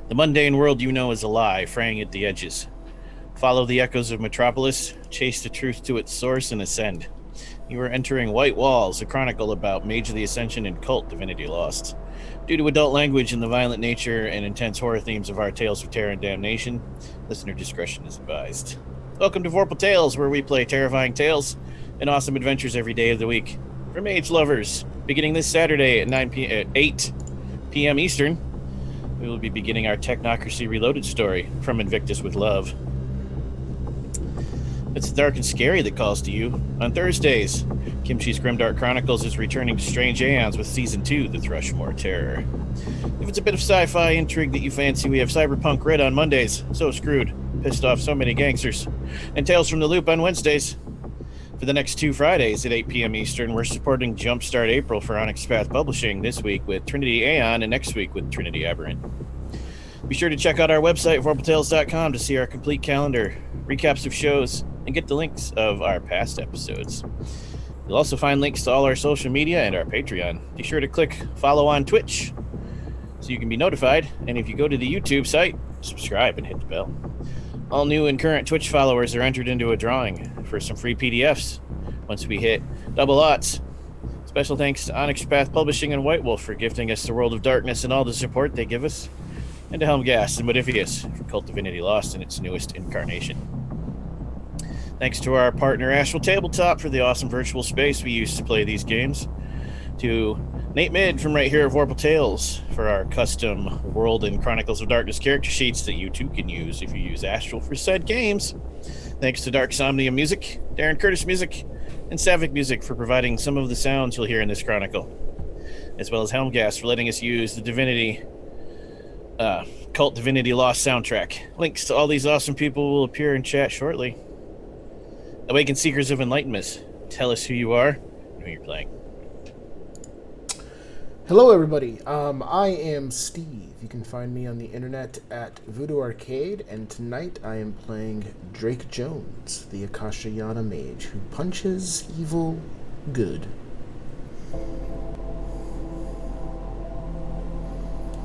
The mundane world you know is a lie, fraying at the edges. Follow the echoes of Metropolis, chase the truth to its source, and ascend. You are entering White Walls, a chronicle about Mage the Ascension and Kult, Divinity Lost. Due to adult language and the violent nature and intense horror themes of our tales of terror and damnation, listener discretion is advised. Welcome to Vorpal Tales, where we play terrifying tales and awesome adventures every day of the week. For mage lovers, beginning this Saturday at 8 p.m. Eastern, we will be beginning our Technocracy Reloaded story, From Invictus with Love. It's the dark and scary that calls to you. On Thursdays, Kimchi's Grimdark Chronicles is returning to Strange Aeons with Season 2, The Thrushmore Terror. If it's a bit of sci-fi intrigue that you fancy, we have Cyberpunk Red on Mondays, So Screwed, Pissed Off So Many Gangsters, and Tales from the Loop on Wednesdays. For the next 2 Fridays at 8 p.m. Eastern, we're supporting Jumpstart April for Onyx Path Publishing this week with Trinity Aeon and next week with Trinity Aberrant. Be sure to check out our website, vorpaltales.com, to see our complete calendar, recaps of shows, and get the links of our past episodes. You'll also find links to all our social media and our Patreon. Be sure to click follow on Twitch so you can be notified, and if you go to the YouTube site, subscribe and hit the bell. All new and current Twitch followers are entered into a drawing for some free PDFs once we hit double odds. Special thanks to Onyx Path Publishing and White Wolf for gifting us the World of Darkness and all the support they give us, and to Helmgast and Modifius for Cult Divinity Lost in its newest incarnation. Thanks to our partner Astral Tabletop for the awesome virtual space we use to play these games. To Nate Mid from right here at Vorpal Tales for our custom World and Chronicles of Darkness character sheets that you too can use if you use Astral for said games. Thanks to Dark Somnia Music, Darren Curtis Music, and Savic Music for providing some of the sounds you'll hear in this chronicle, as well as Helmgast for letting us use the Divinity Cult Divinity Lost soundtrack. Links to all these awesome people will appear in chat shortly. Awakened Seekers of Enlightenment, tell us who you are and who you're playing. Hello, everybody. I am Steve. You can find me on the internet at Voodoo Arcade, and tonight I am playing Drake Jones, the Akashayana mage who punches evil good.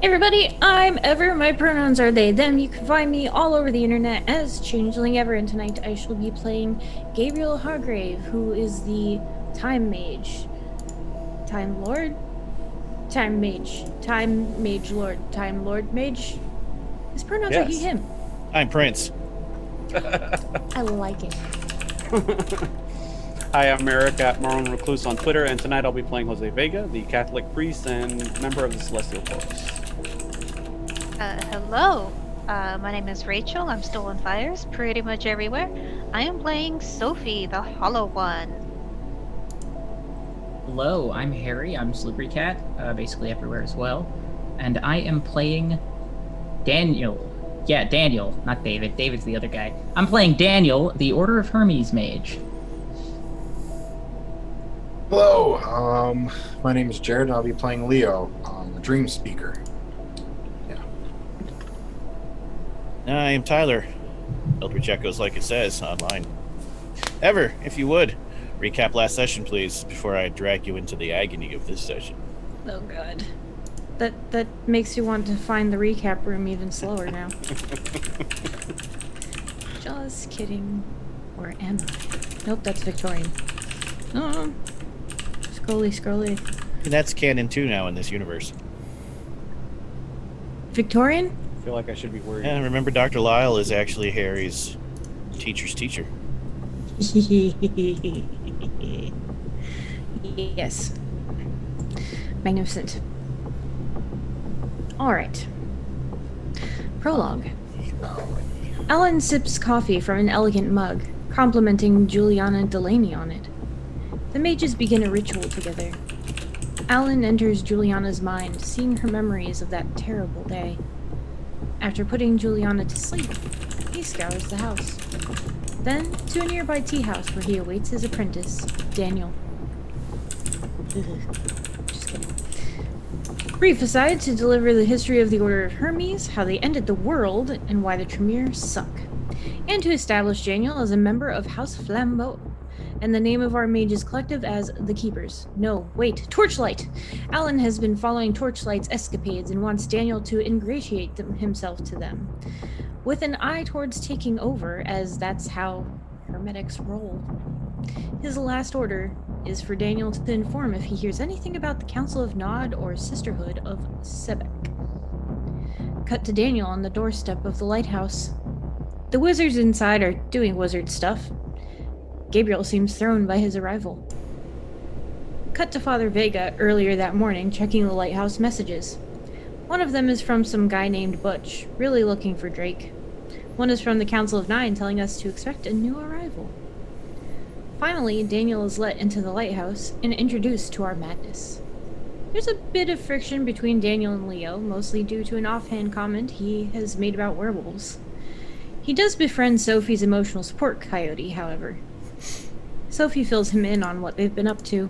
Hey everybody, I'm Ever. My pronouns are they, them. You can find me all over the internet as Changeling Ever, and tonight I shall be playing Gabriel Hargrave, who is the Time Mage. Time Lord? Time Mage. Time Mage Lord. Time Lord Mage? His pronouns are he, him. I'm Prince. I like it. Hi, I'm Eric at Marlon Recluse on Twitter, and tonight I'll be playing Jose Vega, the Catholic priest and member of the Celestial Corps. Hello. My name is Rachel. I'm still on fires pretty much everywhere. I am playing Sophie, the Hollow One. Hello, I'm Harry. I'm Slippery Cat, basically everywhere as well. And I am playing Daniel. Yeah, Daniel, not David. David's the other guy. I'm playing Daniel, the Order of Hermes mage. Hello, my name is Jared, and I'll be playing Leo, the Dream Speaker. I am Tyler. Eldritch Echoes like it says online. Ever, if you would, recap last session, please, before I drag you into the agony of this session. Oh god. That makes you want to find the recap room even slower now. Just kidding. Or am I? Nope, that's Victorian. Oh. Scrolly. And that's canon too now in this universe. Victorian? I feel like I should be worried. Yeah, remember Dr. Lyle is actually Harry's teacher's teacher. Yes. Magnificent. Alright. Prologue. Alan sips coffee from an elegant mug, complimenting Juliana Delaney on it. The mages begin a ritual together. Alan enters Juliana's mind, seeing her memories of that terrible day. After putting Juliana to sleep, he scours the house. Then to a nearby tea house where he awaits his apprentice, Daniel. Just kidding. Brief aside to deliver the history of the Order of Hermes, how they ended the world, and why the Tremere suck. And to establish Daniel as a member of House Flambeau, and the name of our mages collective as the Keepers. No, wait, Torchlight! Alan has been following Torchlight's escapades and wants Daniel to ingratiate himself to them, with an eye towards taking over, as that's how hermetics roll. His last order is for Daniel to inform if he hears anything about the Council of Nod or Sisterhood of Sebek. Cut to Daniel on the doorstep of the lighthouse. The wizards inside are doing wizard stuff. Gabriel seems thrown by his arrival. Cut to Father Vega earlier that morning, checking the lighthouse messages. One of them is from some guy named Butch, really looking for Drake. One is from the Council of Nine, telling us to expect a new arrival. Finally, Daniel is let into the lighthouse and introduced to our madness. There's a bit of friction between Daniel and Leo, mostly due to an offhand comment he has made about werewolves. He does befriend Sophie's emotional support coyote, however. Sophie fills him in on what they've been up to.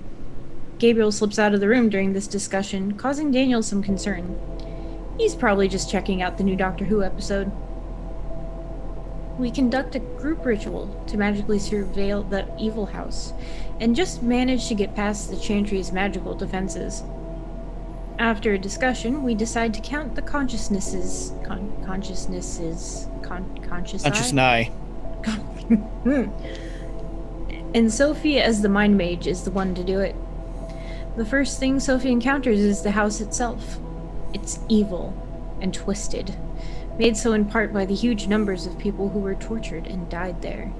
Gabriel slips out of the room during this discussion, causing Daniel some concern. He's probably just checking out the new Doctor Who episode. We conduct a group ritual to magically surveil the evil house, and just manage to get past the Chantry's magical defenses. After a discussion, we decide to count the conscious nigh. And Sophie, as the mind mage, is the one to do it. The first thing Sophie encounters is the house itself. It's evil and twisted, made so in part by the huge numbers of people who were tortured and died there.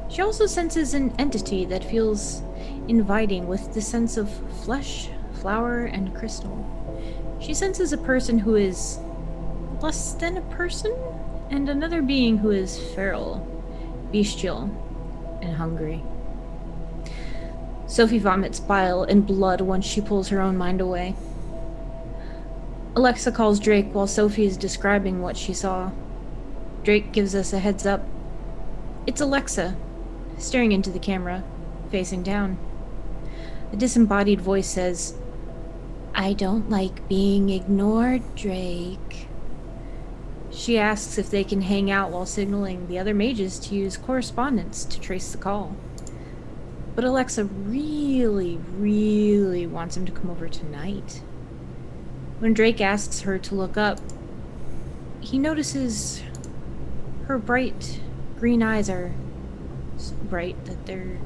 She also senses an entity that feels inviting with the sense of flesh, flower, and crystal. She senses a person who is less than a person, and another being who is feral, bestial, and hungry. Sophie vomits bile and blood once she pulls her own mind away. Alexa calls Drake while Sophie is describing what she saw. Drake gives us a heads up. It's Alexa, staring into the camera, facing down. A disembodied voice says, "I don't like being ignored, Drake." She asks if they can hang out while signaling the other mages to use correspondence to trace the call. But Alexa really, really wants him to come over tonight. When Drake asks her to look up, he notices her bright green eyes are so bright that they're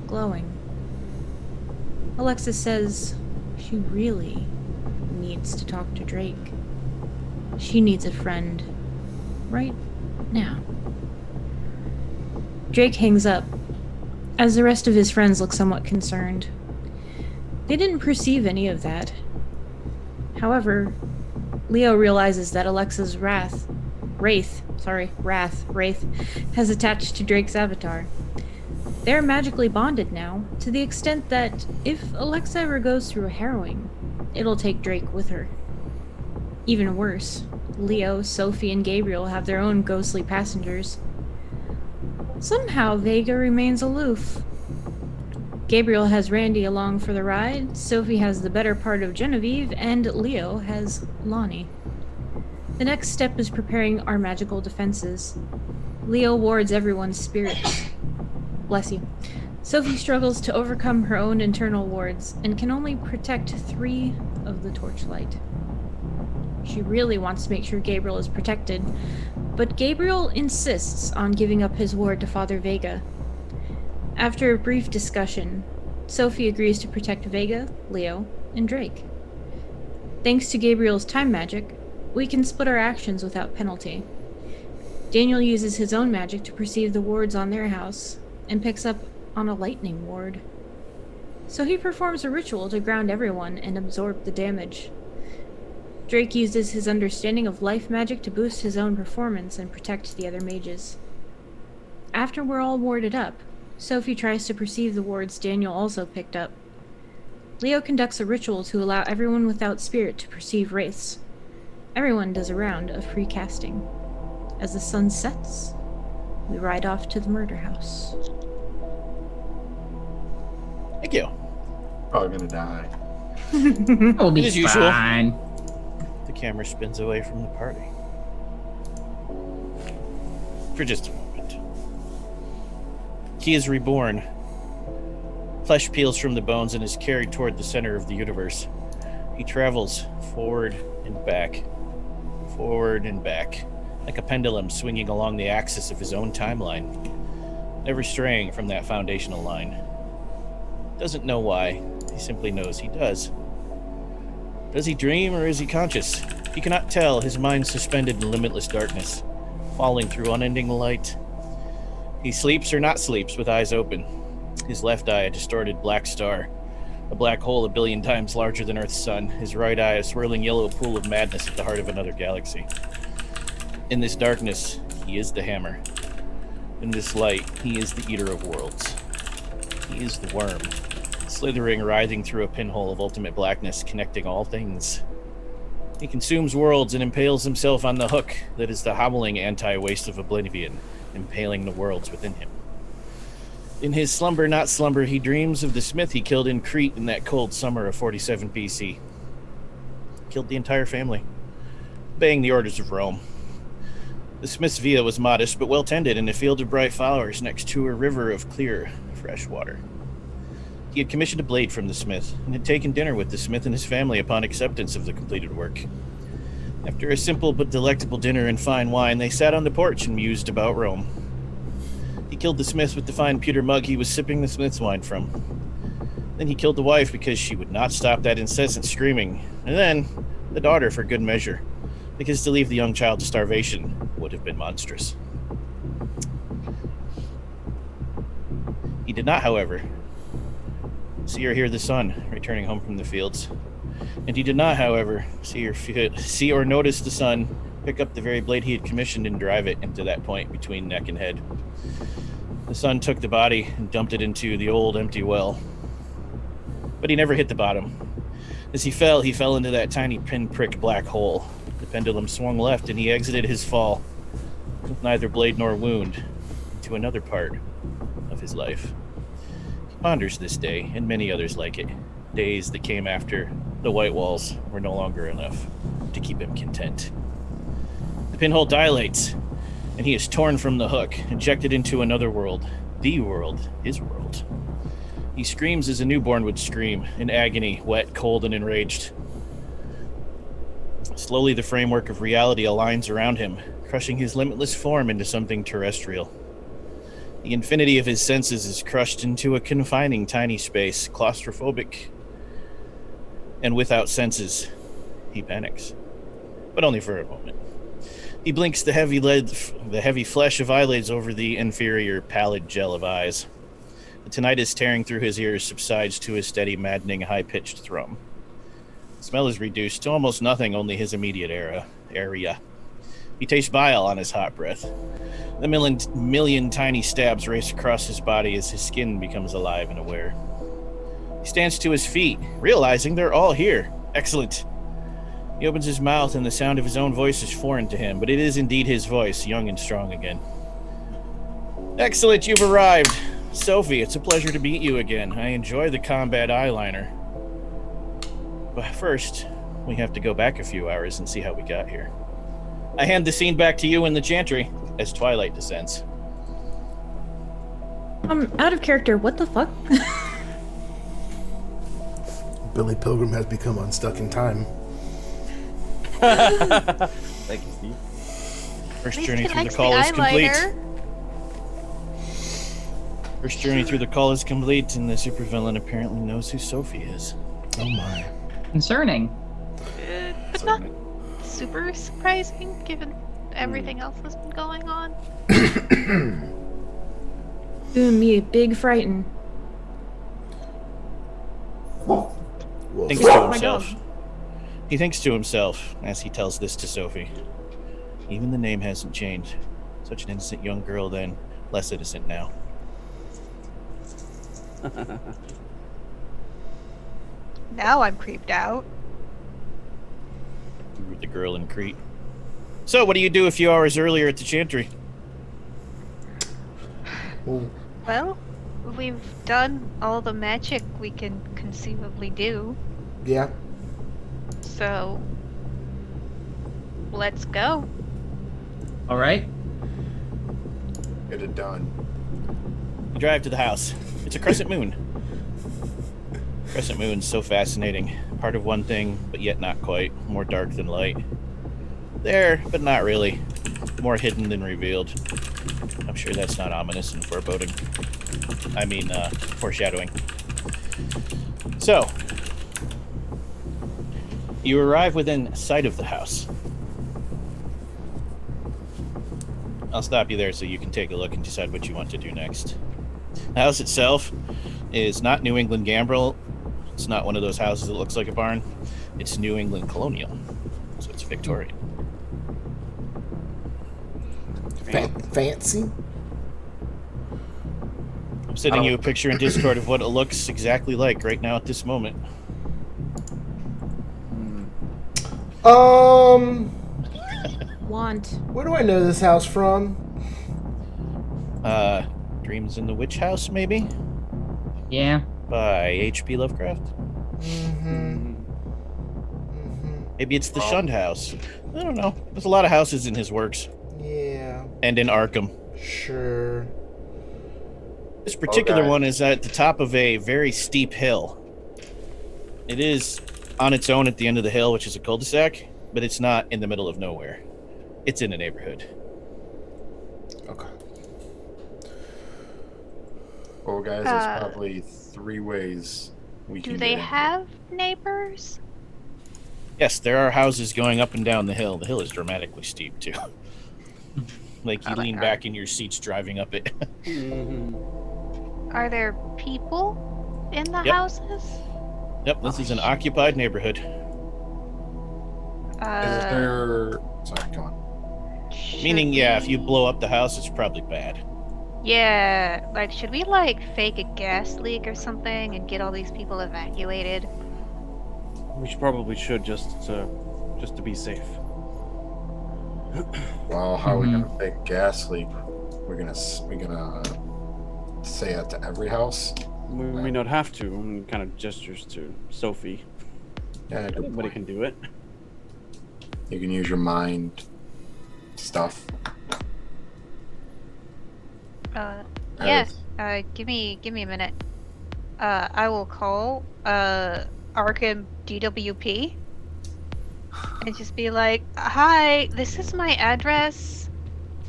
glowing. Alexa says she really needs to talk to Drake. She needs a friend right now. Drake hangs up, as the rest of his friends look somewhat concerned. They didn't perceive any of that. However, Leo realizes that Alexa's wrath has attached to Drake's avatar. They're magically bonded now, to the extent that if Alexa ever goes through a harrowing, it'll take Drake with her. Even worse, Leo, Sophie, and Gabriel have their own ghostly passengers. Somehow, Vega remains aloof. Gabriel has Randy along for the ride, Sophie has the better part of Genevieve, and Leo has Lonnie. The next step is preparing our magical defenses. Leo wards everyone's spirits. Bless you. Sophie struggles to overcome her own internal wards, and can only protect 3 of the torchlight. She really wants to make sure Gabriel is protected, but Gabriel insists on giving up his ward to Father Vega. After a brief discussion, Sophie agrees to protect Vega, Leo, and Drake. Thanks to Gabriel's time magic, we can split our actions without penalty. Daniel uses his own magic to perceive the wards on their house, and picks up on a lightning ward. So he performs a ritual to ground everyone and absorb the damage. Drake uses his understanding of life magic to boost his own performance and protect the other mages. After we're all warded up, Sophie tries to perceive the wards Daniel also picked up. Leo conducts a ritual to allow everyone without spirit to perceive wraiths. Everyone does a round of free casting. As the sun sets, we ride off to the murder house. Thank you. Probably gonna die. We'll be As usual. fine. The camera spins away from the party. For just a moment. He is reborn. Flesh peels from the bones and is carried toward the center of the universe. He travels forward and back, like a pendulum swinging along the axis of his own timeline, never straying from that foundational line. Doesn't know why, he simply knows he does. Does he dream or is he conscious? He cannot tell, his mind suspended in limitless darkness, falling through unending light. He sleeps or not sleeps with eyes open. His left eye a distorted black star, a black hole 1 billion times larger than Earth's sun. His right eye a swirling yellow pool of madness at the heart of another galaxy. In this darkness, he is the hammer. In this light, he is the eater of worlds. He is the worm, slithering, writhing through a pinhole of ultimate blackness, connecting all things. He consumes worlds and impales himself on the hook that is the hobbling anti-waste of oblivion, impaling the worlds within him. In his slumber, not slumber, he dreams of the smith he killed in Crete in that cold summer of 47 BC. Killed the entire family, obeying the orders of Rome. The smith's villa was modest but well tended in a field of bright flowers next to a river of clear, fresh water. He had commissioned a blade from the smith and had taken dinner with the smith and his family upon acceptance of the completed work. After a simple but delectable dinner and fine wine, they sat on the porch and mused about Rome. He killed the smith with the fine pewter mug he was sipping the smith's wine from. Then he killed the wife because she would not stop that incessant screaming, and then the daughter for good measure, because to leave the young child to starvation would have been monstrous. He did not, however, see or hear the sun returning home from the fields, and he did not, however, see or notice the sun pick up the very blade he had commissioned and drive it into that point between neck and head. The sun took the body and dumped it into the old empty well, but he never hit the bottom. As he fell into that tiny pinprick black hole. The pendulum swung left and he exited his fall with neither blade nor wound to another part of his life. He ponders this day and many others like it, days that came after the white walls were no longer enough to keep him content. The pinhole dilates, and he is torn from the hook, injected into another world, the world, his world. He screams as a newborn would scream, in agony, wet, cold, and enraged. Slowly the framework of reality aligns around him, crushing his limitless form into something terrestrial. The infinity of his senses is crushed into a confining tiny space, claustrophobic, and without senses. He panics, but only for a moment. He blinks the heavy flesh of eyelids over the inferior pallid gel of eyes. The tinnitus tearing through his ears subsides to a steady, maddening, high-pitched thrum. The smell is reduced to almost nothing, only his immediate area. He tastes bile on his hot breath. The million tiny stabs race across his body as his skin becomes alive and aware. He stands to his feet, realizing they're all here. Excellent. He opens his mouth and the sound of his own voice is foreign to him, but it is indeed his voice, young and strong again. Excellent, you've arrived. Sophie, it's a pleasure to meet you again. I enjoy the combat eyeliner. But first, we have to go back a few hours and see how we got here. I hand the scene back to you in the chantry as twilight descends. Out of character, what the fuck? Billy Pilgrim has become unstuck in time. Thank you, Steve. First journey through the call is complete. First journey through the call is complete, and the supervillain apparently knows who Sophie is. Oh my. Concerning. But not super surprising, given everything else that's been going on. Doing me a big frighten. Thinks to himself. He thinks to himself as he tells this to Sophie. Even the name hasn't changed. Such an innocent young girl then, less innocent now. Now I'm creeped out. The girl in Crete. So, what do you do a few hours earlier at the chantry? Well, we've done all the magic we can conceivably do. Yeah. So, let's go. All right. Get it done. You drive to the house. It's a crescent moon. Crescent moon's so fascinating. Part of one thing, but yet not quite. More dark than light. There, but not really. More hidden than revealed. I'm sure that's not ominous and foreboding. I mean, foreshadowing. So, you arrive within sight of the house. I'll stop you there so you can take a look and decide what you want to do next. The house itself is not New England gambrel. It's not one of those houses that looks like a barn. It's New England colonial. So it's Victorian. Fancy? I'm sending you a picture in Discord of what it looks exactly like right now at this moment. Want. Where do I know this house from? Dreams in the Witch House, maybe? Yeah. By H.P. Lovecraft? Maybe it's the Shunned House. I don't know. There's a lot of houses in his works. Yeah. And in Arkham. Sure. This particular one is at the top of a very steep hill. It is on its own at the end of the hill, which is a cul-de-sac, but it's not in the middle of nowhere. It's in a neighborhood. Okay. Well, guys, there's probably 3 ways we can Do get they in. have neighbors? Yes, there are houses going up and down the hill. The hill is dramatically steep, too. Like you lean back in your seats driving up it. Are there people in the Yep. houses? Yep, this is an occupied neighborhood. Is there... Sorry, come on. Meaning, yeah, if you blow up the house, it's probably bad. Yeah, like, should we, like, fake a gas leak or something and get all these people evacuated? We probably should just to be safe. Well, how are we gonna fake gas leak? We're gonna say it to every house? We may not have to. Kind of gestures to Sophie. Yeah, good Anybody point. can do it. You can use your mind stuff. Yes. Give me a minute. I will call Arkham DWP and just be like, "Hi, this is my address,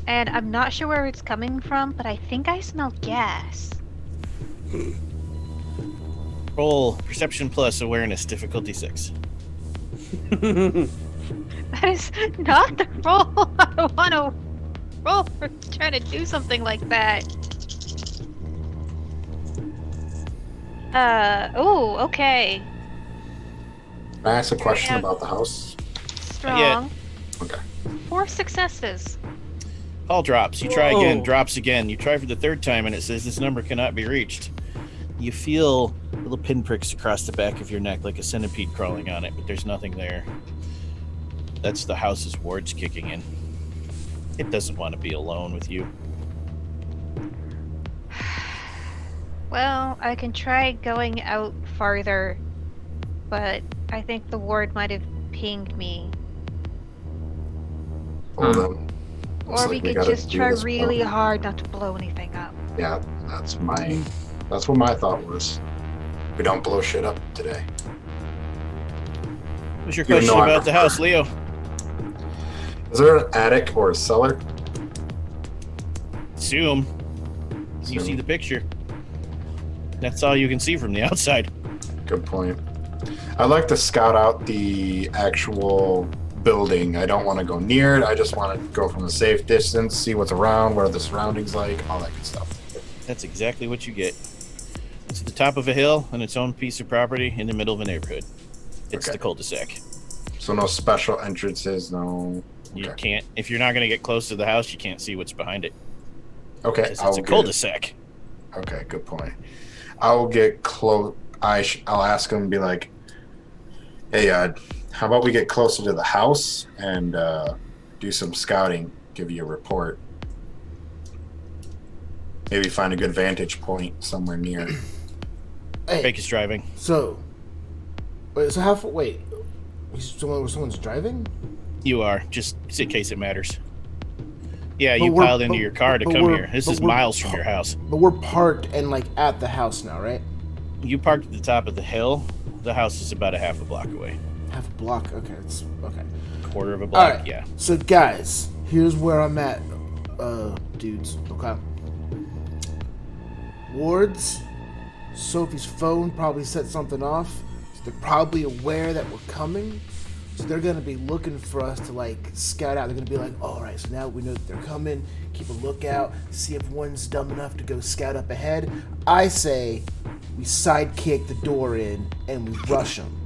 and I'm not sure where it's coming from, but I think I smell gas." Roll Perception plus Awareness, difficulty 6. That is not the roll I want to roll for trying to do something like that. Oh, okay. Can I ask a question about the house? Strong. Okay. 4 successes. Call drops. You try again, Whoa. drops again. You try for the 3rd time, and it says this number cannot be reached. You feel little pinpricks across the back of your neck like a centipede crawling on it, but there's nothing there. That's the house's wards kicking in. It doesn't want to be alone with you. Well, I can try going out farther, but I think the ward might have pinged me. Well, then, looks Or like we could gotta just do try this really properly. hard not to blow anything up. Yeah, that's what my thought was. We don't blow shit up today. What's your You question know I about the prefer- house, Leo? Is there an attic or a cellar? Assume. You see the picture. That's all you can see from the outside. Good point. I'd like to scout out the actual building. I don't want to go near it. I just want to go from a safe distance, see what's around, what are the surroundings like, all that good stuff. That's exactly what you get. It's at the top of a hill on its own piece of property in the middle of a neighborhood. It's Okay. the cul-de-sac. So no special entrances, no. You Okay. can't, if you're not going to get close to the house, you can't see what's behind it. Okay, It's a cul-de-sac. Okay, good point. I'll get close. I'll ask him and be like, "Hey, how about we get closer to the house and do some scouting? Give you a report. Maybe find a good vantage point somewhere near." Hey, Fake is driving. so someone's driving? You are, just in case it matters. Yeah, But you we're- piled into but- your car to but come we're- here. This but is we're miles from your house. But we're parked and like at the house now, right? You parked at the top of the hill. The house is about a half a block away. Half a block. Okay, it's okay. Quarter of a All block, right. yeah. So guys, here's where I'm at, dudes. Okay. Wards, Sophie's phone probably set something off. So they're probably aware that we're coming. So they're gonna be looking for us to like scout out. They're gonna be like, all right, so now we know that they're coming. Keep a lookout. See if one's dumb enough to go scout up ahead. I say we sidekick the door in and we rush them.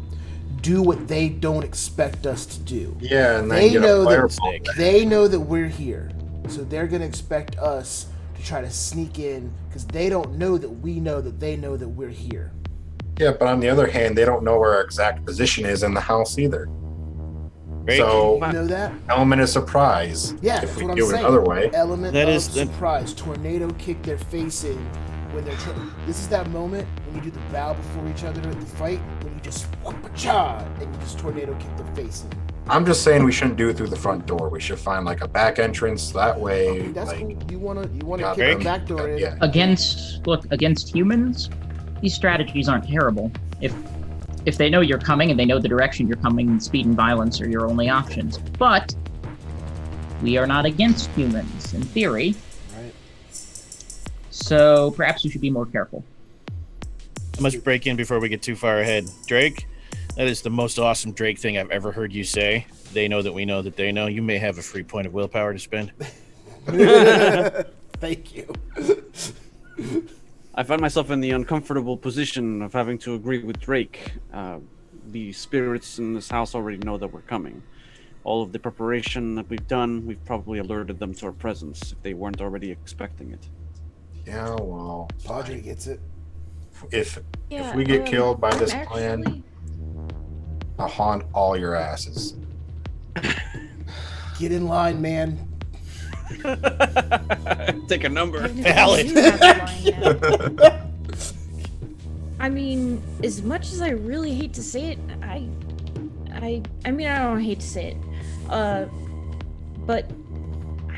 Do what they don't expect us to do. Yeah, and then They get know a that fireball. they know that we're here, so they're gonna expect us to try to sneak in because they don't know that we know that they know that we're here. Yeah, but on the other hand, they don't know where our exact position is in the house either. Drake, So, You know that? element of surprise. Yeah, if that's we what I'm do it saying. another way. Element That of is the- surprise. Tornado kick their face in when they're. This is that moment when you do the bow before each other at the fight when you just whoop-a-cha, and you just tornado kick their face in. I'm just saying we shouldn't do it through the front door. We should find like a back entrance. That way, Okay, that's like, cool. You wanna Yeah, kick Drake? the back door in? yeah. Against humans, these strategies aren't terrible. If they know you're coming and they know the direction you're coming, speed and violence are your only options. But we are not against humans in theory, Right. so perhaps we should be more careful. I must break in before we get too far ahead. Drake, that is the most awesome Drake thing I've ever heard you say. They know that we know that they know. You may have a free point of willpower to spend. Thank you. I find myself in the uncomfortable position of having to agree with Drake. The spirits in this house already know that we're coming. All of the preparation that we've done, we've probably alerted them to our presence if they weren't already expecting it. Yeah, well, Padre gets it. if we get killed by this actually, plan, I'll haunt all your asses. Get in line, man. Take a number. Valid. You have a line now. I mean, as much as I really hate to say it, I mean, I don't hate to say it, but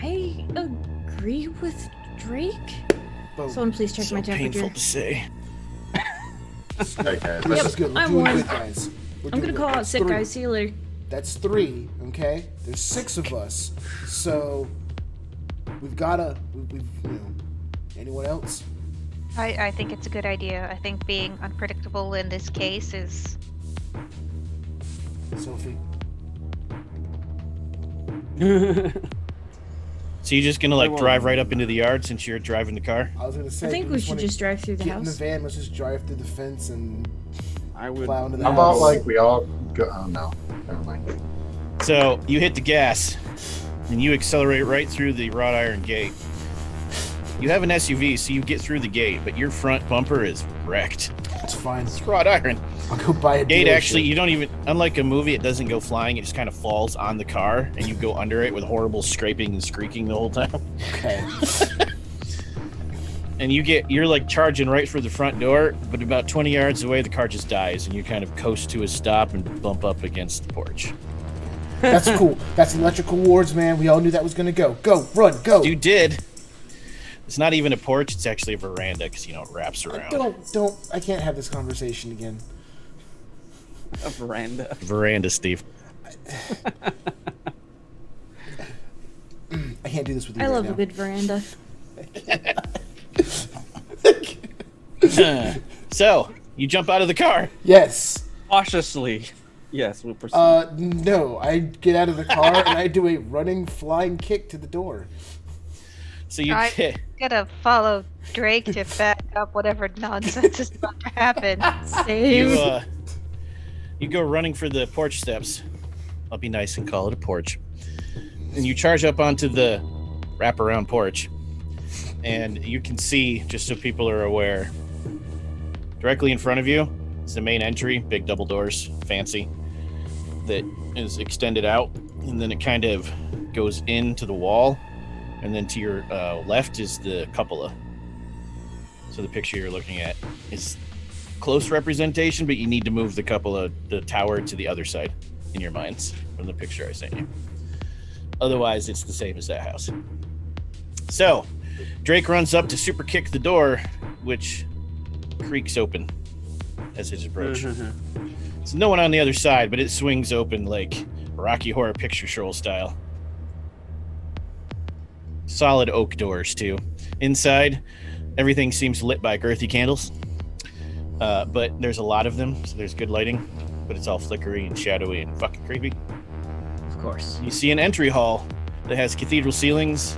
I agree with Drake. Boom. Someone please check So my temperature. painful to say. Okay, This Yep, is good. We're I'm doing one. good, guys. We're I'm doing gonna good. call out That's sick three. guys. See you later. That's 3, okay? There's 6 of us, so we've gotta. We've you know. Anyone else? I think it's a good idea. I think being unpredictable in this case is. Sophie. So you're just gonna like drive right up into the yard since you're driving the car? I was gonna say. I think do we just should wanna just drive through the get in the house. van. Let's just drive through the fence and I would. plow into the How house. about like we all go? Oh no, never mind. So you hit the gas and you accelerate right through the wrought iron gate. You have an SUV, so you get through the gate, but your front bumper is wrecked. It's fine. It's wrought iron. I'll go buy a Gate dealership. actually, you don't even, unlike a movie, it doesn't go flying. It just kind of falls on the car, and you go under it with horrible scraping and squeaking the whole time. Okay. And you're like charging right for the front door, but about 20 yards away, the car just dies, and you kind of coast to a stop and bump up against the porch. That's cool. That's electrical wards, man. We all knew that was gonna go. Go, run, go. You did. It's not even a porch; it's actually a veranda because it wraps around. Don't. I can't have this conversation again. A veranda. Veranda, Steve. I can't do this with you. I right love now. a good veranda. So you jump out of the car. Yes. Cautiously. Yes, we'll proceed. No. I get out of the car and I do a running, flying kick to the door. So you I'm get, gonna follow Drake to back up whatever nonsense is about to happen. Same. you go running for the porch steps. I'll be nice and call it a porch. And you charge up onto the wraparound porch. And you can see, just so people are aware, directly in front of you is the main entry, big double doors, fancy, that is extended out. And then it kind of goes into the wall. And then to your left is the cupola. So the picture you're looking at is close representation, but you need to move the cupola, the tower, to the other side in your minds from the picture I sent you. Otherwise, it's the same as that house. So, Drake runs up to super kick the door, which creaks open as his approach. There's no one on the other side, but it swings open like Rocky Horror Picture Show style. Solid oak doors, too. Inside, everything seems lit by girthy candles. But there's a lot of them, so there's good lighting. But it's all flickery and shadowy and fucking creepy. Of course. You see an entry hall that has cathedral ceilings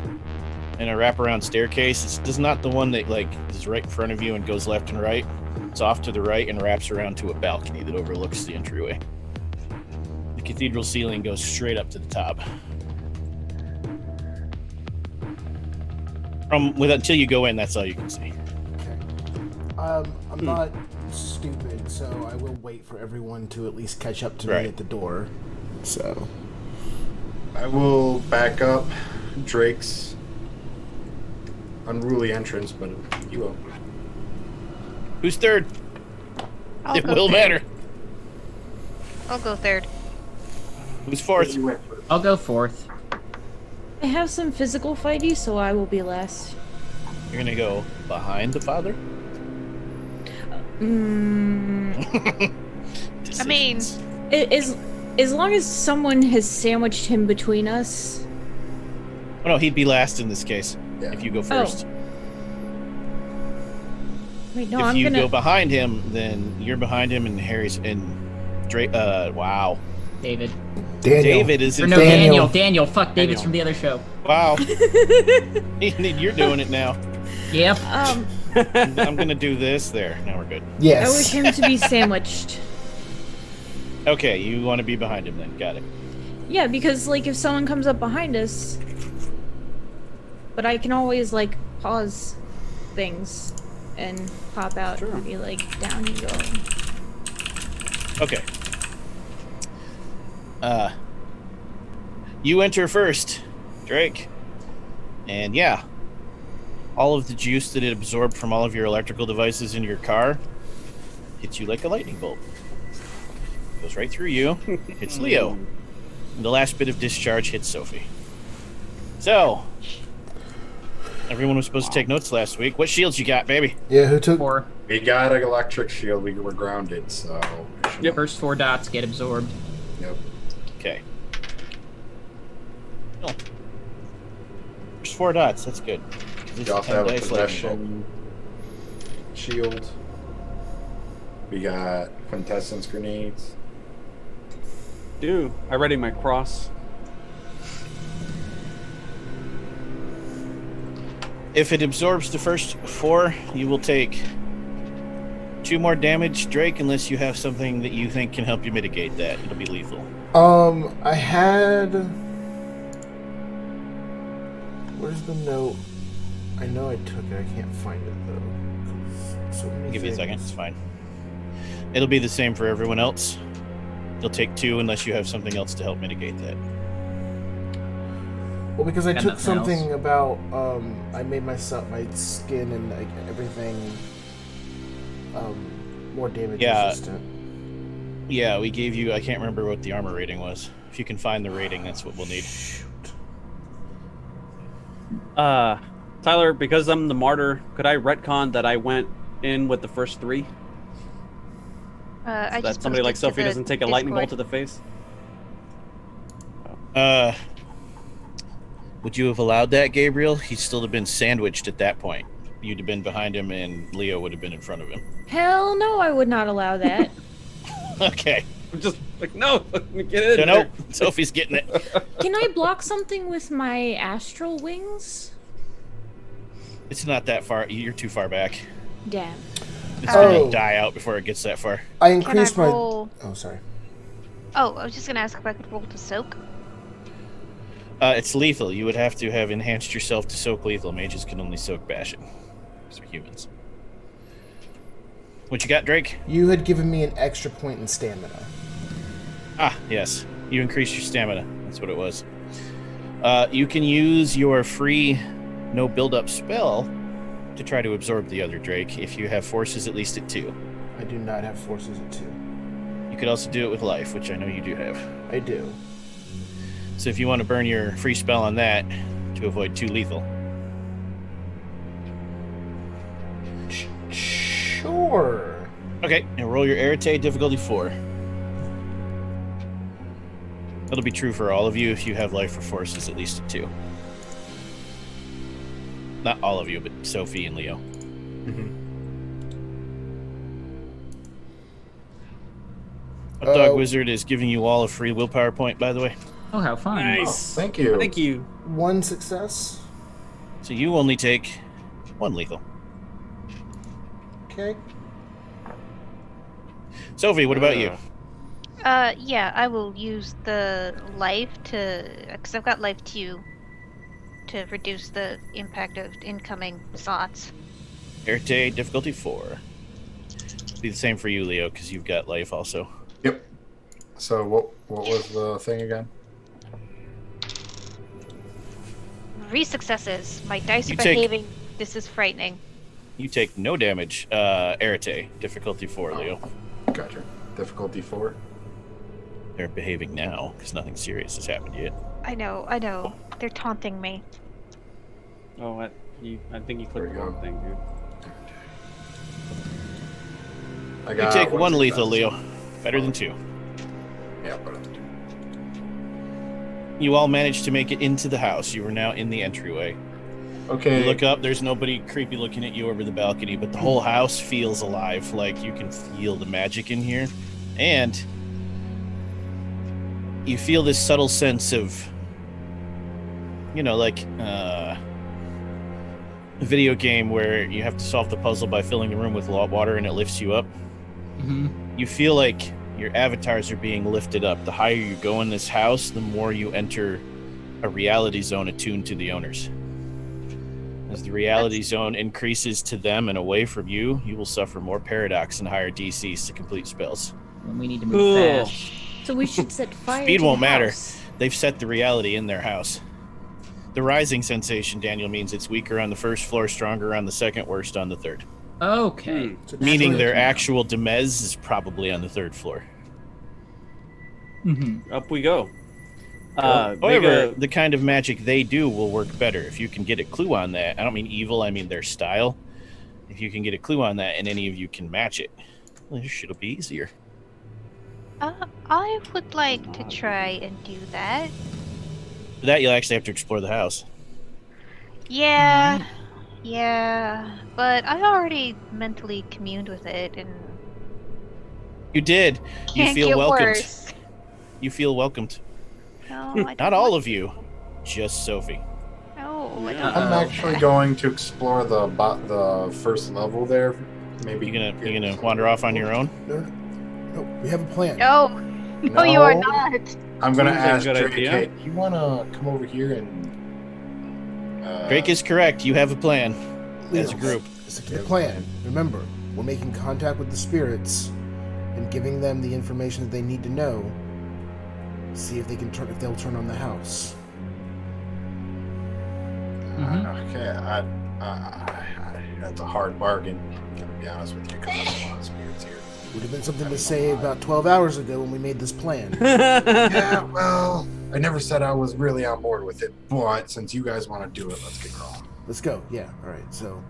and a wraparound staircase. It's not the one that is right in front of you and goes left and right. It's off to the right and wraps around to a balcony that overlooks the entryway. The cathedral ceiling goes straight up to the top. Until you go in, that's all you can see. Okay. I'm not stupid, so I will wait for everyone to at least catch up to me at the door. So I will back up Drake's unruly entrance, but you will. Who's third? It will third. matter. I'll go third. Who's fourth? I'll go fourth. I have some physical fighty, so I will be last. You're gonna go behind the father? I mean, as long as someone has sandwiched him between us. Oh no, he'd be last in this case. Yeah. If you go first. Wait, no, If I'm you gonna go behind him, then you're behind him, and Harry's and Drake. Wow. David. Daniel. David is Or in. no, Daniel. Daniel. Fuck, David's Daniel. from the other show. Wow. You're doing it now. Yep. I'm gonna do this. There. Now we're good. Yes. I wish him to be sandwiched. Okay, you want to be behind him then? Got it. Yeah, because if someone comes up behind us, but I can always pause things and pop out and be down you go. Okay. You enter first, Drake. And yeah, all of the juice that it absorbed from all of your electrical devices in your car hits you like a lightning bolt. Goes right through you, hits Leo. And the last bit of discharge hits Sophie. So, everyone was supposed to take notes last week. What shields you got, baby? Yeah, who took? 4. We got an electric shield. We were grounded, so. Yep. First 4 dots get absorbed. Yep. Okay. Oh. There's 4 dots. That's good. This We is also 10 have a dice lightning bolt. possession shield. We got quintessence grenades. Dude, I ready my cross. If it absorbs the first 4, you will take 2 more damage, Drake, unless you have something that you think can help you mitigate that. It'll be lethal. I had. Where's the note? I know I took it. I can't find it though. So many Give you a second. things. It's fine. It'll be the same for everyone else. You'll take 2 unless you have something else to help mitigate that. Well, because I Got took nothing something else. about I made my skin and everything more damage resistant. Yeah, we gave you. I can't remember what the armor rating was. If you can find the rating, that's what we'll need. Tyler, because I'm the martyr, could I retcon that I went in with the first 3? I That just somebody like posted to Sophie the doesn't take a lightning bolt to Discord. the face? Would you have allowed that, Gabriel? He'd still have been sandwiched at that point. You'd have been behind him, and Leo would have been in front of him. Hell no, I would not allow that. Okay. I'm just no, let me get in. So there. nope. Sophie's getting it. Can I block something with my astral wings? It's not that far. You're too far back. Damn. It's gonna Oh. die out before it gets that far. I Can I increased my. roll? Oh, sorry. Oh, I was just gonna ask if I could roll to soak. It's lethal. You would have to have enhanced yourself to soak lethal. Mages can only soak bashing. These are humans. What you got, Drake? You had given me an extra point in stamina. Ah, yes. You increased your stamina. That's what it was. You can use your free no build-up spell to try to absorb the other Drake if you have forces at least at 2. I do not have forces at 2. You could also do it with life, which I know you do have. I do. So if you want to burn your free spell on that to avoid 2 lethal. 4. Okay, and roll your Arete difficulty 4. That'll be true for all of you if you have life for forces at least a 2. Not all of you, but Sophie and Leo. Hot Dog Wizard is giving you all a free willpower point, by the way. Oh, how fun. Nice. Thank you. Thank you. 1 success. So you only take 1 lethal. Okay. Sophie, what about you? Yeah, I will use the life because I've got life 2 to reduce the impact of incoming slots. Arete difficulty 4. Be the same for you, Leo, because you've got life also. Yep. So what was the thing again? 3 successes. My dice You are take- behaving. This is frightening. You take no damage. Arete difficulty 4, Leo. Gotcha. Difficulty 4. They're behaving now because nothing serious has happened yet. I know. They're taunting me. Oh, I think you clicked There the we wrong go. thing, dude. I You got take 1 success. lethal, Leo. Better than 2. Yeah, better than 2. You all managed to make it into the house. You are now in the entryway. Okay. You look up, there's nobody creepy looking at you over the balcony, but the whole house feels alive. Like you can feel the magic in here. And you feel this subtle sense of, like a video game where you have to solve the puzzle by filling the room with water and it lifts you up. You feel like your avatars are being lifted up. The higher you go in this house, the more you enter a reality zone attuned to the owners. As the reality zone increases to them and away from you, you will suffer more paradox and higher DCs to complete spells. We need to move fast. So we should set fire Speed to won't the matter. house. They've set the reality in their house. The rising sensation, Daniel, means it's weaker on the first floor, stronger on the second, worst on the third. Okay. So Meaning that's their right. actual demez is probably on the 3rd floor. Up we go. However, the kind of magic they do will work better. If you can get a clue on that, I don't mean evil, I mean their style. If you can get a clue on that and any of you can match it, well, this shit'll be easier. I would like to try and do that. For that, you'll actually have to explore the house. Yeah. Yeah. But I've already mentally communed with it and You did. You can't feel get welcomed. worse. You feel welcomed. No, I don't Not all want of you, just Sophie. No, I don't I'm want actually that. going to explore the first level there. Maybe You gonna wander off on your own? No, we have a plan. No. No, you are No. not. I'm gonna Seems like a ask good Drake, idea. hey, you wanna come over here and Drake is correct. You have a plan as a Leo, group. Stick to the plan. Remember, we're making contact with the spirits and giving them the information that they need to know. See if they'll turn on the house. Okay, that's a hard bargain. I'm gonna be honest with you, because there's a lot of spirits here. Would have been something to say about 12 hours ago when we made this plan. Yeah, well, I never said I was really on board with it, but since you guys want to do it, let's get going. Let's go. Yeah. All right. So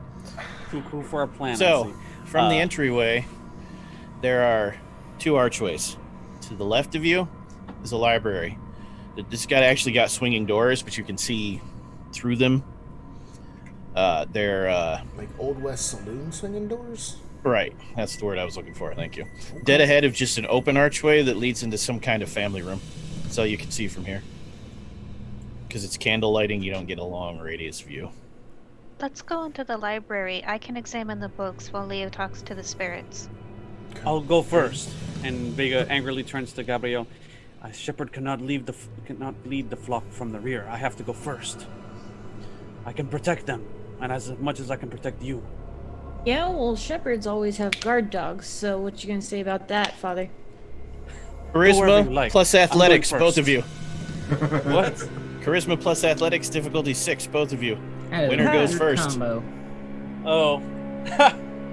Cool for our plan. I So, see. from the entryway, there are 2 archways. To the left of you is a library. This guy actually got swinging doors, but you can see through them. They're like Old West saloon swinging doors. right. That's the word I was looking for. Thank you. Dead ahead of just an open archway that leads into some kind of family room. That's all you can see from here. Because it's candle lighting, you don't get a long radius view. Let's go into the library. I can examine the books while Leo talks to the spirits. I'll go first. And Vega angrily turns to Gabriel. A shepherd cannot lead the flock from the rear. I have to go first. I can protect them, and as much as I can protect you. Yeah, well, shepherds always have guard dogs, so what you gonna say about that, Father? wherever you Charisma like. plus I'm athletics, going both first. of you. What? Charisma plus athletics, difficulty 6, both of you. That is Winner a goes good first. Combo. Oh.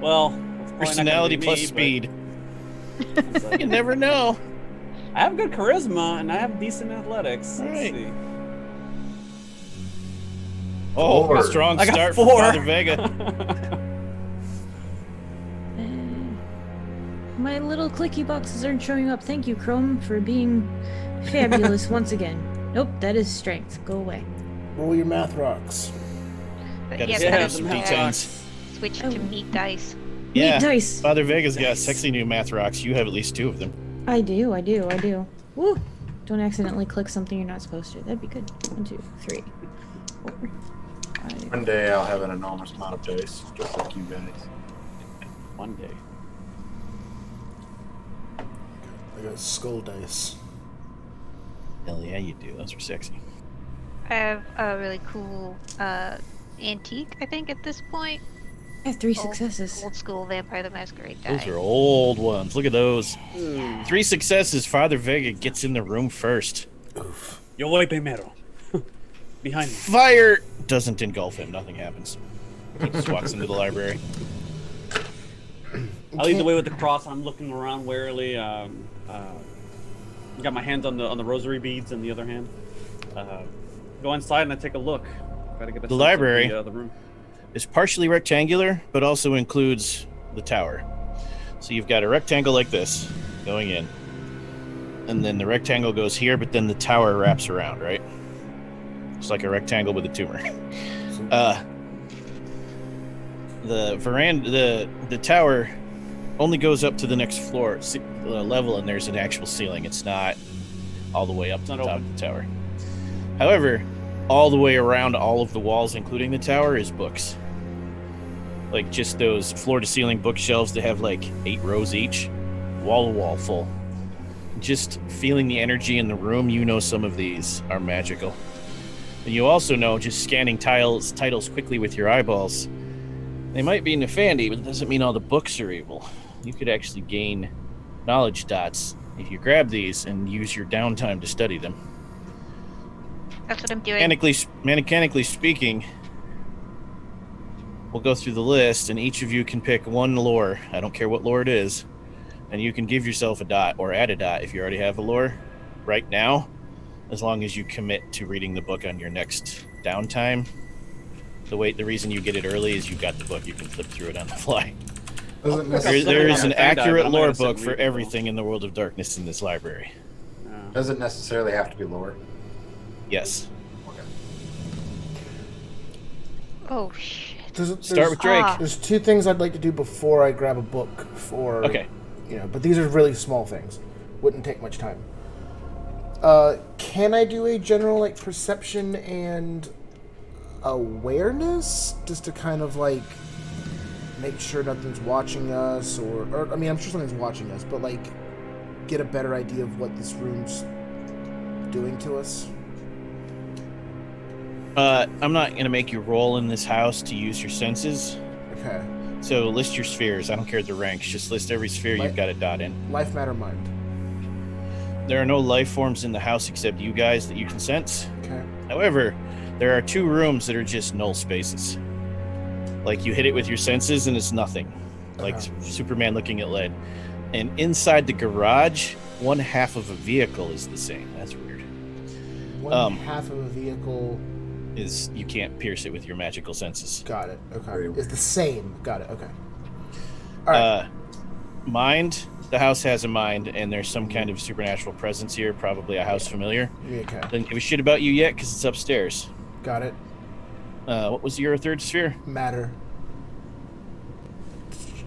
Well. it's probably not gonna Personality be plus me, but speed. it's like- You never know. I have good charisma and I have decent athletics. Let's Right. see. Oh, Four. a strong I got start 4. for Father Vega. my little clicky boxes aren't showing up. Thank you, Chrome, for being fabulous once again. Nope, that is strength. Go away. Roll your math rocks. But Gotta yeah, send gotta us some the math D10s. switch Oh. to meat dice. Yeah. Meat dice. Father Vega's got sexy new math rocks. You have at least 2 of them. I do. Woo! Don't accidentally click something you're not supposed to. That'd be good. 1, 2, 3, 4, 5. One day I'll have an enormous amount of dice, just like you guys. One day. I got skull dice. Hell yeah, you do. Those are sexy. I have a really cool antique, I think, at this point. I have 3 successes. Old school Vampire the Masquerade die. Those are old ones. Look at those. 3 successes. Father Vega gets in the room first. Oof. Yo voy primero. Behind me. Fire doesn't engulf him. Nothing happens. He just walks into the library. I lead the way with the cross. I'm looking around warily. Got my hands on the rosary beads in the other hand. Go inside and I take a look. Try to get a sense of library. the room. It's partially rectangular, but also includes the tower. So you've got a rectangle like this going in. And then the rectangle goes here, but then the tower wraps around, right? It's like a rectangle with a tumor. The veranda, the tower only goes up to the next floor level, and there's an actual ceiling. It's not all the way up to the top of the tower. However, all the way around all of the walls, including the tower, is books. Like just those floor-to-ceiling bookshelves that have like 8 rows each, wall to wall full. Just feeling the energy in the room, you know some of these are magical. And you also know, just scanning titles quickly with your eyeballs, they might be Nefandi, but it doesn't mean all the books are evil. You could actually gain knowledge dots if you grab these and use your downtime to study them. That's what I'm doing. Mechanically speaking, we'll go through the list, and each of you can pick 1 lore. I don't care what lore it is. And you can give yourself a dot or add a dot if you already have a lore right now, as long as you commit to reading the book on your next downtime. The reason you get it early is you've got the book. You can flip through it on the fly. Doesn't There necessarily, is an Yeah, accurate I'm lore gonna sit book and for read it, everything in the world of darkness in this library. doesn't necessarily have to be lore. Yes. Oh shit. Start with Drake. There's 2 things I'd like to do before I grab a book for. Okay. But these are really small things. Wouldn't take much time. Can I do a general like perception and awareness just to kind of like make sure nothing's watching us, or I mean, I'm sure something's watching us, but like get a better idea of what this room's doing to us? I'm not going to make you roll in this house to use your senses. Okay. So list your spheres. I don't care the ranks. Just list every sphere you've got a dot in. Life, matter, mind. There are no life forms in the house except you guys that you can sense. Okay. However, there are 2 rooms that are just null spaces. Like you hit it with your senses and it's nothing. Like Superman looking at lead. And inside the garage, 1/2 of a vehicle is the same. That's weird. 1/2 of a vehicle is you can't pierce it with your magical senses. Got it. Okay. Very It's the same. Got it. Okay. All right. Mind. The house has a mind, and there's some kind of supernatural presence here, probably a house familiar. Okay. Doesn't give a shit about you yet because it's upstairs. Got it. What was your 3rd sphere? Matter.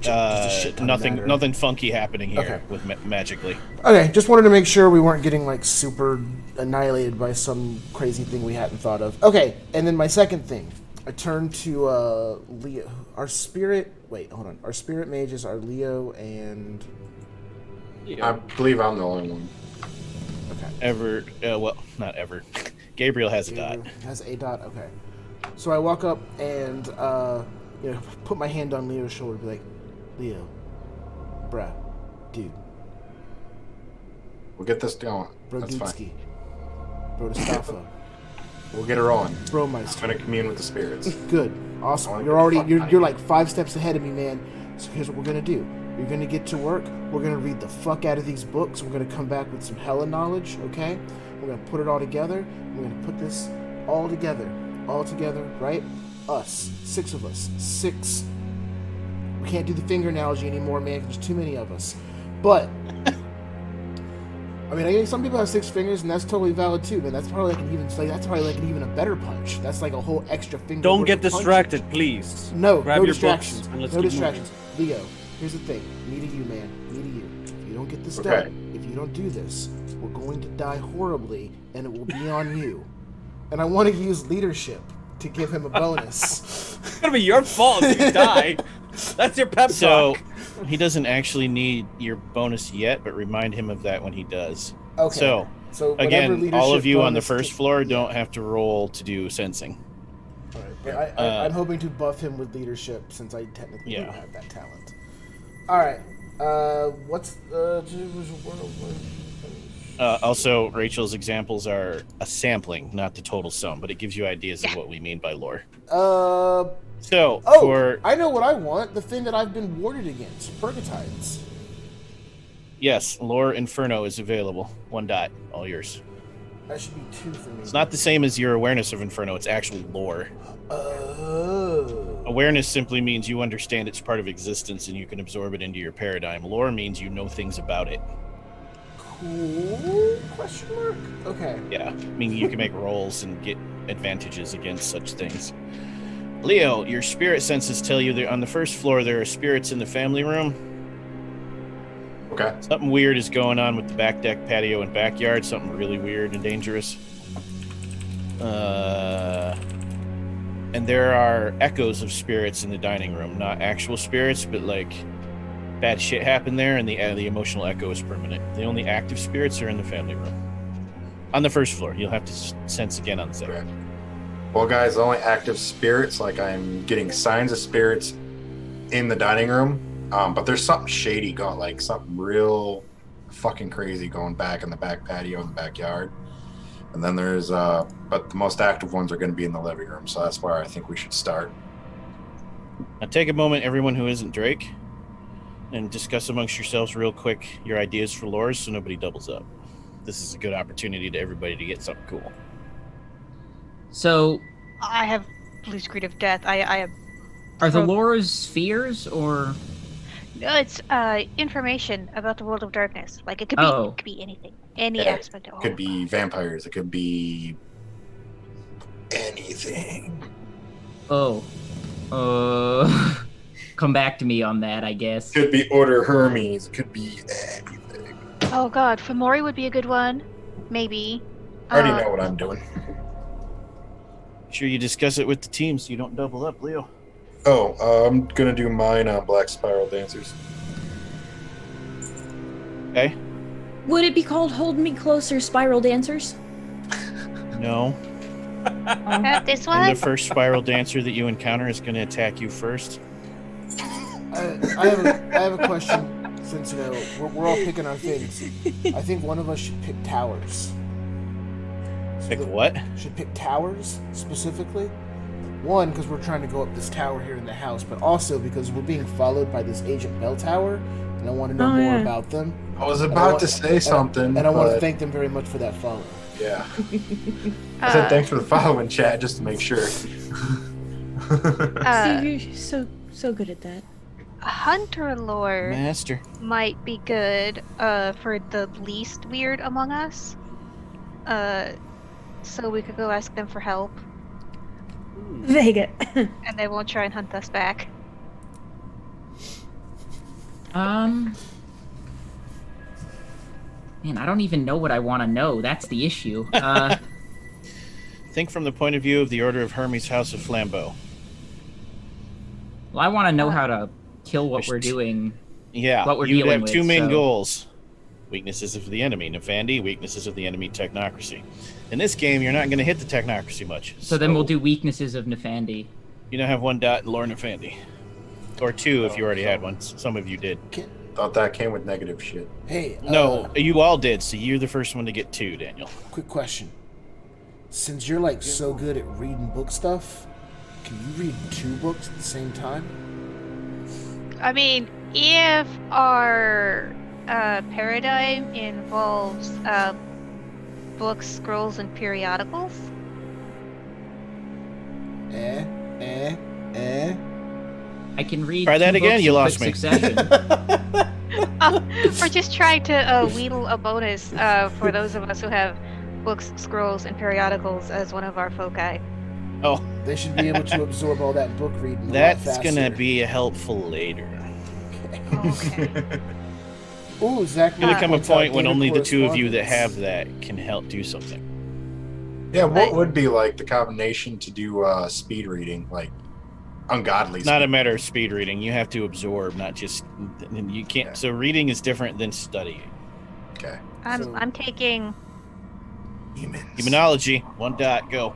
Just a shit ton of matter. Nothing funky happening here Okay. with magically. Okay, just wanted to make sure we weren't getting like super annihilated by some crazy thing we hadn't thought of. Okay, and then my second thing, I turned to Leo. Our spirit mages are Leo and I believe I'm the only one. okay. Not ever. Gabriel has a dot. Has a dot. Okay. So I walk up and put my hand on Leo's shoulder, and be like, Leo, bruh, dude, We'll get this going. bro, That's fine. Dudesky, bro, Mustafa, We'll get her on. bro, I'm Meister. gonna commune with the spirits. Good, awesome. Only You're get already the fuck you're outta you're here. like 5 steps ahead of me, man. So here's what we're gonna do. You're gonna get to work. We're gonna read the fuck out of these books. We're gonna come back with some hella knowledge. Okay? We're gonna put it all together. We're gonna put this all together, right? Us, 6 of us, 6. We can't do the finger analogy anymore, man. 'Cause there's too many of us. But I mean, I think some people have 6 fingers, and that's totally valid too. But that's probably like an even a better punch. That's like a whole extra finger. Don't worth get of distracted, punches. please. No, Grab no your distractions. books and let's No keep distractions. Leo, here's the thing. Me to you, man. Me to you. If you don't get this done, if you don't do this, we're going to die horribly, and it will be on you. And I want to use leadership to give him a bonus. It's gonna be your fault if you die. That's your pep So talk. he doesn't actually need your bonus yet, but remind him of that when he does. Okay. So whatever again, all leadership of you on the bonus first floor don't have to roll to do sensing. All right, but I'm hoping to buff him with leadership since I technically don't have that talent. All right. What's also, Rachel's examples are a sampling, not the total sum, but it gives you ideas of what we mean by lore. So, I know what I want. The thing that I've been warded against, Purgatides. Yes, Lore Inferno is available. 1 dot, all yours. That should be 2 for me. It's not the same as your awareness of Inferno, it's actual lore. Oh. Awareness simply means you understand it's part of existence and you can absorb it into your paradigm. Lore means you know things about it. Cool? Question mark? Okay. Yeah, meaning you can make rolls and get advantages against such things. Leo, your spirit senses tell you that on the first floor there are spirits in the family room. Okay. Something weird is going on with the back deck, patio, and backyard. Something really weird and dangerous. And there are echoes of spirits in the dining room. Not actual spirits, but like bad shit happened there, and the emotional echo is permanent. The only active spirits are in the family room. On the first floor. You'll have to sense again on the second. Okay. Well, guys, the only active spirits, like I'm getting signs of spirits in the dining room, but there's something shady going, like something real fucking crazy going back in the back patio in the backyard. And then there's, but the most active ones are going to be in the living room, so that's where I think we should start. Now take a moment, everyone who isn't Drake, and discuss amongst yourselves real quick your ideas for lores so nobody doubles up. This is a good opportunity to everybody to get something cool. So, I have Blue Screen of Death. I have. are the lores spheres or? No, it's information about the world of darkness. Like it could be anything, any aspect of it. It could be vampires. It could be anything. Oh, come back to me on that, I guess. Could be Order Hermes. It could be anything. Oh God, Fomori would be a good one. Maybe. I already know what I'm doing. Make sure you discuss it with the team so you don't double up, Leo. Oh, I'm gonna do mine on Black Spiral Dancers. Okay? Would it be called Hold Me Closer Spiral Dancers? No. This And one. the first spiral dancer that you encounter is going to attack you first. I have a question. Since we're all picking our things, I think one of us should pick towers. Pick what? Should pick towers specifically. One, because we're trying to go up this tower here in the house, but also because we're being followed by this Agent Bell Tower, and I want to know more about them. I was about to say something, and I want to but- thank them very much for that follow. Yeah. I said thanks for the follow in chat just to make sure. Steve, you're so good at that. Hunter lore Master. might be good for the least weird among us. So we could go ask them for help, Vega. and they won't try and hunt us back. Man, I don't even know what I want to know. That's the issue. Think from the point of view of the Order of Hermes House of Flambeau. Well, I want to know how to kill what we're doing. Yeah, What we're you'd dealing have with, two main so- goals. Weaknesses of the enemy, Nefandi. Weaknesses of the enemy, technocracy. In this game, you're not going to hit the technocracy much. So then we'll do weaknesses of Nefandi. You now have 1 dot in Lore Nefandi. Or 2 if you already had one. Some of you did. Thought that came with negative shit. Hey, No, you all did, so you're the first one to get 2, Daniel. quick question. Since you're like so good at reading book stuff, can you read 2 books at the same time? I mean, if our paradigm involves books, scrolls, and periodicals. I can read. Try that 2 again, books you in lost quick me. succession. We're just trying to wheedle a bonus for those of us who have books, scrolls, and periodicals as one of our foci. Oh, They should be able to absorb all that book reading a lot that's faster. gonna be helpful later. Okay. Ooh, Zach. There's gonna come a points out point when data only the two of you that correspondence. have that can help do something. Yeah, what would be like the combination to do speed reading, like ungodly? It's not a speed matter of reading? speed reading. You have to absorb, not just. You can't. Okay. So reading is different than studying. Okay. I'm taking. Demons. Demonology, 1 dot, go,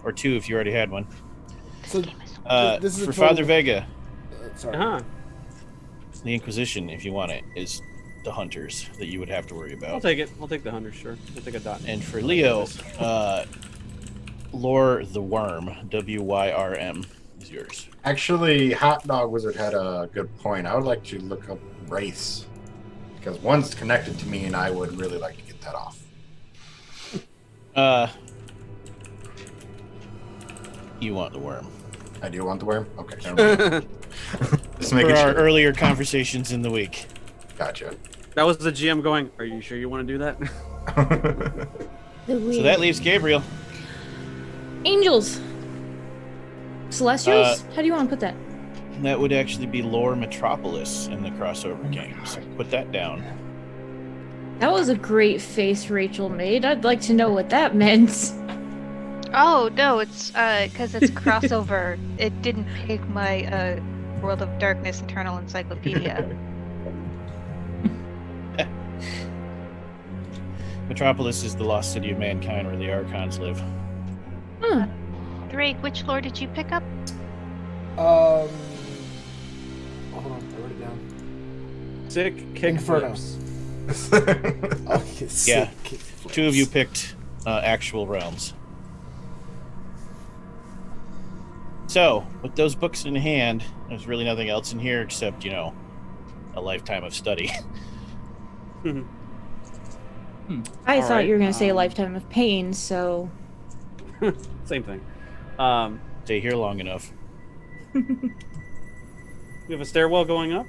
or 2 if you already had one. So this is a For total- Father Vega, sorry. Uh-huh. the Inquisition, if you want it, is the hunters that you would have to worry I'll about. take it. I'll take the 100, sure. I'll take a dot. And for Leo, Lore the Worm, WYRM, is yours. Actually, Hot Dog Wizard had a good point. I would like to look up race because one's connected to me, and I would really like to get that off. You want the worm. I do want the worm. Okay. never mind. Just For making our sure. earlier conversations in the week. Gotcha. That was the GM going, are you sure you want to do that? So that leaves Gabriel. Angels. Celestials? How do you want to put that? That would actually be Lore Metropolis in the crossover games. Put that down. That was a great face Rachel made. I'd like to know what that meant. Oh no, it's because it's crossover. It didn't pick my World of Darkness Eternal Encyclopedia. Metropolis is the lost city of mankind where the Archons live. Huh. Drake, which lore did you pick up? Hold on, I wrote it down. Sick kick Inferno. flips. Oh, Yeah. sick. 2 of you picked actual realms. So, with those books in hand, there's really nothing else in here except, a lifetime of study. I thought right, you were going to say a lifetime of pain, so... Same thing. Stay here long enough. We have a stairwell going up?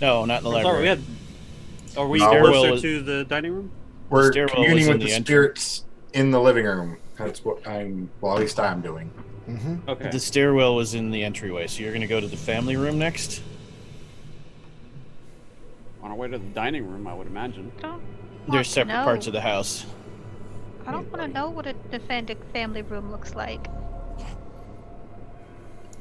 No, not in the Sorry, library. Are we No, closer was- to the dining room? We're stairwell was communing in with the the entrance. spirits in the living room. That's what well, at least I'm doing. Mm-hmm. Okay. The stairwell was in the entryway, so you're going to go to the family room next? On our way to the dining room, I would imagine. There's separate parts of the house. I don't want to know what a defended family room looks like.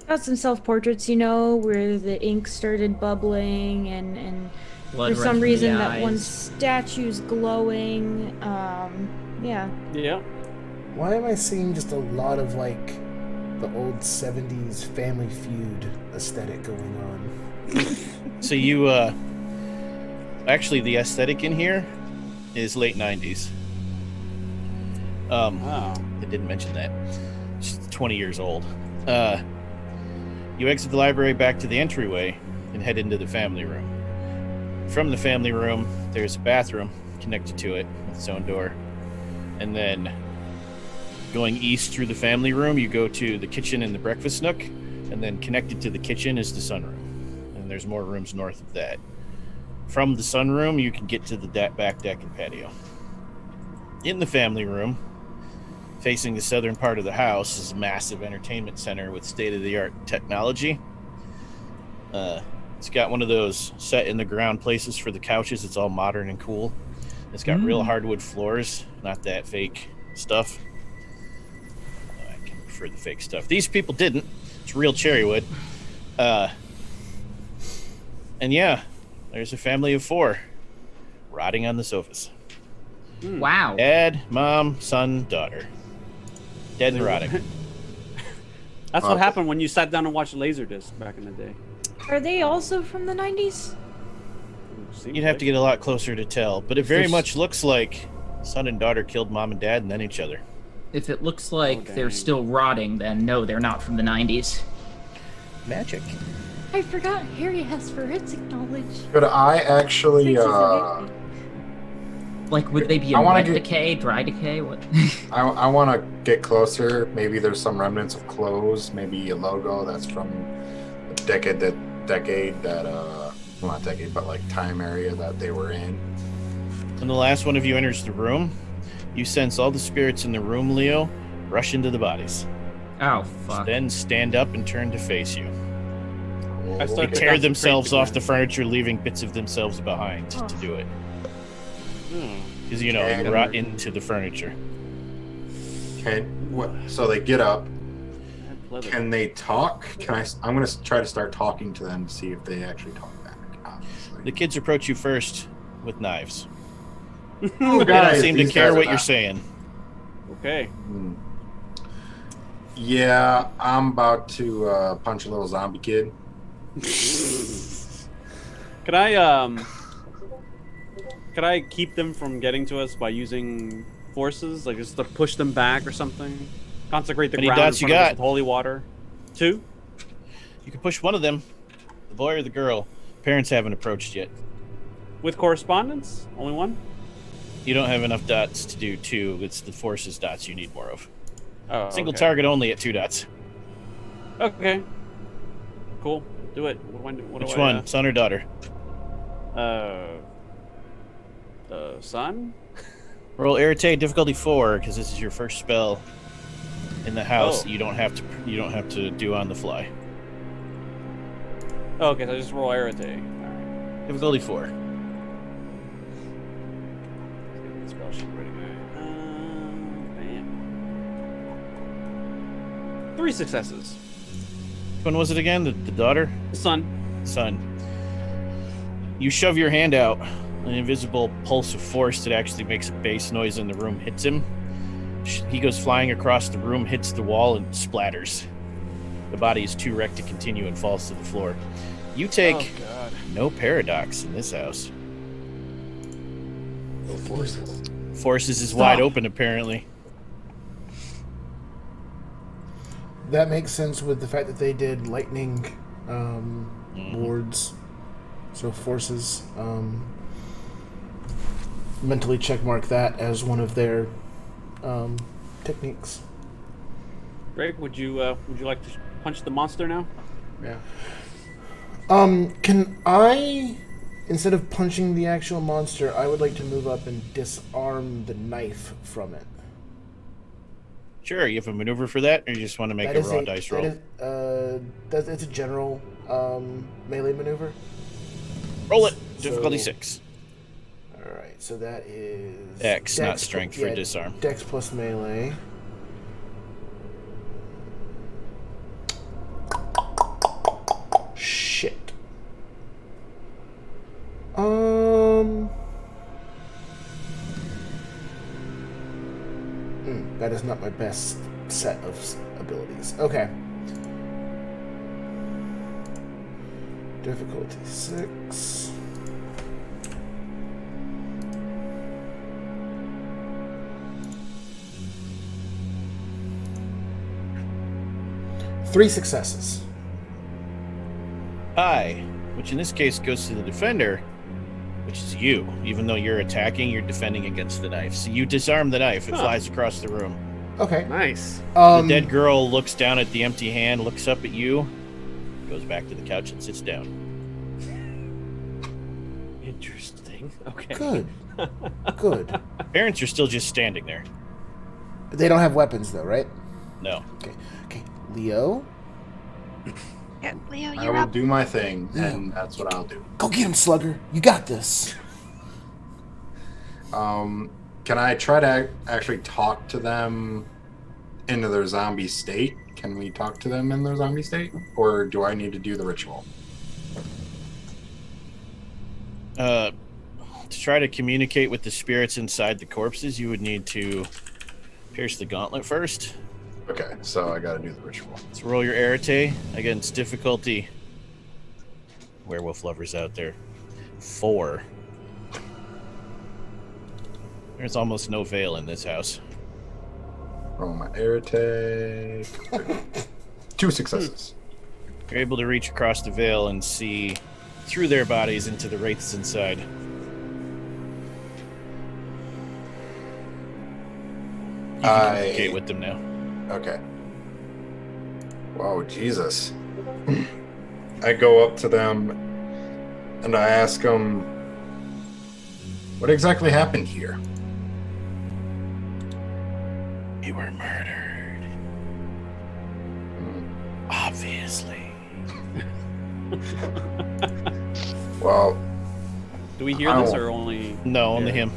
Got some self-portraits, where the ink started bubbling and Blood for runs some from the reason that one eyes. statue's glowing. Yeah. Yeah. Why am I seeing just a lot of like the old 70s Family Feud aesthetic going on? So you, actually the aesthetic in here is late 90s. Oh. I didn't mention that. She's 20 years old. You exit the library back to the entryway and head into the family room. From the family room, there's a bathroom connected to it with its own door. And then going east through the family room, you go to the kitchen and the breakfast nook. And then connected to the kitchen is the sunroom. And there's more rooms north of that. From the sunroom, you can get to the back deck and patio. In the family room, facing the southern part of the house, is a massive entertainment center with state-of-the-art technology. It's got one of those set-in-the-ground places for the couches. It's all modern and cool. It's got real hardwood floors, not that fake stuff. I can prefer the fake stuff. These people didn't. It's real cherry wood. And yeah, there's a family of 4 rotting on the sofas. Wow. Dad, mom, son, daughter. Dead and rotting. That's what happened when you sat down and watched Laserdisc back in the day. Are they also from the 90s? Seems You'd have like. to get a lot closer to tell, but it very There's- much looks like son and daughter killed mom and dad and then each other. If it looks like dang. they're still rotting, then no, they're not from the 90s. Magic. I forgot Harry has forensic knowledge. Could I actually? Since he's a hippie. Like, would they be I in wanna wet get- decay, dry decay? What? I want to get closer. Maybe there's some remnants of clothes. Maybe a logo that's from decade that well, not decade, but like time area that they were in. When the last one of you enters the room, you sense all the spirits in the room, Leo, rush into the bodies. Oh, fuck. Then stand up and turn to face you. I They start to tear consecrate themselves the off the ground. furniture, leaving bits of themselves behind to do it. Hmm. Because, you Okay. rot into the furniture. So they get up. Leather. Can they talk? I'm gonna try to start talking to them to see if they actually talk back. Obviously. The kids approach you first with knives. Oh, They don't guys, seem to these care guys are what you're not- saying. Okay. Hmm. Yeah, I'm about to punch a little zombie kid. Could I keep them from getting to us by using forces, like just to push them back or something? Consecrate the How many ground dots in you front of us got? with holy water. 2? You can push one of them, the boy or the girl. Parents haven't approached yet. With correspondence? Only 1? You don't have enough dots to do 2. It's the forces dots you need more of. Oh, Single okay. target only at 2 dots. Okay. Cool. Do it. Which one, son or daughter? The son? Roll Irritate difficulty 4 because this is your first spell in the house. Oh. You don't have to do on the fly. Oh, okay, so I just roll irritate. Alright. Difficulty 4. Spell sheet ready. Bam. 3 successes. Which one was it again? The daughter? Son. Son. You shove your hand out. An invisible pulse of force that actually makes a bass noise in the room hits him. He goes flying across the room, hits the wall, and splatters. The body is too wrecked to continue and falls to the floor. You take Oh, God. no paradox in this house. No forces. Forces is wide open, apparently. That makes sense with the fact that they did lightning wards. So forces. Mentally checkmark that as one of their techniques. Greg, would you like to punch the monster now? Yeah. Can I, instead of punching the actual monster, I would like to move up and disarm the knife from it. Sure, you have a maneuver for that, or you just want to make That a is raw dice roll? It's a general melee maneuver. Roll it. So- Difficulty 6. All right, so that is X, not strength for disarm. Dex plus melee. Shit. That is not my best set of abilities. Okay. Difficulty 6. Three successes. High, which in this case goes to the defender, which is you. Even though you're attacking, you're defending against the knife. So you disarm the knife. It flies across the room. Okay. Nice. The dead girl looks down at the empty hand, looks up at you, goes back to the couch and sits down. Interesting. Okay. Good. Good. Parents are still just standing there. They don't have weapons though, right? No. Okay. Okay. Leo, Yeah, Leo, I you're will up. do my thing, and that's what I'll do. go get him, Slugger. You got this. Can I try to actually talk to them into their zombie state? Can we talk to them in their zombie state? Or do I need to do the ritual? To try to communicate with the spirits inside the corpses, you would need to pierce the gauntlet first. Okay, so I gotta do the ritual. So roll your arete against difficulty. Werewolf lovers out there. 4. There's almost no veil in this house. Roll my arete. 2 successes. You're able to reach across the veil and see through their bodies into the wraiths inside. You can communicate with them now. Okay. Whoa, Jesus. I go up to them and I ask them, what exactly happened here? You were murdered. Obviously. Well, Do we hear this or only? No, only him.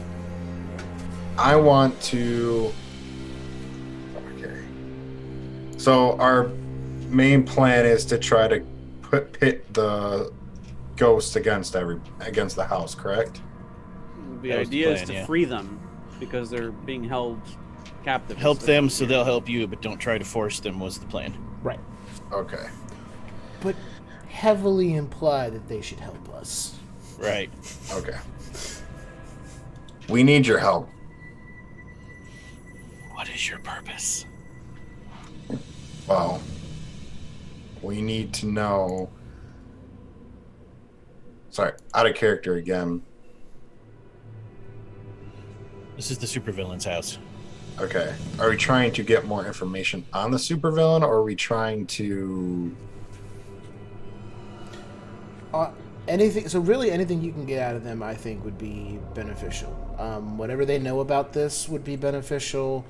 I want to. Okay. So our main plan is to try to pit the ghost against the house, correct? The That was the idea is plan, to yeah. free them because they're being held captive. Help instead them of so here. they'll help you, but don't try to force them was the plan. Right. Okay. But heavily imply that they should help us. Right. Okay. We need your help. What is your purpose? Well, we need to know. Sorry, out of character again. This is the supervillain's house. Okay. Are we trying to get more information on the supervillain, or are we trying to? Anything. So really, anything you can get out of them, I think, would be beneficial. Whatever they know about this would be beneficial.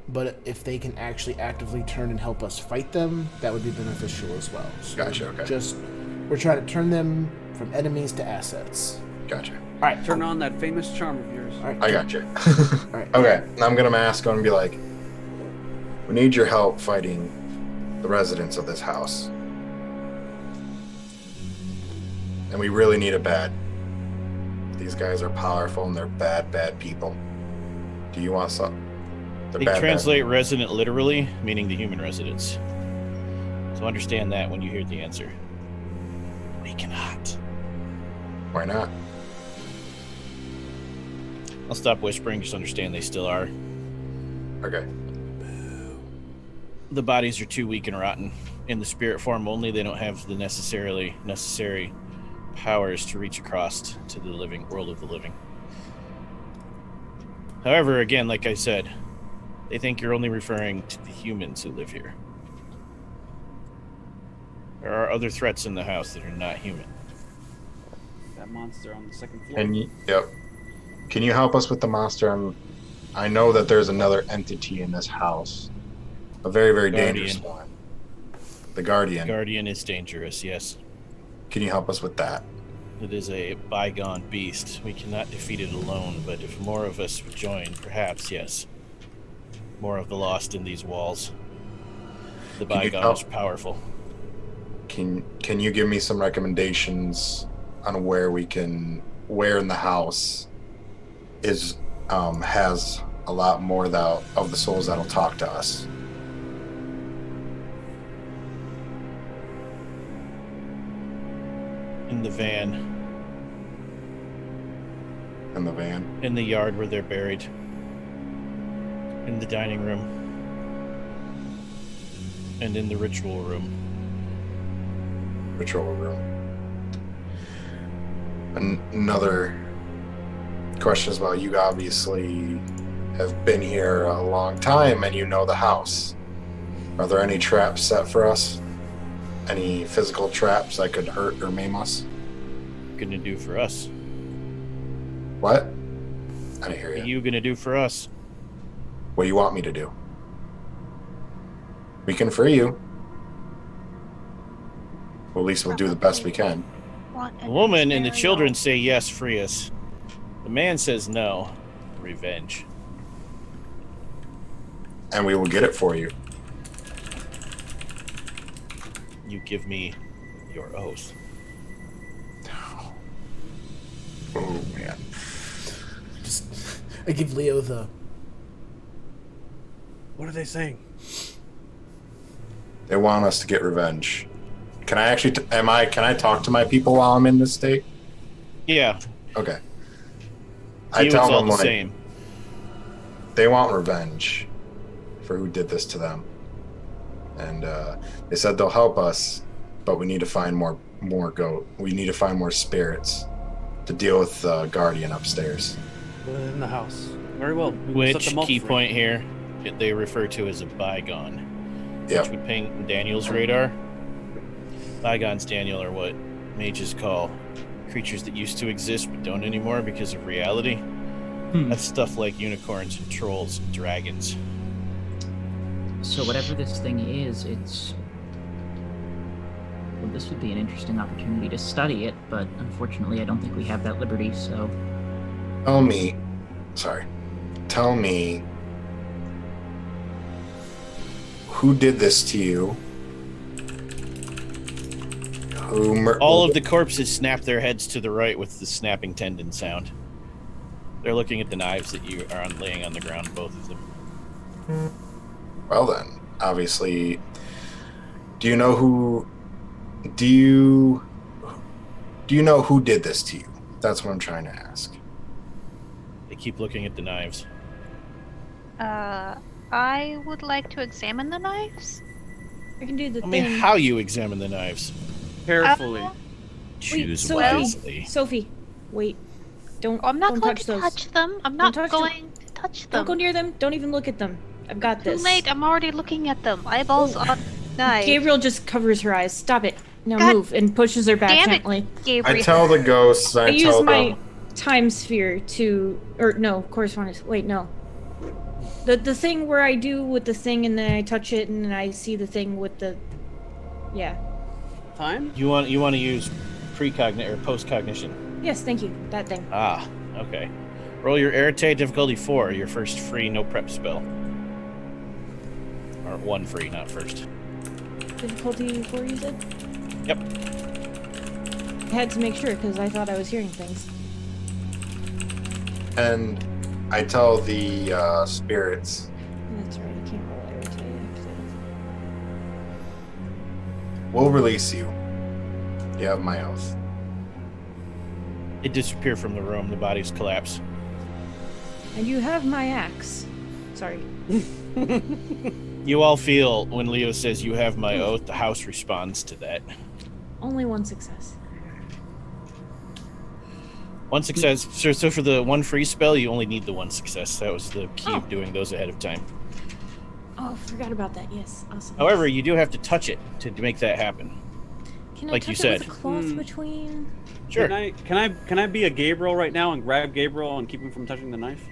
But if they can actually actively turn and help us fight them, that would be beneficial as well. So Gotcha. Okay. we're trying to turn them from enemies to assets. Gotcha. All right. Turn on that famous charm of yours. All right. I got you. All right. Okay, and I'm gonna ask him and be like, "We need your help fighting the residents of this house, and we really need a bad. These guys are powerful and they're bad people. Do you want some? They're They bad. translate resident literally, meaning the human residents. So understand that when you hear the answer. We cannot. Why not? I'll stop whispering, just understand they still are. Okay. The bodies are too weak and rotten. In the spirit form only, they don't have the necessary powers to reach across to the living world of the living. However, again, like I said, they think you're only referring to the humans who live here. There are other threats in the house that are not human. That monster on the second floor. Yep. Can you help us with the monster? I know that there's another entity in this house. A very, very dangerous one. The Guardian. Guardian is dangerous, yes. Can you help us with that? It is a bygone beast. We cannot defeat it alone, but if more of us would join, perhaps, yes. More of the lost in these walls. The bygone is powerful. Can you give me some recommendations on where in the house has a lot more of the souls that'll talk to us? In the van. In the van? In the yard where they're buried. In the dining room. And in the ritual room. Ritual room. Another question is about you. Obviously have been here a long time and you know the house. Are there any traps set for us? Any physical traps that could hurt or maim us? Gonna do for us. What? I didn't hear What you. are you gonna do for us? What do you want me to do? We can free you. Well, at least we'll do the best we can. The woman and the children say yes, free us. The man says no, revenge. And we will get it for you. You give me your oath. Oh, man. I give Leo the. What are they saying? They want us to get revenge. Can I actually, can I talk to my people while I'm in this state? Yeah. Okay. To you, I tell it's all them, the like, same. they want revenge for who did this to them. And they said they'll help us, but we need to find more we need to find more spirits to deal with the Guardian upstairs. In the house. Very well. We will Which, set them all key free. point here, they refer to as a bygone. Yep. Which would ping Daniel's radar. Bygones, Daniel, are what mages call creatures that used to exist but don't anymore because of reality. That's stuff like unicorns and trolls and dragons. So whatever this thing is, it's... Well, this would be an interesting opportunity to study it, but unfortunately I don't think we have that liberty, so... Tell me, who did this to you? All of the corpses snap their heads to the right with the snapping tendon sound. They're looking at the knives that you are laying on the ground, both of them. Well then, obviously, do you know who did this to you? That's what I'm trying to ask. They keep looking at the knives. I would like to examine the knives. I can do the I thing. mean, how you examine the knives? Carefully. Choose Sophie. wisely. Sophie, wait. Don't. I'm not don't going touch to those. touch them. I'm not touch going to touch them. Don't go near them. Don't even look at them. I've got Too this. late. I'm already looking at them. Eyeballs Oh. on knife. Gabriel just covers her eyes. Stop it. Now God move and pushes her back damn it, gently. Gabriel. I tell the ghosts, I I use tell my them, time sphere to, or no, correspondence. Wait, no. The thing where I do with the thing and then I touch it and then I see the thing with the, yeah. Time? You want to use precognition or postcognition? Yes, thank you. That thing. Ah, okay. Roll your Arete difficulty 4, your first free no prep spell. Or 1 free, not first. Difficulty 4, you said? Yep. I had to make sure because I thought I was hearing things. and I tell the spirits, That's right. I can't roll Arete. we'll release you. You have my oath. They disappear from the room. The bodies collapse. And you have my axe. Sorry. You all feel when Leo says you have my oath, the house responds to that. Only one success. One success. So for the 1 free spell, you only need the 1 success. That was the key of doing those ahead of time. Oh, forgot about that. Yes, awesome. However, you do have to touch it to make that happen. Can I like touch you it said. with a cloth between? Sure. Can I be a Gabriel right now and grab Gabriel and keep him from touching the knife?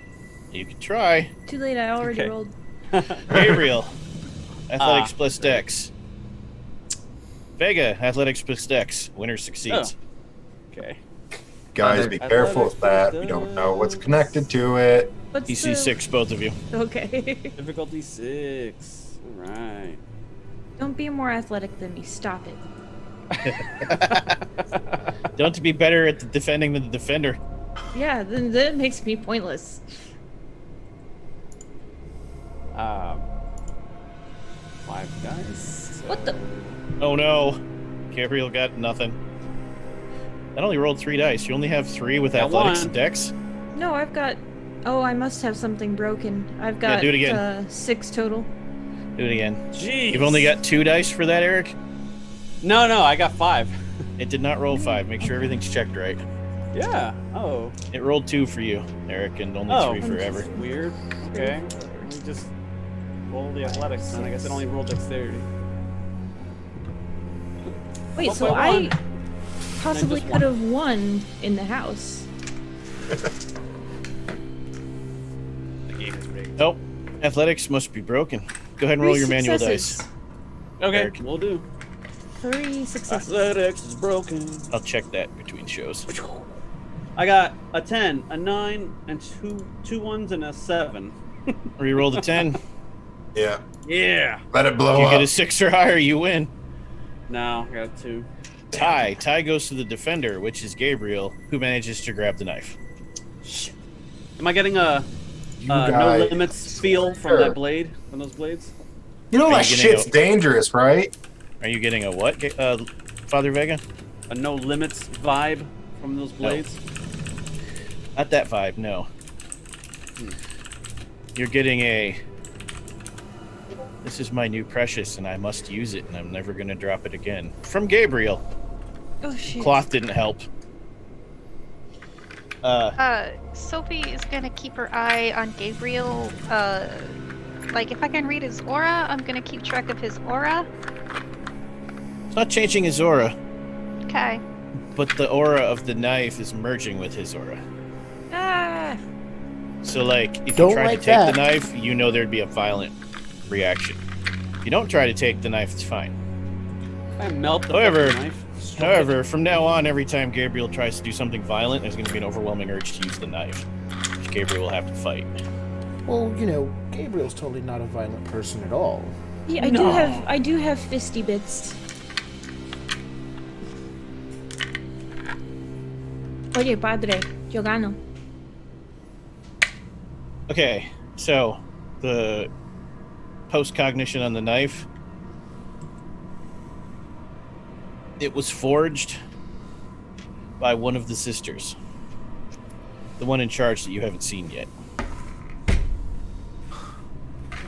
You can try. Too late. I already Okay. rolled. Gabriel. Athletics plus Dex. Vega. Athletics plus Dex. Winner succeeds. Okay. Guys, be careful with that. We don't know what's connected to it. What's DC the... 6, both of you. Okay. Difficulty 6. All right. Don't be more athletic than me. Stop it. Don't be better at the defending than the defender. Yeah, then it makes me pointless. 5 guys. What the? Oh no. Gabriel got nothing. That only rolled 3 dice. You only have 3 with Got athletics 1. and Dex? No, I've got. Oh, I must have something broken. I've got do it again. 6 total. Do it again. Jeez. You've only got 2 dice for that, Eric? No, I got 5. It did not roll 5. Make sure everything's checked right. Yeah. Oh. It rolled 2 for you, Eric, and only 3 forever. Weird. Okay. Let me just roll the athletics, and I guess it only rolled dexterity. Wait, Oh, so by I one. possibly just could have won in the house. The game is rigged. Nope. Athletics must be broken. Go ahead and roll 3 your manual successes. dice. Okay, Eric. we'll do. 3 successes. Athletics is broken. I'll check that between shows. I got a 10, a 9, and two ones and a 7. Reroll the 10. Yeah. Yeah. Let it blow You up. get a 6 or higher, you win. No, I got a 2. Tie goes to the defender, which is Gabriel, who manages to grab the knife. Shit. Am I getting a You no guys- limits feel from Sure. that blade? From those blades? You know Are that you getting shit's dangerous, right? Are you getting a what, Father Vega? A no limits vibe from those blades? Not that vibe, no. You're getting a... This is my new precious, and I must use it, and I'm never going to drop it again. From Gabriel. Oh shit. Cloth didn't help. Sophie is gonna keep her eye on Gabriel. Like if I can read his aura, I'm gonna keep track of his aura. not changing his aura, Okay. but the aura of the knife is merging with his aura. Ah! So, like, if Don't you tried like to take that. the knife, you know there'd be a violent reaction. If you don't try to take the knife, it's fine. I melt the However- fucking knife. destroy it. However, from now on, every time Gabriel tries to do something violent, there's going to be an overwhelming urge to use the knife, which Gabriel will have to fight. Well, Gabriel's totally not a violent person at all. Yeah, I do have fisty bits. Oye, padre, yo gano. Okay, so the post-cognition on the knife. It was forged by one of the sisters. The one in charge that you haven't seen yet.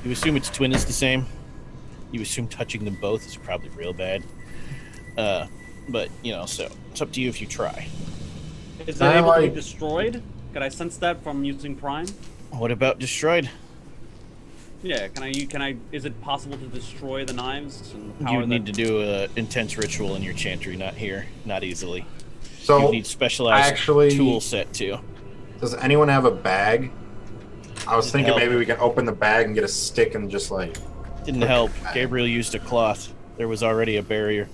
You assume its twin is the same. You assume touching them both is probably real bad. But, so it's up to you if you try. Is it able to be destroyed? Could I sense that from using Prime? What about destroyed? Yeah, can I is it possible to destroy the knives and the You power would need to do an intense ritual in your chantry, not here, not easily. So You need specialized tool set too. Does anyone have a bag? I was thinking help. maybe we can open the bag and get a stick and just like. Didn't help. Gabriel used a cloth. There was already a barrier.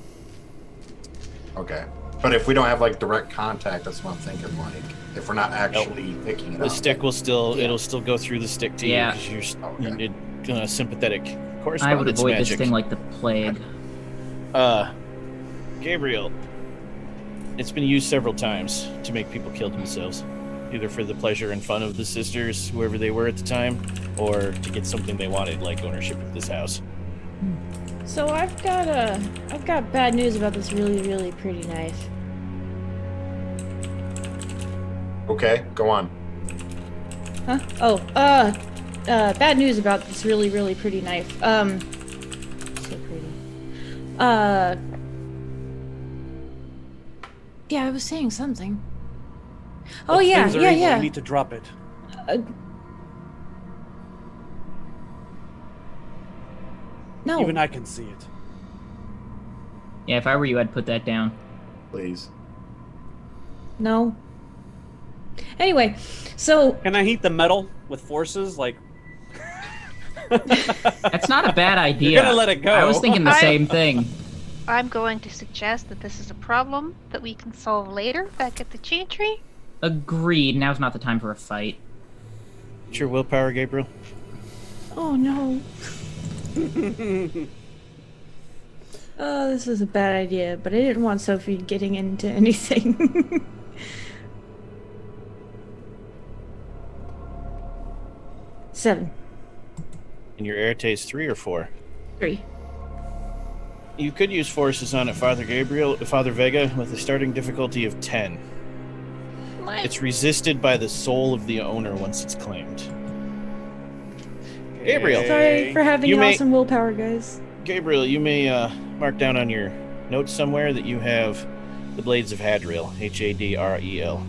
Okay, but if we don't have like direct contact, that's what I'm thinking. Like, if we're not actually picking it The up. stick will it'll still go through the stick to Yeah. you because you're sympathetic correspondence I would avoid magic. this thing like the plague. Gabriel, it's been used several times to make people kill themselves, either for the pleasure and fun of the sisters, whoever they were at the time, or to get something they wanted, like ownership of this house. So I've got bad news about this really, really pretty knife. Okay, go on. Huh? Oh, bad news about this really, really pretty knife. So pretty. Yeah, I was saying something. Oh But yeah, things are yeah, evil, yeah. You need to drop it. No. Even I can see it. Yeah, if I were you, I'd put that down. Please. No. Anyway, so Can I heat the metal with forces? Like, That's not a bad idea. You're gonna let it go. I was thinking the same thing. I'm going to suggest that this is a problem that we can solve later back at the chantry. Agreed. Now's not the time for a fight. What's your willpower, Gabriel? oh no. Oh, this is a bad idea, but I didn't want Sophie getting into anything. Seven. And your Arte is 3 or 4? 3. You could use forces on it, Father Vega, with a starting difficulty of 10. What? It's resisted by the soul of the owner once it's claimed. Gabriel. Sorry for having You an may- awesome willpower, guys. Gabriel, you may mark down on your notes somewhere that you have the Blades of Hadriel, Hadriel.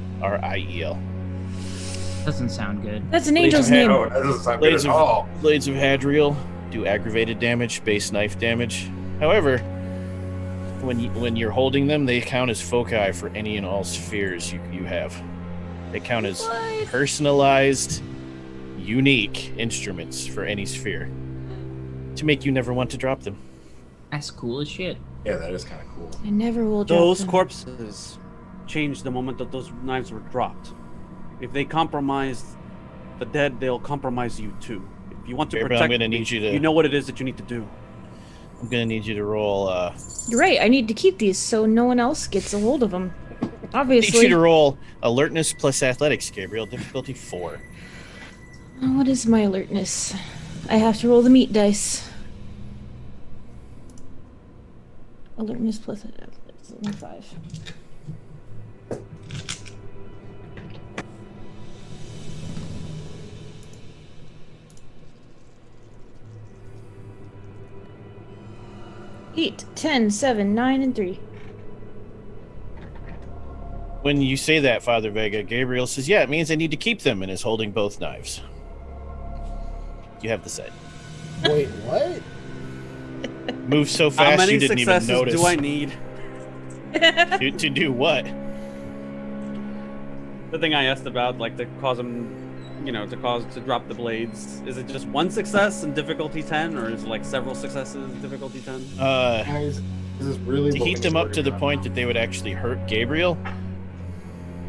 Doesn't sound good. That's an Blades angel's of name. No, that doesn't sound good Blades at of, all. Blades of Hadriel do aggravated damage, base knife damage. However, when you're holding them, they count as foci for any and all spheres you have. They count as What? personalized, unique instruments for any sphere to make you never want to drop them. That's cool as shit. Yeah, that is kind of cool. I never will drop Those them. corpses changed the moment that those knives were dropped. If they compromise the dead, they'll compromise you too. If you want to Gabriel, protect, I'm gonna need you to. you know what it is that you need to do. I'm gonna need you to roll. You're right. I need to keep these so no one else gets a hold of them. Need you Obviously. to roll alertness plus athletics, Gabriel. Difficulty 4. What is my alertness? I have to roll the meat dice. Alertness plus athletics. 5. Eight, 10, 7, 9, and 3. When you say that, Father Vega, Gabriel says, "Yeah, it means I need to keep them," and is holding both knives. You have the set. Wait, what? Move so How fast many you didn't even successes notice. do I need? To do what? The thing I asked about, like to cause him, to drop the blades. Is it just one success in difficulty 10, or is it like several successes in difficulty 10? Guys, this is really To what we heat them need up to the work point on. that they would actually hurt Gabriel,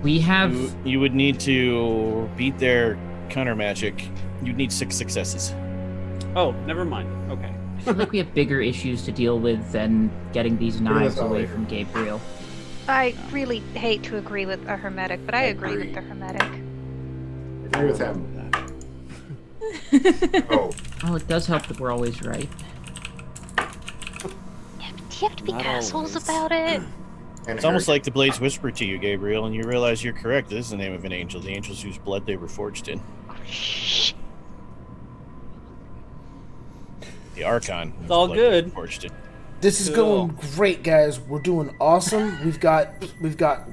We have. you would need to beat their counter magic. You'd need 6 successes. Oh, never mind. Okay. I feel like we have bigger issues to deal with than getting these knives away from Gabriel. I really hate to agree with a hermetic, but I agree with the hermetic. Agree with him. Oh, Well, it does help that we're always right. Yeah, but do you have to be Not assholes always. about it? and It's almost Eric. like the blades whisper to you, Gabriel, and you realize you're correct. This is the name of an angel, the angels whose blood they were forged in. Oh, shh. The Archon. whose all blood they were good. Forged in. This is Cool. going great, guys. We're doing awesome. We've got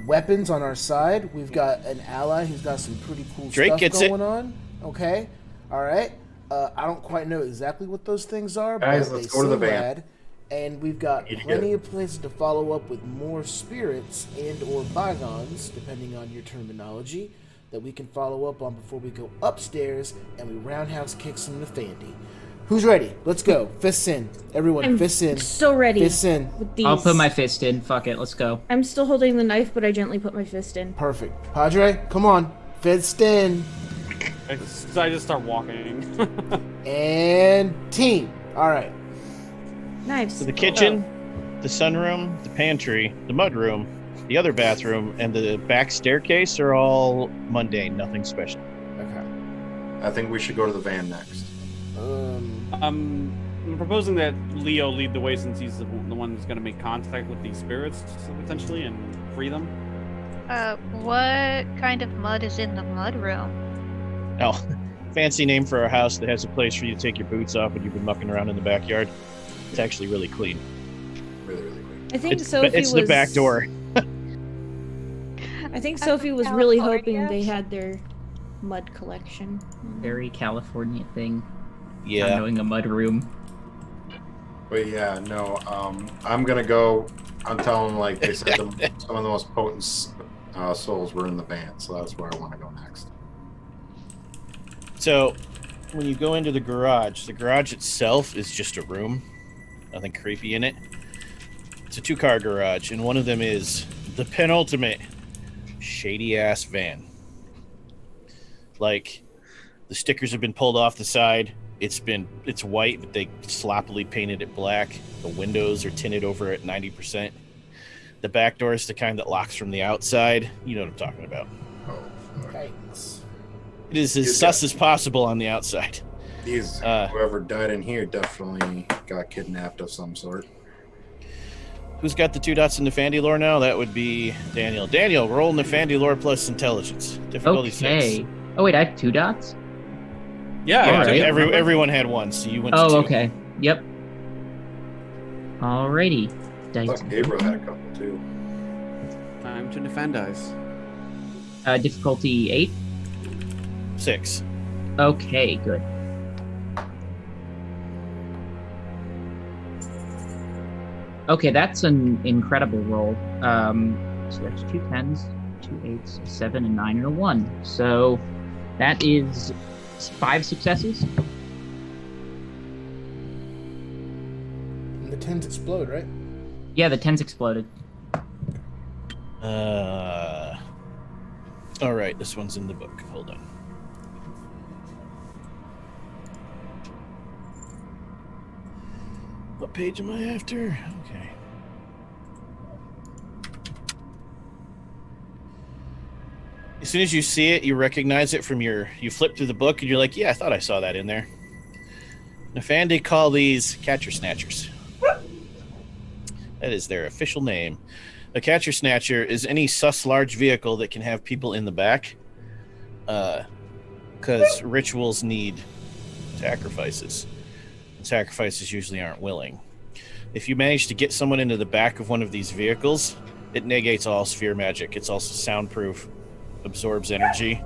weapons on our side. We've got an ally who's got some pretty cool Drake stuff gets it. going on. Okay, all right. I don't quite know exactly what those things are, Guys, but let's they go to the seem van. rad. And we've got Need to plenty get of places to follow up with more spirits and/or bygones, depending on your terminology, that we can follow up on before we go upstairs and we roundhouse kick some Nefandy. Who's ready? Let's go. Fists in. Everyone, I'm fists in. so ready Fists in. with these. I'll put my fist in. Fuck it. Let's go. I'm still holding the knife, but I gently put my fist in. Perfect. Padre, come on. Fist in. I just start walking. And team. All right. Knives. So the kitchen, the sunroom, the pantry, the mudroom, the other bathroom, and the back staircase are all mundane, nothing special. Okay. I think we should go to the van next. I'm proposing that Leo lead the way since he's the one who's going to make contact with these spirits potentially and free them. What kind of mud is in the mud room? Oh, fancy name for a house that has a place for you to take your boots off when you've been mucking around in the backyard. It's actually really clean. Really, really quick. I think It's, Sophie it's was. the back door. I think I'm Sophie from was really California. hoping they had their mud collection. Very California thing. Not Yeah. knowing a mud room. But yeah, no, I'm gonna go. I'm telling them, like they said, some of the most potent souls were in the van, so that's where I want to go next. So, when you go into the garage itself is just a room. Nothing creepy in it. It's a 2-car garage, and one of them is the penultimate shady-ass van. Like, the stickers have been pulled off the side. It's white, but they sloppily painted it black. The windows are tinted over at 90%. The back door is the kind that locks from the outside. You know what I'm talking about. Oh, fuck. Thanks. It is as Yeah. sus as possible on the outside. These whoever died in here definitely got kidnapped of some sort. Who's got the 2 dots in Nefandy lore now? That would be Daniel. Daniel, roll Nefandy lore plus intelligence. Difficulty 6. Okay. Oh wait, I have 2 dots. Yeah, Yeah, Alright. everyone had 1, so you went to 2. Oh, okay. Yep. Alrighty. I Dice. thought Gabriel had a couple too. Time to defend us. Difficulty 8. 6. Okay, good. Okay, that's an incredible roll. So that's 2 10s, 2 8s, a 7, and 9, and a 1. So that is 5 successes. And the 10s explode, right? Yeah, the 10s exploded. All right, this one's in the book. Hold on. What page am I after? Okay. As soon as you see it, you recognize it from you flip through the book and you're like, yeah, I thought I saw that in there. Nefandy call these catcher snatchers. That is their official name. A catcher snatcher is any sus large vehicle that can have people in the back. Because rituals need sacrifices. And sacrifices usually aren't willing. If you manage to get someone into the back of one of these vehicles, it negates all sphere magic. It's also soundproof, absorbs energy,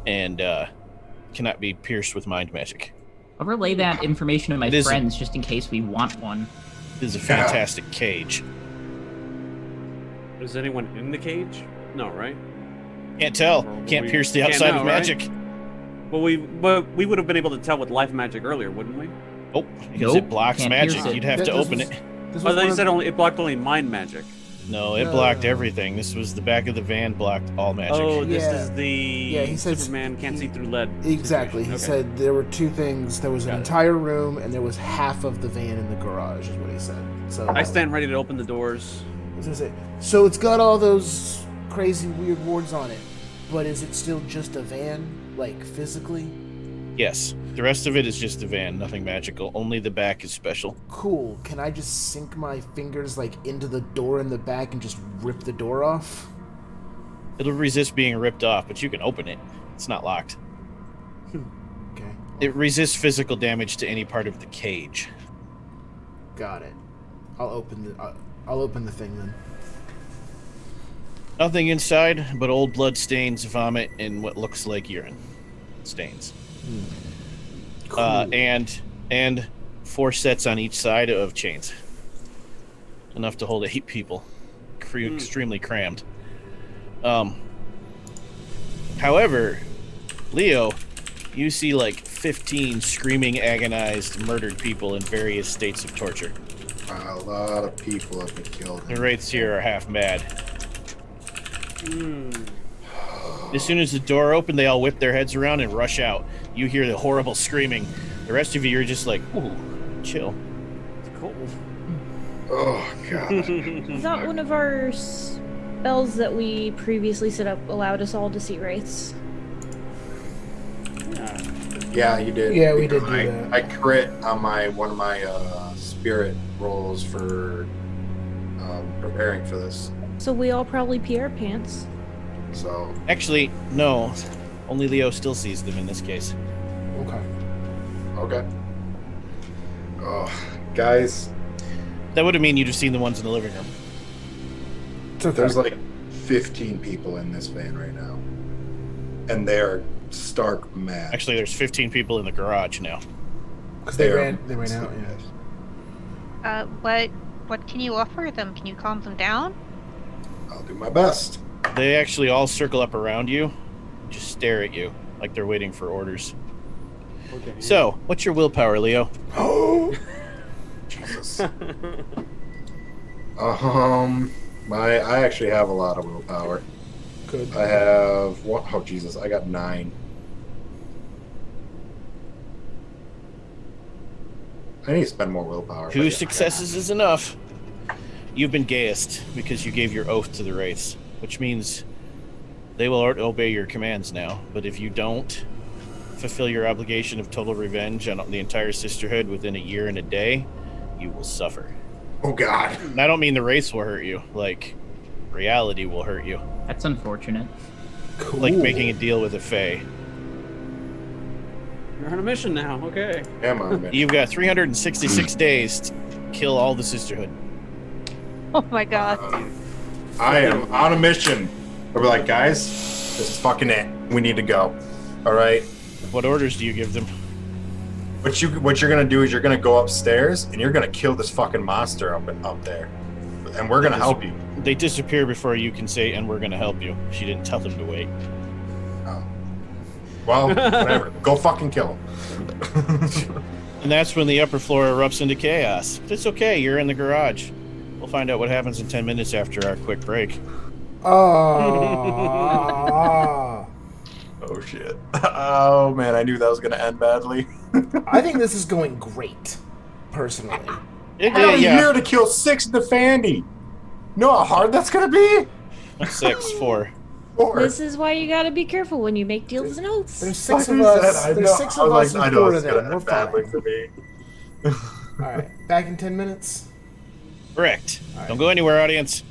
and cannot be pierced with mind magic. I'll relay that information to my It is- friends just in case we want one. This is a fantastic cage. Is anyone in the cage? No, right? Can't tell. Or Can't we- pierce the can't outside know, of right? magic. But we would have been able to tell with life magic earlier, wouldn't we? Oh, because Nope, it blocks can't magic. pierce it. You'd have to open it. This Oh, was they one of- said only it blocked only mind magic. No, it No, blocked no. everything. This was the back of the van blocked all magic. Oh, this Yeah. is the he said Superman can't see through lead. Exactly. He situation. Okay. said there were two things. There was an Got it. entire room, and there was half of the van in the garage, is what he said. So I stand ready to open the doors. I was gonna say, so it's got all those crazy weird wards on it, but is it still just a van, like physically? Yes. The rest of it is just the van, nothing magical. Only the back is special. Cool. Can I just sink my fingers like into the door in the back and just rip the door off? It'll resist being ripped off, but you can open it. It's not locked. Okay. It resists physical damage to any part of the cage. Got it. I'll open the thing then. Nothing inside but old blood stains, vomit, and what looks like urine stains. Cool. And 4 sets on each side of chains. Enough to hold 8 people. Extremely crammed. However, Leo, you see like 15 screaming, agonized, murdered people in various states of torture. A lot of people have been killed. The wraiths here are half mad. As soon as the door opened, they all whip their heads around and rush out. You hear the horrible screaming. The rest of you are just like, ooh, chill. It's cold. Oh god. Is that one of our spells that we previously set up allowed us all to see wraiths? Yeah, you did. Yeah, we did do I, that. I crit on one of my spirit rolls for preparing for this. So we all probably pee our pants. So Actually, no. Only Leo still sees them in this case. Okay. okay. Oh, guys, That would have mean you'd have seen the ones in the living room. It's okay. there's like 15 people in this van right now, and they're stark mad. Actually, there's 15 people in the garage now. Because they They're ran out, so yeah. mad. What can you offer them? Can you calm them down? I'll do my best. They actually all circle up around you, just stare at you like they're waiting for orders. Okay. So, what's your willpower, Leo? Jesus. I actually have a lot of willpower. Good. I have what? Oh Jesus! I got 9. I need to spend more willpower. 2 successes is enough. You've been gayest because you gave your oath to the wraiths, which means they will obey your commands now. But if you don't fulfill your obligation of total revenge on the entire sisterhood within a year and a day, you will suffer. Oh God! And I don't mean the wraiths will hurt you, like reality will hurt you. That's unfortunate. Cool. Like making a deal with a fae. You're on a mission now. Okay. Am I? Man? You've got 366 days to kill all the sisterhood. Oh my god. I am on a mission. I'll be like, guys, this is fucking it. We need to go. All right. What orders do you give them? What you're gonna do is you're gonna go upstairs and you're gonna kill this fucking monster up there, and we're gonna help you. They disappear before you can say, and we're going to help you. She didn't tell them to wait. Oh. Well, whatever. Go fucking kill him. And that's when the upper floor erupts into chaos. But it's okay, you're in the garage. We'll find out what happens in 10 minutes after our quick break. Oh. Oh shit. Oh man, I knew that was gonna end badly. I think this is going great, personally. I'm here to kill 6 Defandi. Know how hard that's gonna be? 6, 4. 4. This is why you gotta be careful when you make deals and oaths. There's 6 Like of I us. said, I There's know- 6 I of was us like, I and know 4 it's of gonna them. We're end badly fine. for me. Alright, back in 10 minutes. Correct. All right. Don't go anywhere, audience.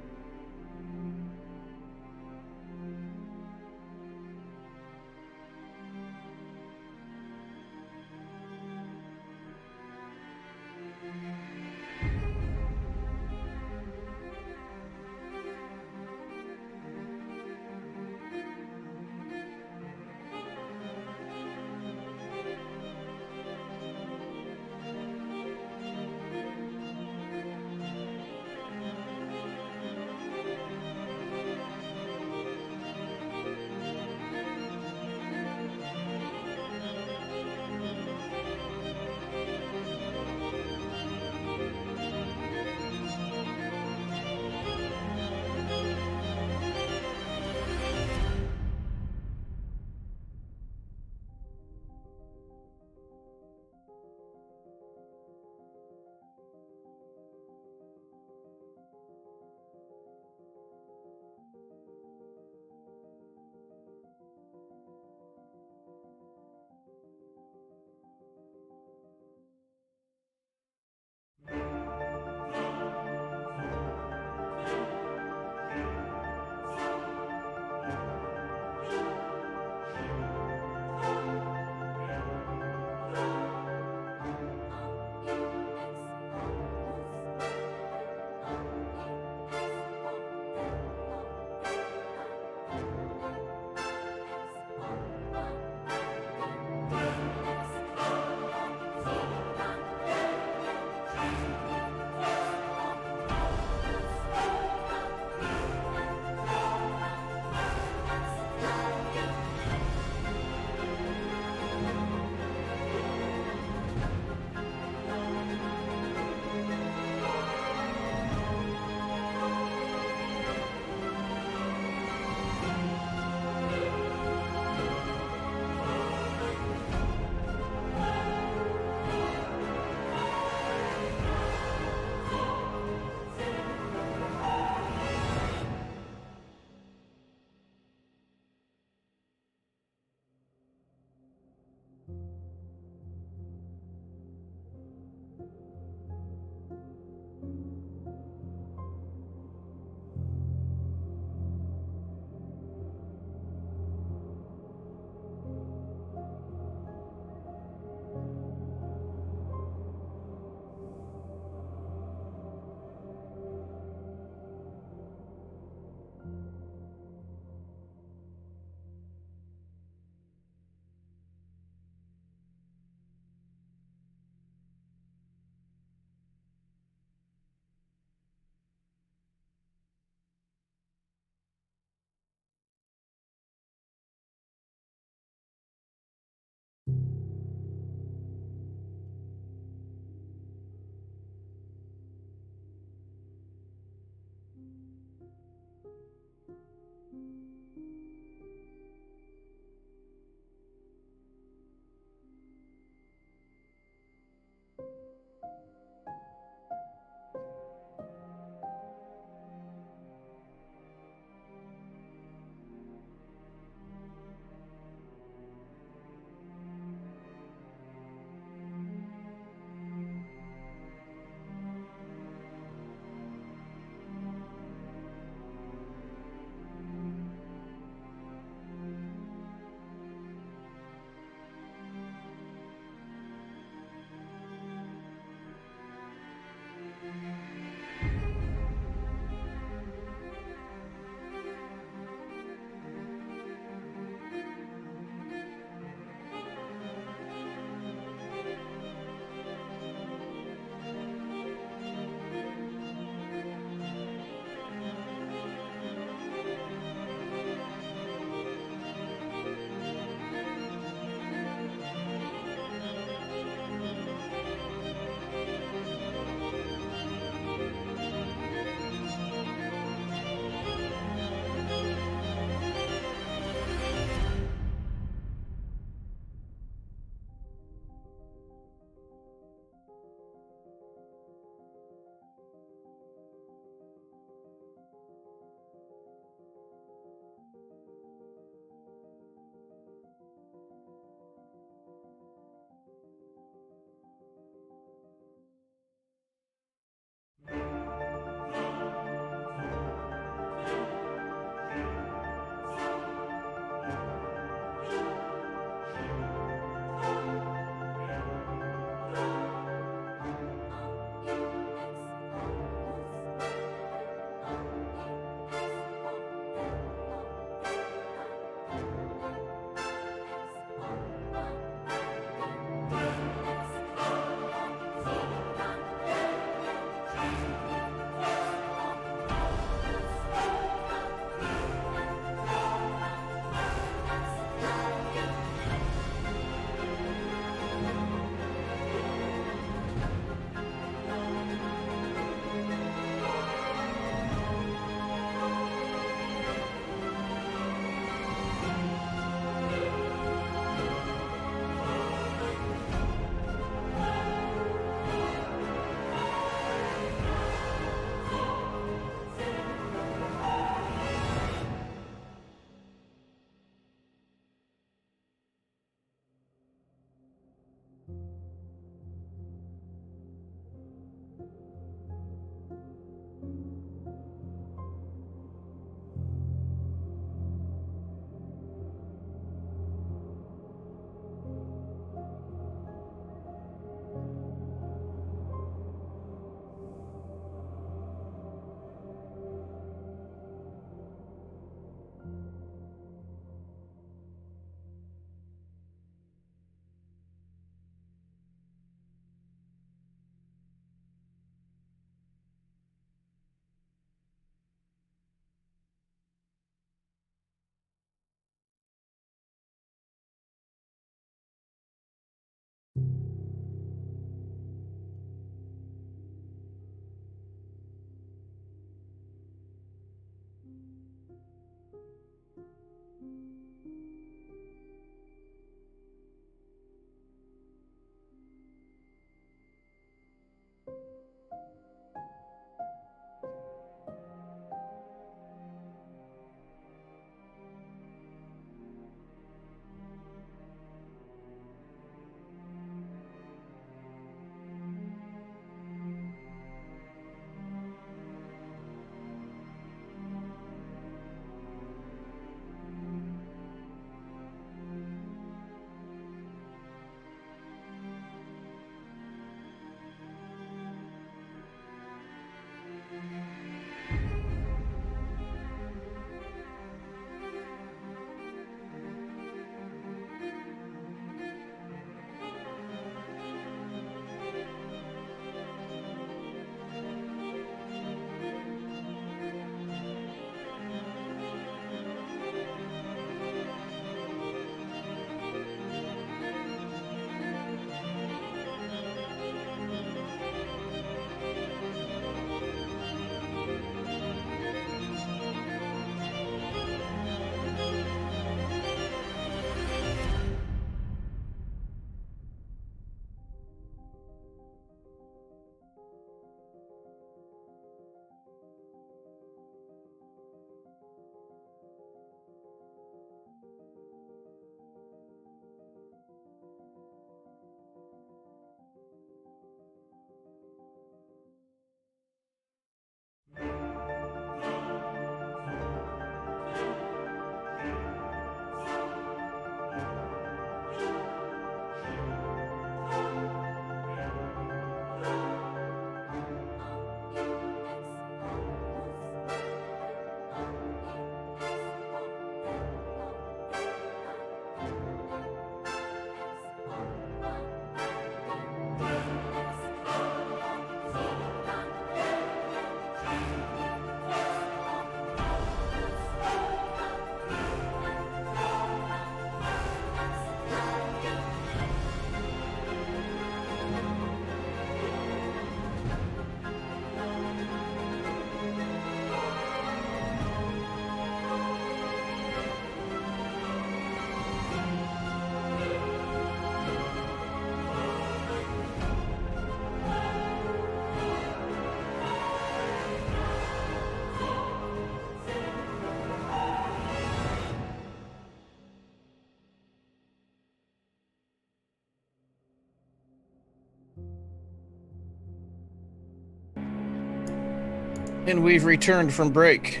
And we've returned from break,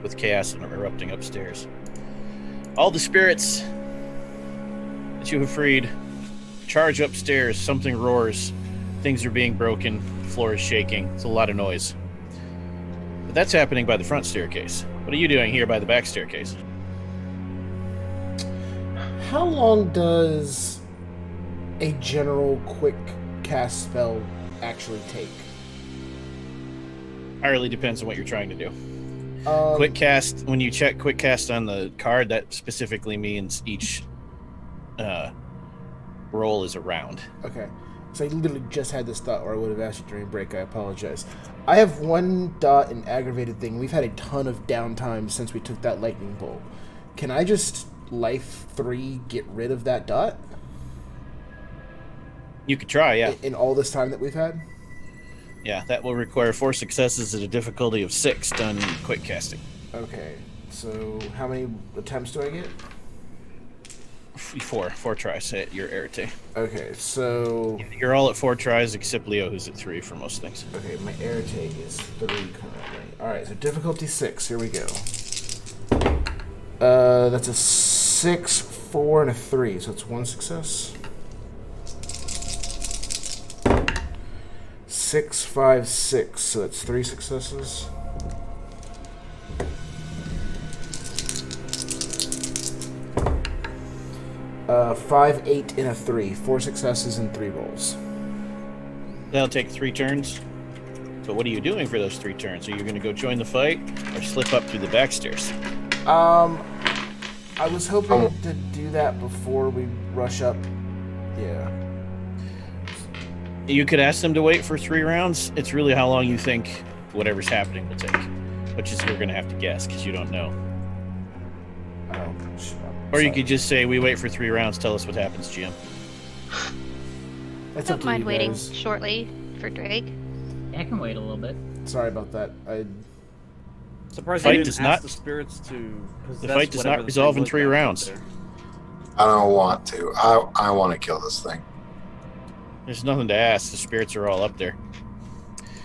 with chaos erupting upstairs. All the spirits that you have freed charge upstairs. Something roars. Things are being broken. The floor is shaking. It's a lot of noise. But that's happening by the front staircase. What are you doing here by the back staircase? How long does a general quick cast spell actually take? Entirely depends on what you're trying to do. Quick cast, when you check quick cast on the card, that specifically means each roll is a round. Okay. So I literally just had this thought, or I would have asked you during break. I apologize. I have one dot in aggravated thing. We've had a ton of downtime since we took that lightning bolt. Can I just life 3 get rid of that dot? You could try, yeah. In all this time that we've had? Yeah, that will require 4 successes at a difficulty of 6 done quick casting. Okay. So how many attempts do I get? 4 tries at your arete. Okay, so... You're all at 4 tries except Leo, who's at 3 for most things. Okay, my arete is 3 currently. Alright, so difficulty 6. Here we go. That's a 6, 4, and a 3, so it's 1 success. 6, 5, 6, so that's 3 successes. Uh, 5, 8, and a 3. 4 successes and 3 rolls. That'll take 3 turns. But what are you doing for those 3 turns? Are you going to go join the fight or slip up through the back stairs? I was hoping to do that before we rush up. Yeah. You could ask them to wait for 3 rounds. It's really how long you think whatever's happening will take. Which is we're going to have to guess because you don't know. Or you could just say, we wait for 3 rounds, tell us what happens, GM. That's I up don't to mind you waiting guys. shortly for Drake. Yeah, I can wait a little bit. Sorry about that. Surprised Fight you does didn't not- ask the spirits to possess The fight does whatever not the resolve thing in was 3 back up rounds. there. I don't want to. I want to kill this thing. There's nothing to ask. The spirits are all up there.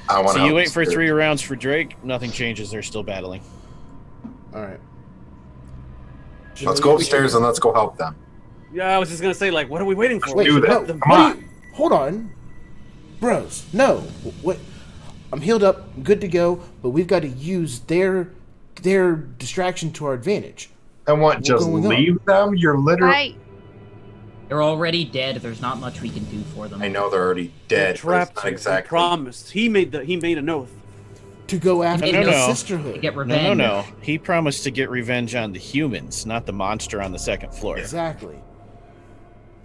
I want So to. you wait for 3 rounds for Drake. Nothing changes. They're still battling. Alright. Let's go upstairs and let's go help them. Yeah, I was just gonna say, like, what are we waiting for? Wait, do that. no, Come what on. do you- hold on. Bros, no. What? I'm healed up, I'm good to go, but we've got to use their distraction to our advantage. And what? What's Just going on? leave them? You're literally. They're already dead. There's not much we can do for them. I know they're already dead. but Trapped. it's not He exactly. promised. He made an oath. To go after No, the no. sisterhood. To get No, revenge. no. He promised to get revenge on the humans, not the monster on the 2nd floor. Exactly.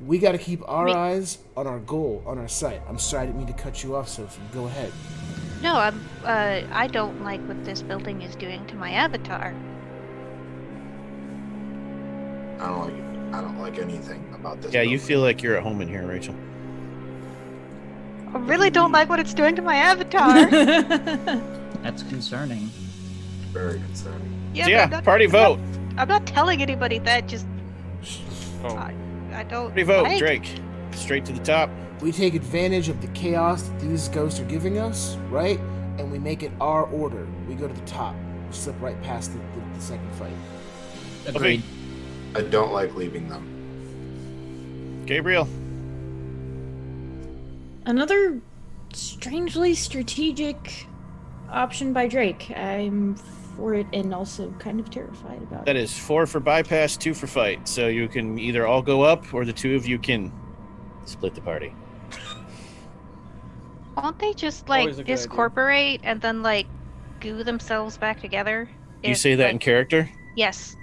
We got to keep our eyes on our goal, on our sight. I'm sorry, I didn't mean to cut you off, Sophie. Go ahead. No, I don't like what this building is doing to my avatar. I don't like anything about this. Yeah, you building. feel like you're at home in here, Rachel. I really don't like what it's doing to my avatar. That's concerning. Very concerning. So yeah, party vote. I'm not telling anybody that. Just Oh. I don't. Party vote, like- Drake. Straight to the top. We take advantage of the chaos that these ghosts are giving us, right? And we make it our order. We go to the top. Slip right past the second fight. Agreed. I don't like leaving them. Gabriel. Another strangely strategic option by Drake. I'm for it and also kind of terrified about That it. is 4 for bypass, 2 for fight. So you can either all go up or the 2 of you can split the party. Won't they just Always a like good idea. discorporate and then like goo themselves back together? You If, say that like- in character? Yes.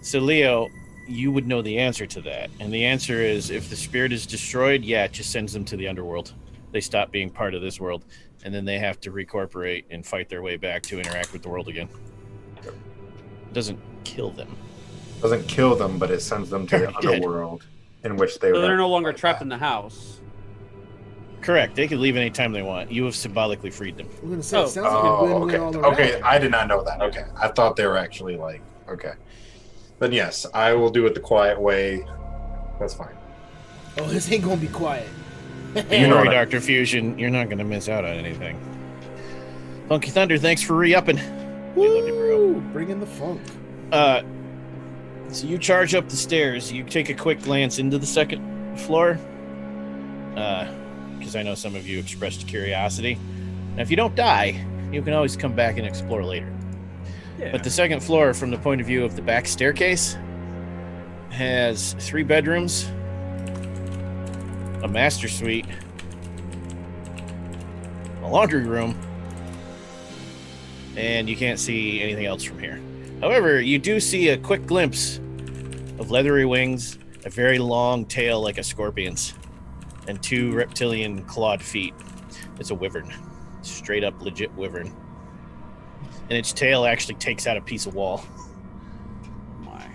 So Leo, you would know the answer to that. And the answer is if the spirit is destroyed, yeah, it just sends them to the underworld. They stop being part of this world. And then they have to recorporate and fight their way back to interact with the world again. It doesn't kill them. Doesn't kill them, but it sends them to the Dead. underworld, in which they. So they're no longer trapped in the house. Correct. They can leave anytime they want. You have symbolically freed them. I'm gonna say Oh. it sounds like a Oh, win-win okay. all around. Okay, I did not know that. Okay, I thought they were actually like. Okay, then yes, I will do it the quiet way. That's fine. Oh, this ain't gonna be quiet. Don't You know worry, that. Dr. Fusion, you're not going to miss out on anything. Funky Thunder, thanks for re-upping. We love you, bro. Woo! Bring in the funk. So you charge up the stairs. You take a quick glance into the second floor. Because I know some of you expressed curiosity. Now, if you don't die, you can always come back and explore later. Yeah. But the second floor, from the point of view of the back staircase, has 3 bedrooms, a master suite, a laundry room, and you can't see anything else from here. However, you do see a quick glimpse of leathery wings, a very long tail like a scorpion's, and 2 reptilian clawed feet. It's a wyvern. Straight up legit wyvern. And its tail actually takes out a piece of wall. My.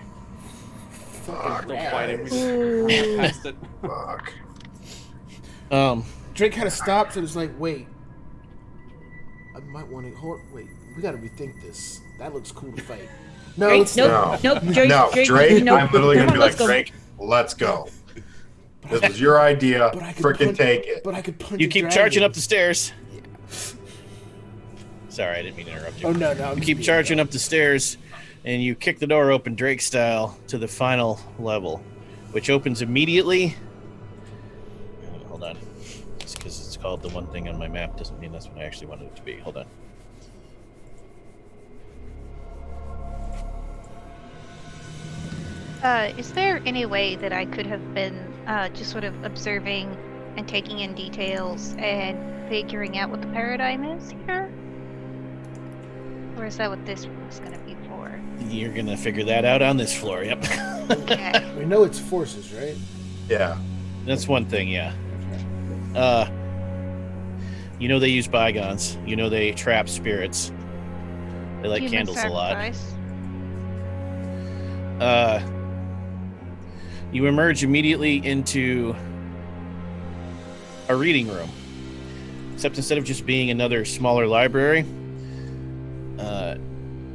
Fuck. Don't fight it. We Ooh. just passed it. Fuck. Drake kind of stops and is like, wait. I might want to... Wait, we got to rethink this. That looks cool to fight. No, Drake, it's nope, not. nope, Drake, No, Drake, nope. I'm literally Come going to on, be let's like, go. Drake, let's go. This was your idea. But I could Freaking punch- take it. But I could punch You a keep dragon. charging up the stairs. Sorry, I didn't mean to interrupt you. Oh, no, I'm You just keep being charging dumb. up the stairs, and you kick the door open Drake style to the final level, which opens immediately. Hold on. Just because it's called the one thing on my map doesn't mean that's what I actually wanted it to be. Hold on. Is there any way that I could have been just sort of observing and taking in details and figuring out what the paradigm is here? Or is that what this room's gonna be for? You're going to figure that out on this floor, yep. Okay. We know it's forces, right? Yeah. That's one thing, yeah. Okay. You know they use bygones. You know they trap spirits. They light Human candles a lot. sacrifice. You emerge immediately into a reading room. Except instead of just being another smaller library,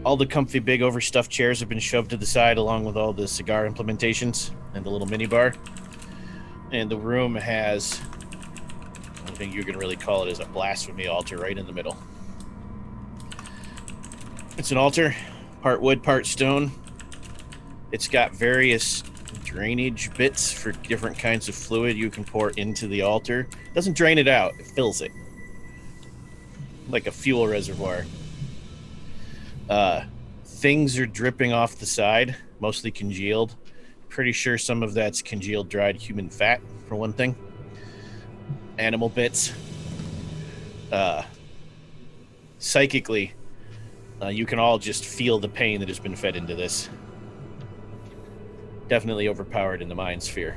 all the comfy, big, overstuffed chairs have been shoved to the side along with all the cigar implementations and the little mini bar. And the room has, I don't think you can really call it, as a blasphemy altar right in the middle. It's an altar, part wood, part stone. It's got various drainage bits for different kinds of fluid you can pour into the altar. It doesn't drain it out, it fills it. Like a fuel reservoir. Things are dripping off the side, mostly congealed. Pretty sure some of that's congealed dried human fat, for one thing. Animal bits. Psychically, you can all just feel the pain that has been fed into this. Definitely overpowered in the mind sphere.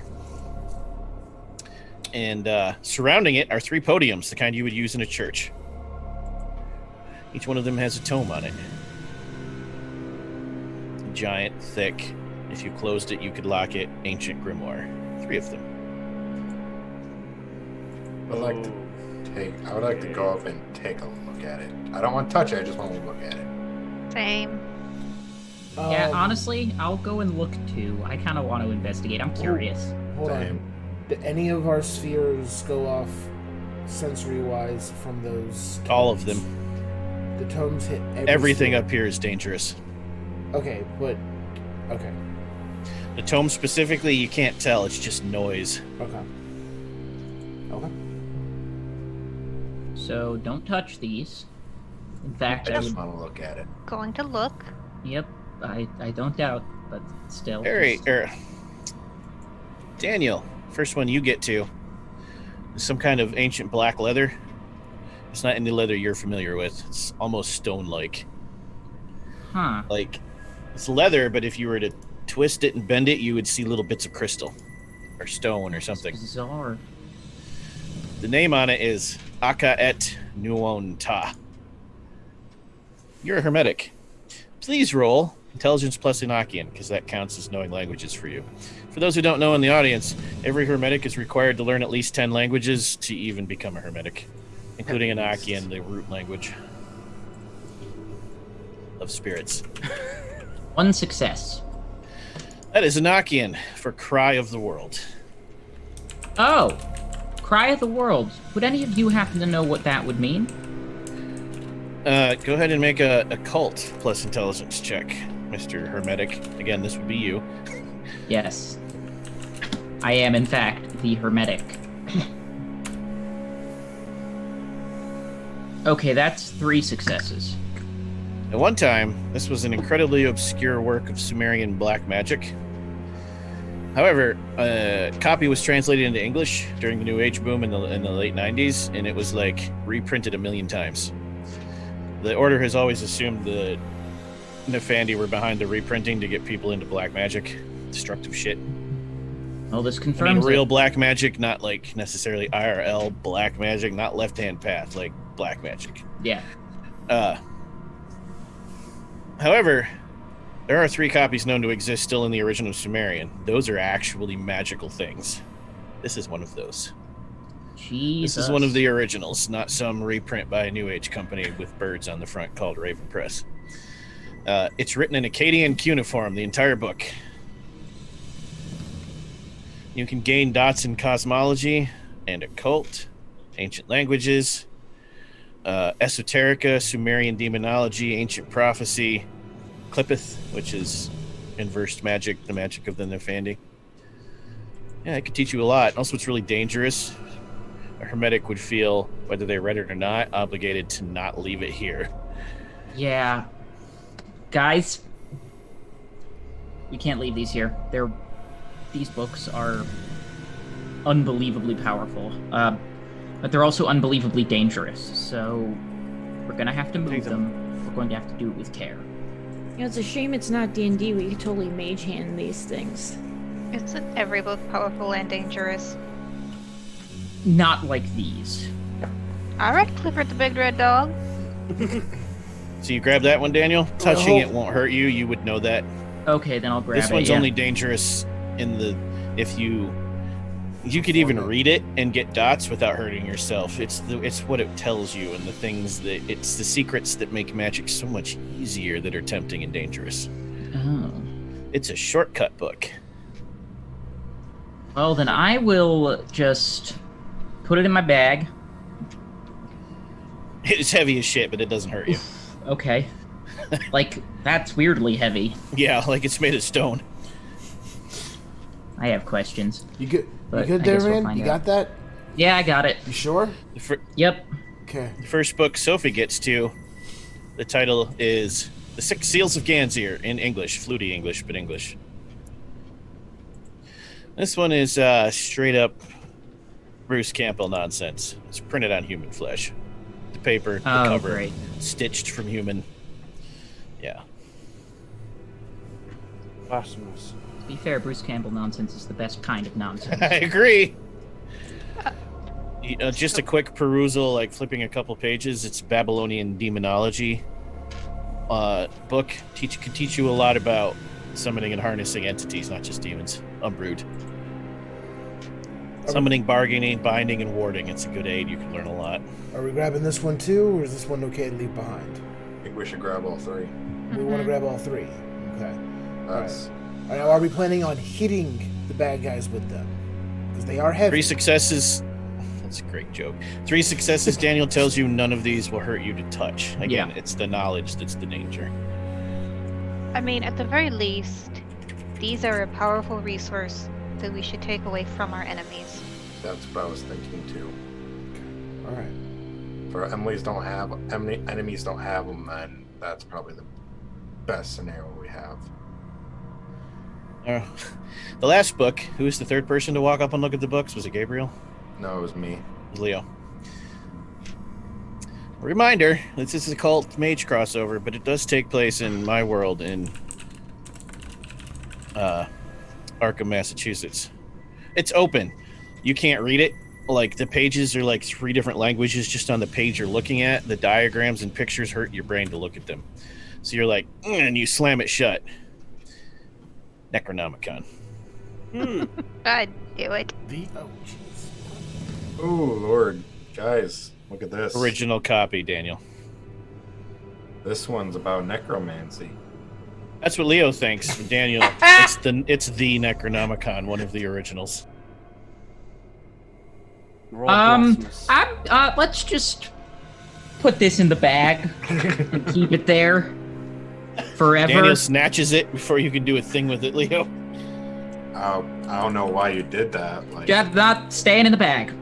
And surrounding it are 3 podiums, the kind you would use in a church. Each one of them has a tome on it. Giant, thick. If you closed it, you could lock it. Ancient Grimoire. 3 of them. I would like to go up and take a look at it. I don't want to touch it, I just want to look at it. Same. Yeah, honestly, I'll go and look too. I kind of want to investigate. I'm curious. Hold on. Same. Did any of our spheres go off sensory-wise from those tomes? All of them. The tomes hit Everything sphere. up here is dangerous. Okay, but... Okay. The tome specifically, you can't tell. It's just noise. Okay. Okay. So don't touch these. In fact, I I just would. want to look at it. Going to look. Yep, I don't doubt, but still. Harry, just- Daniel, first one you get to is some kind of ancient black leather. It's not any leather you're familiar with. It's almost stone-like. Huh. Like, it's leather, but if you were to twist it and bend it, you would see little bits of crystal or stone or something. Bizarre. The name on it is Aka et Nuon Ta. You're a hermetic. Please roll Intelligence plus Enochian, because that counts as knowing languages for you. For those who don't know in the audience, every hermetic is required to learn at least 10 languages to even become a hermetic, including Enochian, the root language of spirits. 1 success. That is Enochian for Cry of the World. Oh! Cry of the World. Would any of you happen to know what that would mean? Go ahead and make a Kult plus intelligence check, Mr. Hermetic. Again, this would be you. Yes. I am, in fact, the Hermetic. Okay, that's 3 successes. At one time, this was an incredibly obscure work of Sumerian black magic. However, a copy was translated into English during the New Age boom in the late 90s, and it was like reprinted 1 million times. The Order has always assumed the Nefandi were behind the reprinting to get people into black magic. Destructive shit. Well, this I confirms mean, real it. black magic, not like necessarily IRL black magic, not left-hand path, like black magic. Yeah. However, there are 3 copies known to exist still in the original Sumerian. Those are actually magical things. This is one of those. Jesus. This is one of the originals, not some reprint by a New Age company with birds on the front called Raven Press. It's written in Akkadian cuneiform, the entire book. You can gain dots in cosmology and occult, ancient languages, esoterica, Sumerian demonology, ancient prophecy, Clippeth, which is inversed magic, the magic of the Nefandi. Yeah, it could teach you a lot. Also, it's really dangerous. A Hermetic would feel, whether they read it or not, obligated to not leave it here. Yeah. Guys, we can't leave these here. These books are unbelievably powerful, but they're also unbelievably dangerous. So we're gonna have to move them. We're going to have to do it with care. You know, it's a shame it's not D&D. We could totally mage hand these things. Isn't every book powerful and dangerous? Not like these. Alright, Clifford the Big Red Dog. So you grab that one, Daniel? Touching it won't hurt you. You would know that. Okay, then I'll grab it. This one's yeah. only dangerous in the if you could even read it and get dots without hurting yourself. It's what it tells you and the things that it's the secrets that make magic so much easier that are tempting and dangerous. Oh. It's a shortcut book. Well, then I will just put it in my bag. It's heavy as shit, but it doesn't hurt you. Okay. Like, that's weirdly heavy. Yeah, like it's made of stone. I have questions. You good? But You good I there, guess we'll man? find You out. got that? Yeah, I got it. You sure? Yep. Okay. The first book Sophie gets to, the title is The Six Seals of Ganzir in English. Fluty English, but English. This one is straight up Bruce Campbell nonsense. It's printed on human flesh. The paper, the cover, great. stitched from human. Yeah. Blasphemous. To be fair, Bruce Campbell nonsense is the best kind of nonsense. I agree. Just a quick perusal, like flipping a couple pages. It's Babylonian demonology book. Can teach you a lot about summoning and harnessing entities, not just demons. Umbrood. Summoning, bargaining, binding, and warding. It's a good aid. You can learn a lot. Are we grabbing this one too, or is this one okay to leave behind? I think we should grab all 3. We want to grab all 3. Okay. That's All right, now, are we planning on hitting the bad guys with them? Because they are heavy. 3 successes. That's a great joke. 3 successes. Daniel tells you none of these will hurt you to touch. Again, Yeah. it's the knowledge that's the danger. I mean, at the very least, these are a powerful resource that we should take away from our enemies. that's what I was thinking too. All right. For enemies don't have them, then that's probably the best scenario we have. The last book, who was the third person to walk up and look at the books? Was it Gabriel? No, it was me. It was Leo. Reminder, this is a cult mage crossover, but it does take place in my world in Arkham, Massachusetts. It's open. You can't read it. Like, the pages are like 3 different languages just on the page you're looking at. The diagrams and pictures hurt your brain to look at them. So you're like, and you slam it shut. Necronomicon. I'd do it. Oh, jeez. Oh, Lord. Guys, look at this. Original copy, Daniel. This one's about necromancy. That's what Leo thinks. Daniel, it's the Necronomicon, one of the originals. We're all blasphemous. Let's just put this in the bag and keep it there forever. Daniel snatches it before you can do a thing with it, Leo. I don't know why you did that. Like, Not staying in the bag.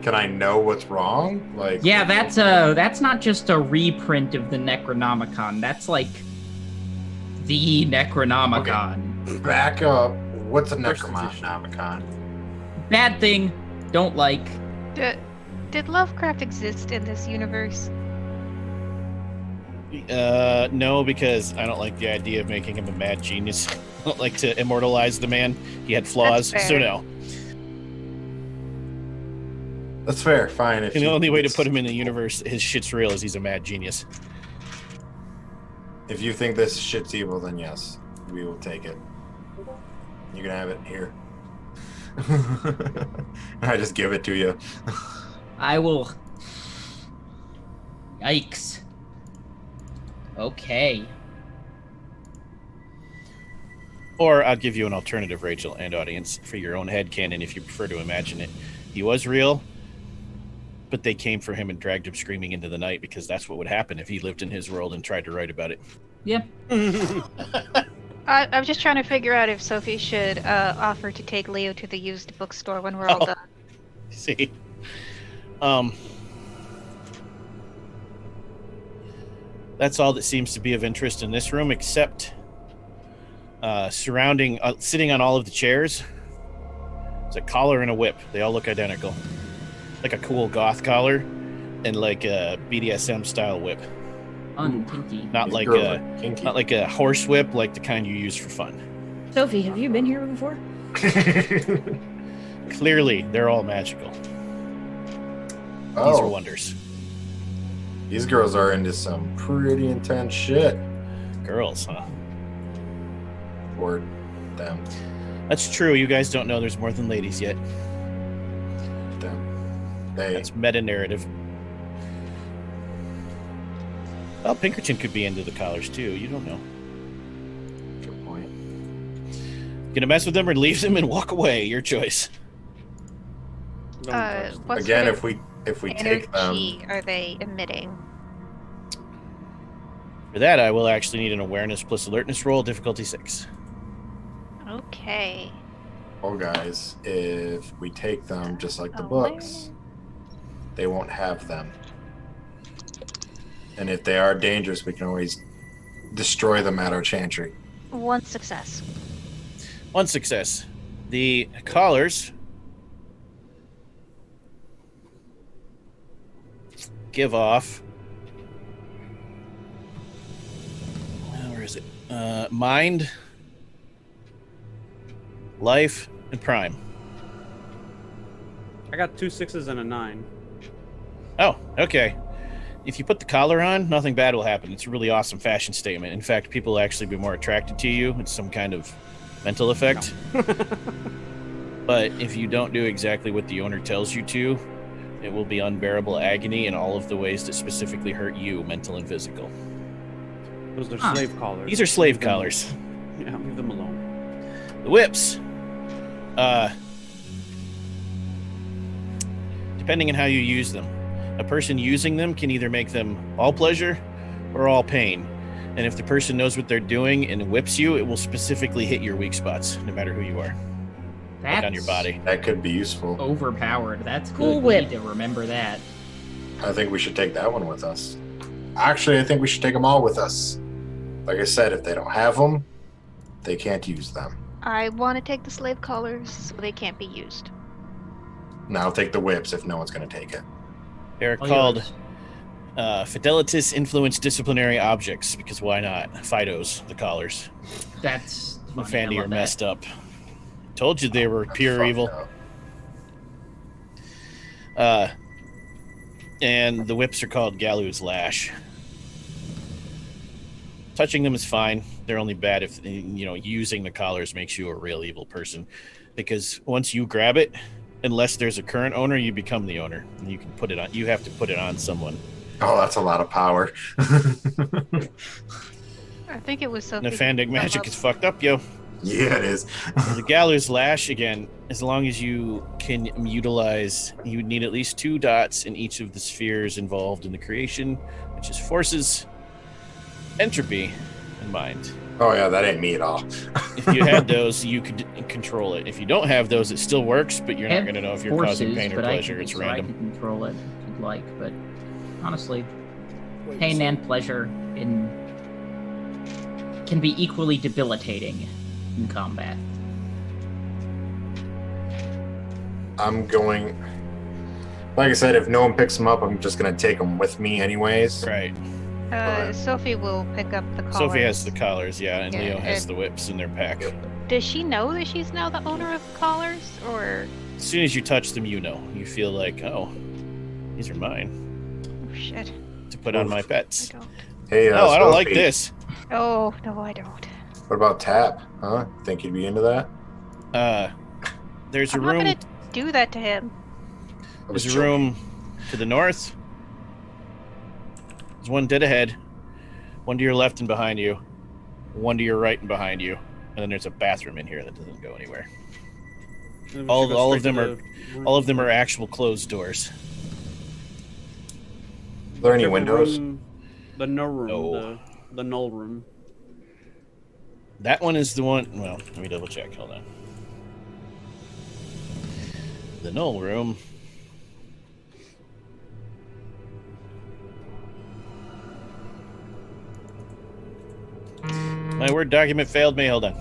can I know what's wrong? Like, Yeah, that's not just a reprint of the Necronomicon. That's like the Necronomicon. back up. What's a First Necronomicon? Bad thing. Don't like. Did Lovecraft exist in this universe? No, because I don't like the idea of making him a mad genius. I don't like to immortalize the man. He had flaws, That's so fair. no. That's fair. Fine. If And the you- only way to put him in the universe, his shit's real, is he's a mad genius. If you think this shit's evil, then yes, we will take it. You can have it here. I just give it to you. I will. Yikes. Okay. Or I'll give you an alternative, Rachel and audience, for your own headcanon if you prefer to imagine it. He was real, but they came for him and dragged him screaming into the night because that's what would happen if he lived in his world and tried to write about it. Yeah. I'm just trying to figure out if Sophie should offer to take Leo to the used bookstore when we're all Oh. done. See? That's all that seems to be of interest in this room, except sitting on all of the chairs, it's a collar and a whip. They all look identical. Like a cool goth collar and like a BDSM style whip. Unpinky. Not These like girls a are kinky. not like a horse whip, like the kind you use for fun. Sophie, have you been here before? Clearly, they're all magical. These are Oh, wonders. these girls are into some pretty intense shit Girls, huh? for them. That's true. You guys don't know there's more than ladies yet. Them. They. That's meta narrative. Well, Pinkerton could be into the collars too. You don't know. Good point. Gonna mess with them or leave them and walk away. Your choice. Don't touch them. What Again, sort if we of take them, energy are they emitting? For that, I will actually need an awareness plus alertness roll, difficulty 6. Okay. oh guys, if we take them just like the Awareness. books, they won't have them. And if they are dangerous, we can always destroy them at our chantry. One success. One success. The collars give off. Where is it? Mind, life, and prime. I got 2 6s and a 9. Oh, okay. If you put the collar on, nothing bad will happen. It's a really awesome fashion statement. In fact, people will actually be more attracted to you. It's some kind of mental effect. But if you don't do exactly what the owner tells you to, it will be unbearable agony in all of the ways that specifically hurt you, mental and physical. Those are Huh. slave collars. These are slave Leave them- collars. Yeah, leave them alone. The whips. Depending on how you use them. A person using them can either make them all pleasure or all pain. And if the person knows what they're doing and whips you, it will specifically hit your weak spots, no matter who you are. That's Like on your body. That could be useful. overpowered. That's good. Cool We whip. need to remember that. I think we should take that one with us. Actually, I think we should take them all with us. Like I said, if they don't have them, they can't use them. I want to take the slave collars so they can't be used. Now I'll take the whips if no one's going to take it. They're All called yours. Fidelitas Influence Disciplinary Objects, because why not? Fidos, the collars. That's funny. I Fandy love are that. messed up. Told you they were That's pure fucked evil. up. And the whips are called Galoo's Lash. Touching them is fine. They're only bad if, using the collars makes you a real evil person. Because once you grab it, unless there's a current owner, you become the owner. And you can put it on. You have to put it on someone. Oh, that's a lot of power. I think it was Sophie. Nephandic magic is fucked up, yo. Yeah, it is. The Gallows Lash, again, as long as you can utilize, you would need at least 2 dots in each of the spheres involved in the creation, which is forces, entropy, and mind. Oh yeah, that ain't me at all. If you had those, you could control it. If you don't have those, it still works, but you're not going to know if you're causing pain or pleasure. It's random. I can control it if you'd like, but honestly, pain and pleasure can be equally debilitating in combat. I'm going. Like I said, if no one picks them up, I'm just gonna take them with me anyways. Right. Sophie will pick up the collars. Sophie has the collars, yeah, and Yeah, Leo has the whips in their pack. Does she know that she's now the owner of the collars, or? As soon as you touch them, you know. You feel like, oh, these are mine Oh shit! to put on my pets. I don't. Hey, Oh, I don't like Sophie, this. Oh no, I don't. What about Tap? Huh? Think you'd be into that? There's a I'm room. not gonna do that to him. I was There's a joking. room to the north. There's one dead ahead, one to your left and behind you, one to your right and behind you, and then there's a bathroom in here that doesn't go anywhere. All of them are actual closed doors. Are there any windows? The null room. No. The null room. That one is the one. Well, let me double check. Hold on. The null room. My Word document failed me. Hold on.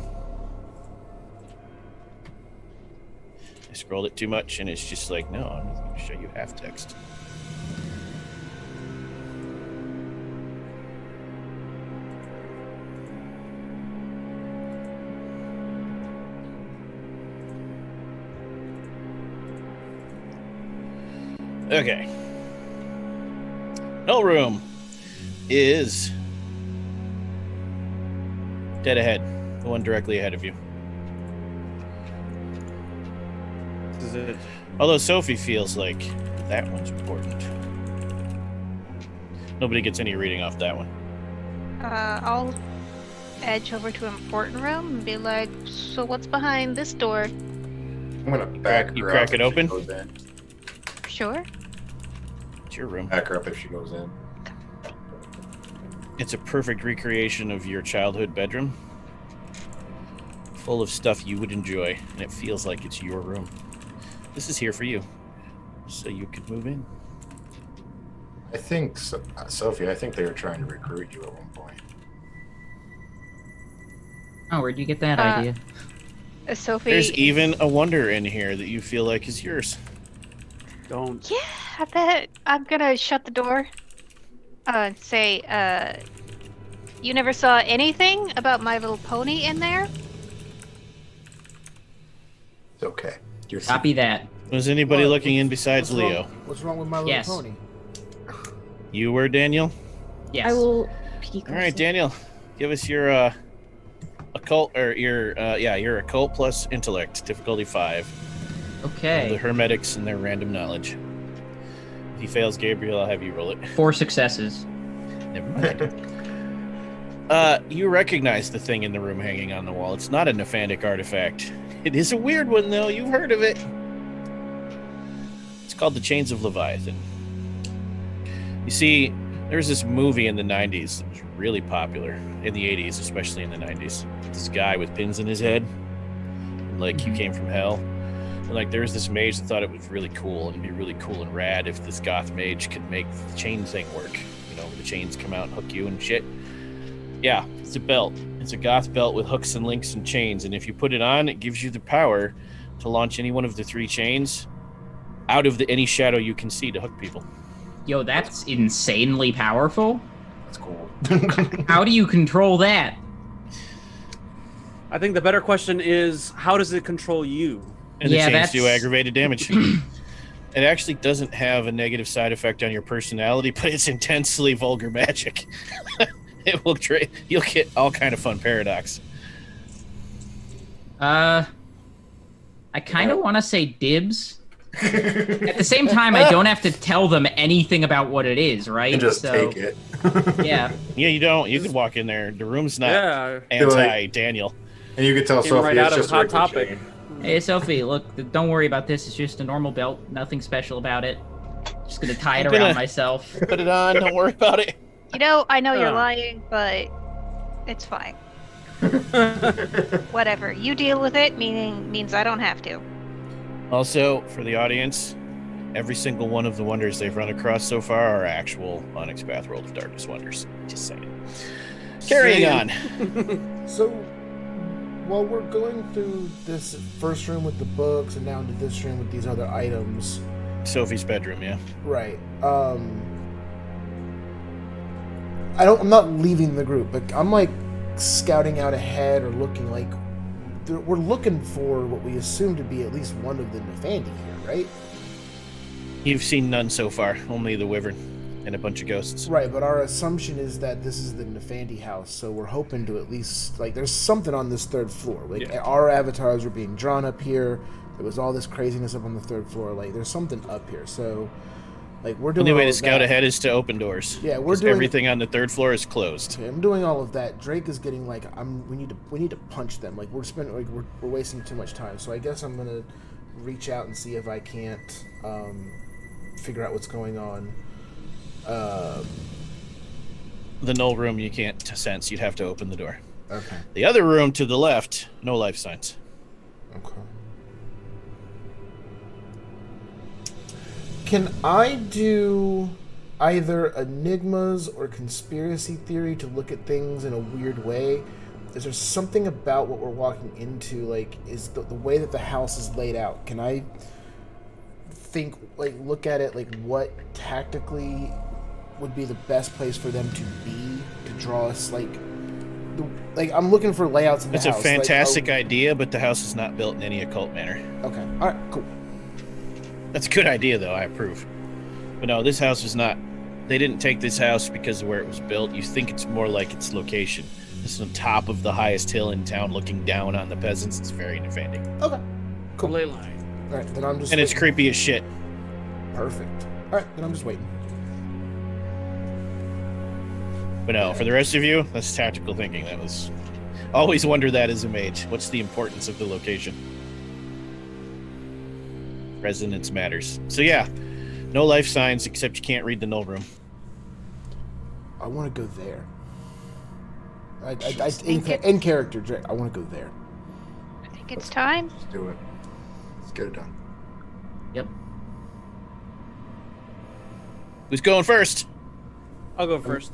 I scrolled it too much, and it's just like, no, I'm going to show you half text. Okay. Null room is dead ahead. The one directly ahead of you. This is it. Although Sophie feels like that one's important. Nobody gets any reading off that one. I'll edge over to an important room and be like, so what's behind this door? I'm gonna back You her crack up it if open? She goes in. Sure. It's your room. Back her up if she goes in. It's a perfect recreation of your childhood bedroom. Full of stuff you would enjoy, and it feels like it's your room. This is here for you, so you could move in. I think, Sophie, I think they were trying to recruit you at one point. Oh, where'd you get that Uh, idea? Sophie. There's even a wonder in here that you feel like is yours. Don't. Yeah, I bet. I'm gonna shut the door. And say, you never saw anything about My Little Pony in there? It's okay. You're Copy that. Was anybody What? looking in besides What's Leo? wrong- What's wrong with My Little Yes. Pony? You were Daniel? Yes. I will peek. All right, also. Daniel, give us your occult, or your occult plus intellect, difficulty 5. The Okay. Hermetics and their random knowledge. If he fails, Gabriel, I'll have you roll it. 4 successes. Never mind. You recognize the thing in the room hanging on the wall. It's not a Nephandic artifact. It is a weird one, though. You've heard of it. It's called the Chains of Leviathan. You see, there's this movie in the 90s that was really popular, in the 80s, especially in the 90s. This guy with pins in his head, and, like, he came from hell. And, like, there was this mage that thought it was really cool, and it'd be really cool and rad if this goth mage could make the chain thing work. You know, the chains come out and hook you and shit. Yeah, it's a belt. It's a goth belt with hooks and links and chains, and if you put it on, it gives you the power to launch any one of the 3 chains out of any shadow you can see to hook people. Yo, that's insanely powerful. That's cool. How do you control that? I think the better question is, how does it control you? And the Yeah, chains that's- do aggravated damage. It actually doesn't have a negative side effect on your personality, but it's intensely vulgar magic. It will you'll get all kind of fun paradox. I kind of want to say dibs. At the same time, I don't have to tell them anything about what it is, right? And just So, take it. Yeah. Yeah, you don't. You could walk in there. The room's not Yeah. anti-Daniel. And you can tell Came Sophie right it's out of just a Hot regular Topic. chain. Hey, Sophie, look, don't worry about this. It's just a normal belt. Nothing special about it. Just gonna tie it I'm gonna- around myself. Put it on. Don't worry about it. You know, I know you're Ah. lying, but it's fine. Whatever. You deal with it, means I don't have to. Also, for the audience, every single one of the wonders they've run across so far are actual Onyx Path World of Darkness wonders. Just saying. Carrying on. So, while we're going through this first room with the books and now into this room with these other items, Sophie's bedroom, yeah. right? I'm not leaving the group, but I'm like scouting out ahead or looking like we're looking for what we assume to be at least one of the Nephandi here, right? You've seen none so far, only the Wyvern and a bunch of ghosts. Right, but our assumption is that this is the Nephandi house, so we're hoping to at least, like, there's something on this third floor. Like, Yeah. our avatars are being drawn up here. There was all this craziness up on the third floor. Like, there's something up here. So, like, we're The doing only way all to of scout that. ahead is to open doors. Yeah, we're 'cause doing everything on the third floor is closed. Okay, I'm doing all of that. Drake is getting like, we need to punch them. Like, we're wasting too much time. So I guess I'm gonna reach out and see if I can't figure out what's going on. The null room you can't sense. You'd have to open the door. Okay. The other room to the left, no life signs. Okay. Can I do either enigmas or conspiracy theory to look at things in a weird way? Is there something about what we're walking into, like, is the way that the house is laid out? Can I think, like, look at it, like, what tactically would be the best place for them to be to draw us, like, I'm looking for layouts in the It's house. a fantastic idea, but the house is not built in any occult manner. Okay. All right. Cool. That's a good idea, though. I approve. But no, this house is not. They didn't take this house because of where it was built. You think it's more like its location. This is on top of the highest hill in town, looking down on the peasants. It's very Nephandi. Okay. Cool. Ley line. All right. Then I'm just. And it's waiting. creepy as shit. Perfect. All right. Then I'm just waiting. But no, for the rest of you, that's tactical thinking. That was. Always wonder that as a mage. What's the importance of the location? Resonance matters. So yeah, no life signs except you can't read the null room. I want to go there. In character, Drake. I want to go there. I think it's time. Let's do it. Let's get it done. Yep. Who's going first? I'll go first.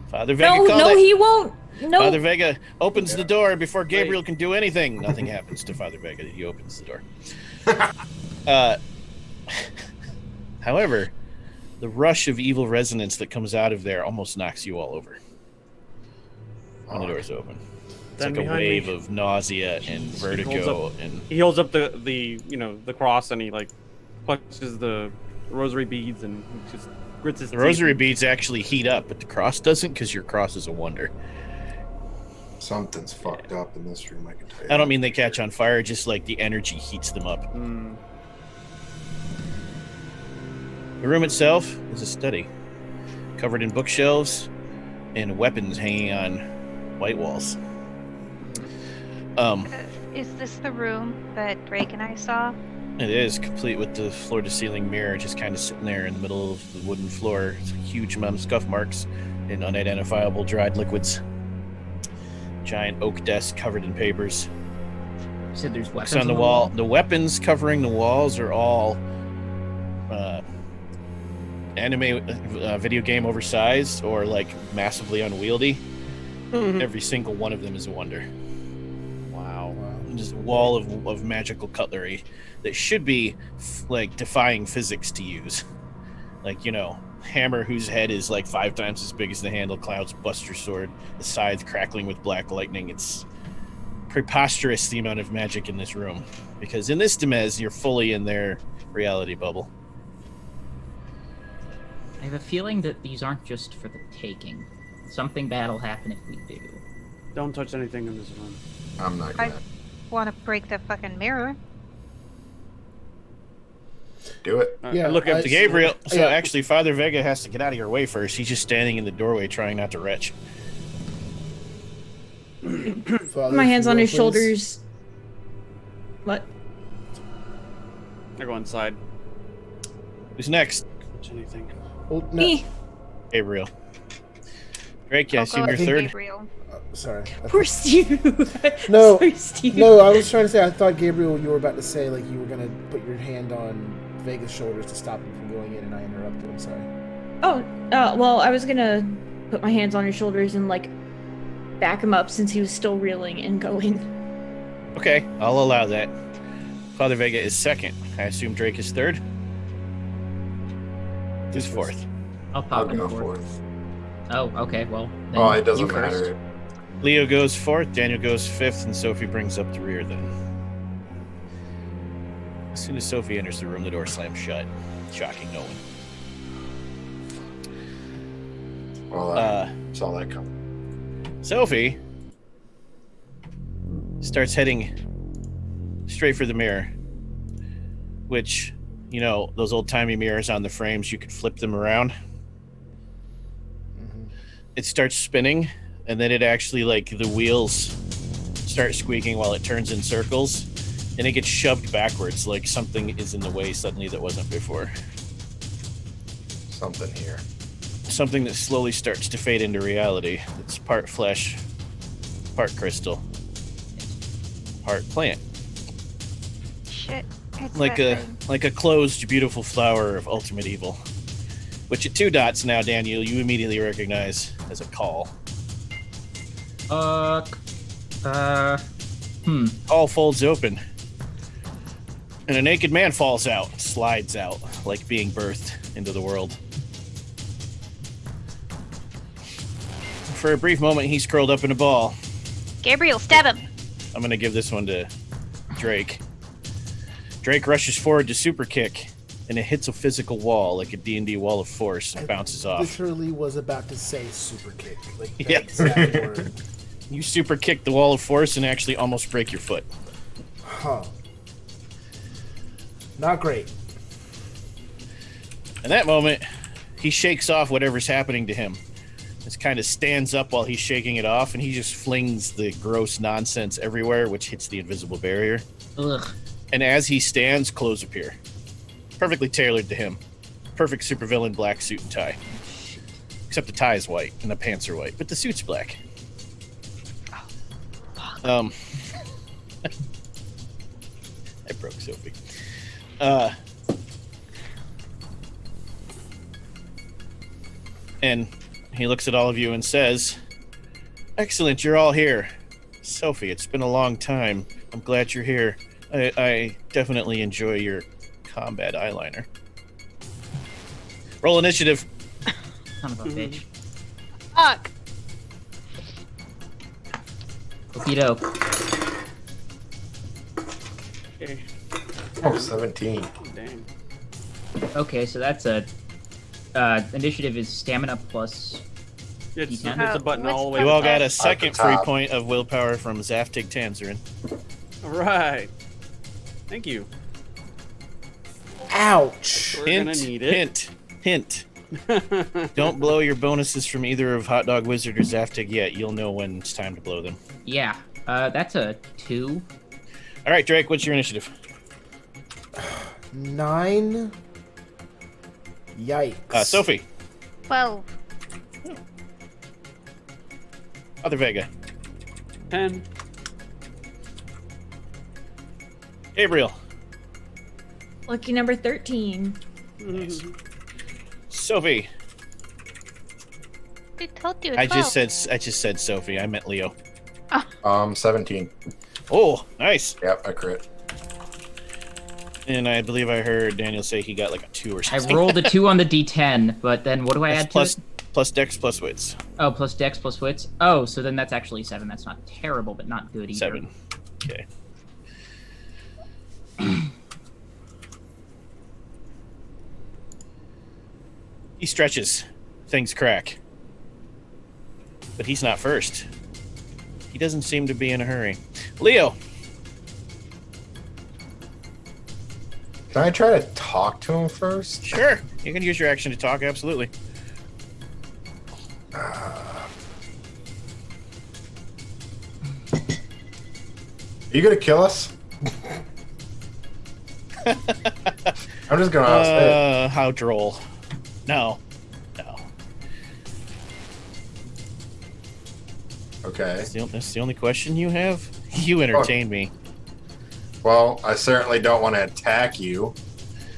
Father Vega No, called no, it. he won't. No. Father Vega opens the door before Gabriel can do anything. Nothing happens to Father Vega. He opens the door. However, the rush of evil resonance that comes out of there almost knocks you all over when the doors open. It's Then like a behind wave me- of nausea and vertigo and He holds up the the cross and he like clutches the rosary beads and just grits his the teeth. rosary beads actually heat up, but the cross doesn't because your cross is a wonder. Something's fucked up in this room, I can tell you. I don't mean they catch on fire, just like the energy heats them up. Mm. The room itself is a study, covered in bookshelves and weapons hanging on white walls. Is this the room that Drake and I saw? It is complete with the floor-to-ceiling mirror just kind of sitting there in the middle of the wooden floor. It's a huge amount of scuff marks and unidentifiable dried liquids. Giant oak desk covered in papers. You said there's weapons Books on the wall. The weapons covering the walls are all anime video game oversized or like massively unwieldy. Every single one of them is a wonder. Wow. Just a wall of magical cutlery that should be like defying physics to use. Like, hammer whose head is like 5 times as big as the handle, Cloud's Buster Sword, the scythe crackling with black lightning. It's preposterous the amount of magic in this room. Because in this Demez, you're fully in their reality bubble. I have a feeling that these aren't just for the taking. Something bad will happen if we do. Don't touch anything in this room. I'm not I gonna want to break the fucking mirror. do it. Yeah, I look I- at To Gabriel, so Yeah. actually Father Vega has to get out of your way first. He's just standing in the doorway trying not to retch. Father, my if hands you on will, his please. shoulders. What? I go inside. Who's next? Touch anything. Well, no, Me. Gabriel. Drake, I I'll assume go you're with third. Gabriel. sorry. Poor Steve. No, Sorry, Steve. No, I was trying to say, I thought, Gabriel, you were about to say, like, you were going to put your hand on Vega's shoulders to stop him from going in, and I interrupted. I'm sorry. Oh, well, I was gonna put my hands on his shoulders and, like, back him up since he was still reeling and going. Okay, I'll allow that. Father Vega is second. I assume Drake is third. Who's fourth? I'll I'll pop in go fourth. fourth. Oh, okay. Well, then Oh, it doesn't you first. matter. Leo goes fourth, Daniel goes fifth, and Sophie brings up the rear then. As soon as Sophie enters the room, the door slams shut, shocking no one. Well, I saw that coming. Sophie starts heading straight for the mirror, which, you know, those old-timey mirrors on the frames, you could flip them around. It starts spinning, and then it actually, like, the wheels start squeaking while it turns in circles, and it gets shoved backwards, like something is in the way suddenly that wasn't before. Something here. Something that slowly starts to fade into reality. It's part flesh, part crystal, part plant. Shit. It's Like that a thing. closed, beautiful flower of ultimate evil. Which at 2 dots now, Daniel, you immediately recognize as a call. Call folds open. And a naked man falls out, slides out, like being birthed into the world. For a brief moment, he's curled up in a ball. Gabriel, stab him. I'm going to give this one to Drake. Drake rushes forward to super kick, and it hits a physical wall, like a D&D wall of force, and bounces off. Literally was about to say super kick. Like, that Yeah. exact word. You super kick the wall of force and actually almost break your foot. Huh. Not great. In that moment, he shakes off whatever's happening to him. Just kind of stands up while he's shaking it off, and he just flings the gross nonsense everywhere, which hits the invisible barrier. Ugh. And as he stands, clothes appear. Perfectly tailored to him. Perfect supervillain black suit and tie. Except the tie is white and the pants are white, but the suit's black. I broke Sophie. And he looks at all of you and says, "Excellent, you're all here. Sophie, it's been a long time. I'm glad you're here. I definitely enjoy your combat eyeliner. Roll initiative." Son of a bitch. Fuck. Okie doke. Okay. Oh, 17. Dang. Okay, so that's a initiative is stamina plus. It's D10? a button What's all the way. You all got a At second the free top. point of willpower from Zaftig Tanzerin. All right. Thank you. Ouch. We're gonna need it. Hint. Don't blow your bonuses from either of Hot Dog Wizard or Zaftig yet. You'll know when it's time to blow them. Yeah. That's a 2. All right, Drake, what's your initiative? 9. Yikes. Sophie. 12. Father Vega. 10. Gabriel. Lucky number 13. Sophie. I told you. I 12. just said Sophie. I meant Leo. 17. Oh, nice. Yep, I crit. And I believe I heard Daniel say he got like a 2 or I something. rolled a 2 on the D10, but then what do I That's add to it? plus dex plus wits. Oh, plus dex plus wits. Oh, so then that's actually 7. That's not terrible, but not good either. 7. Okay. He stretches. Things crack. But he's not first. He doesn't seem to be in a hurry. Leo. Can I try to talk to him first? Sure. You can use your action to talk, absolutely. Are you gonna kill us? I'm just gonna say it. How droll. No. Okay. That's the only question you have? You entertain me. Well, I certainly don't want to attack you,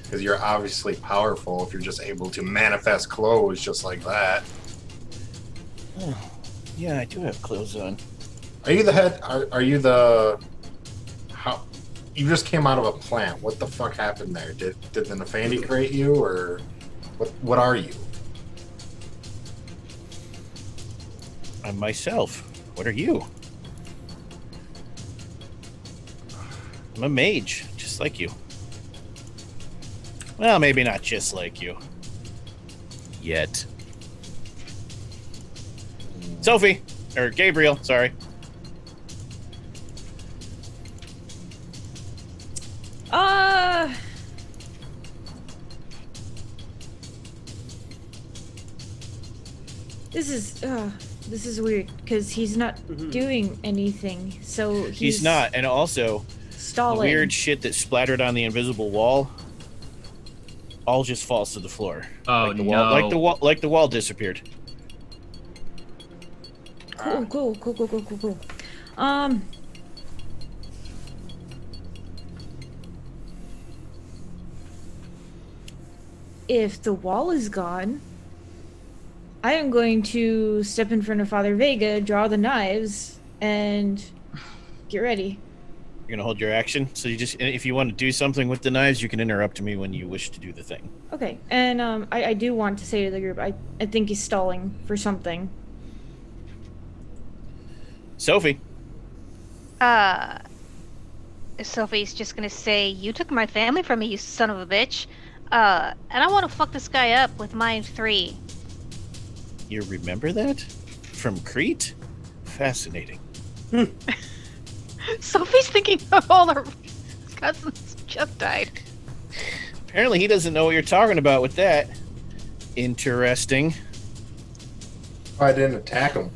because you're obviously powerful if you're just able to manifest clothes just like that. Oh, yeah, I do have clothes on. Are you the head? Are you the... How? You just came out of a plant. What the fuck happened there? Did the Nefandi create you, or... What are you? I'm myself. What are you? I'm a mage, just like you. Well, maybe not just like you. Yet. Sophie! Or Gabriel, sorry. This is weird because he's not doing anything. So He's not, and also stalling. the weird shit that splattered on the invisible wall all just falls to the floor. Oh, like the no. wall, like the wall disappeared. Cool. If the wall is gone, I am going to step in front of Father Vega, draw the knives, and get ready. You're gonna hold your action, so you just, if you want to do something with the knives, you can interrupt me when you wish to do the thing. Okay, and I do want to say to the group, I think he's stalling for something. Sophie. Sophie's just gonna say, "You took my family from me, you son of a bitch. And I want to fuck this guy up with mine 3. You remember that? From Crete? Fascinating. Sophie's thinking of all her cousins just died. Apparently he doesn't know what you're talking about with that. Interesting. I didn't attack him.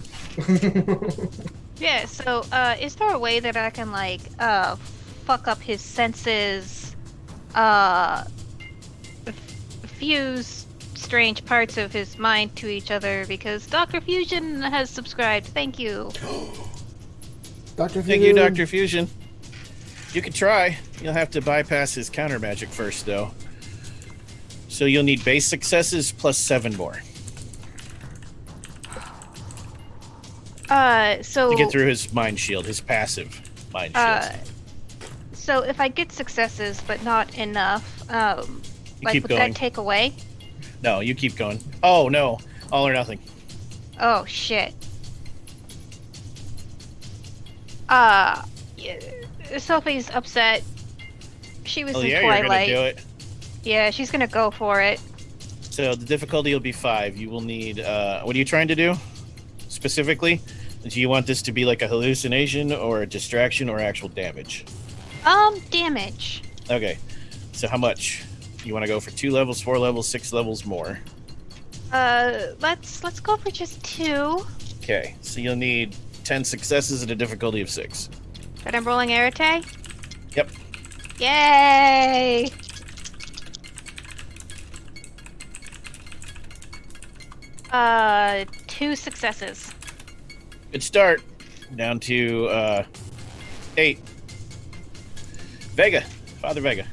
Yeah, so, is there a way that I can, like, fuck up his senses, fuse strange parts of his mind to each other, because Dr. Fusion has subscribed. Thank you. Dr. Fusion. Thank you, Dr. Fusion. You can try. You'll have to bypass his counter magic first, though. So you'll need base successes plus 7 more So... to get through his mind shield, his passive mind shield. So if I get successes, but not enough, like, keep would going. that take away? No, you keep going. Oh, no. All or nothing. Oh, shit. Yeah, Sophie's upset. She was in You're Twilight. gonna do it. Yeah, she's gonna go for it. So the difficulty will be 5. You will need, what are you trying to do? Specifically? Do you want this to be like a hallucination or a distraction or actual damage? Damage. Okay. So how much? You want to go for 2 levels, 4 levels, 6 levels more? Let's go for just 2. Okay. So you'll need 10 successes at a difficulty of 6. But I'm rolling Arete? Yep. Yay! Two successes. Good start. Down to 8. Vega. Father Vega.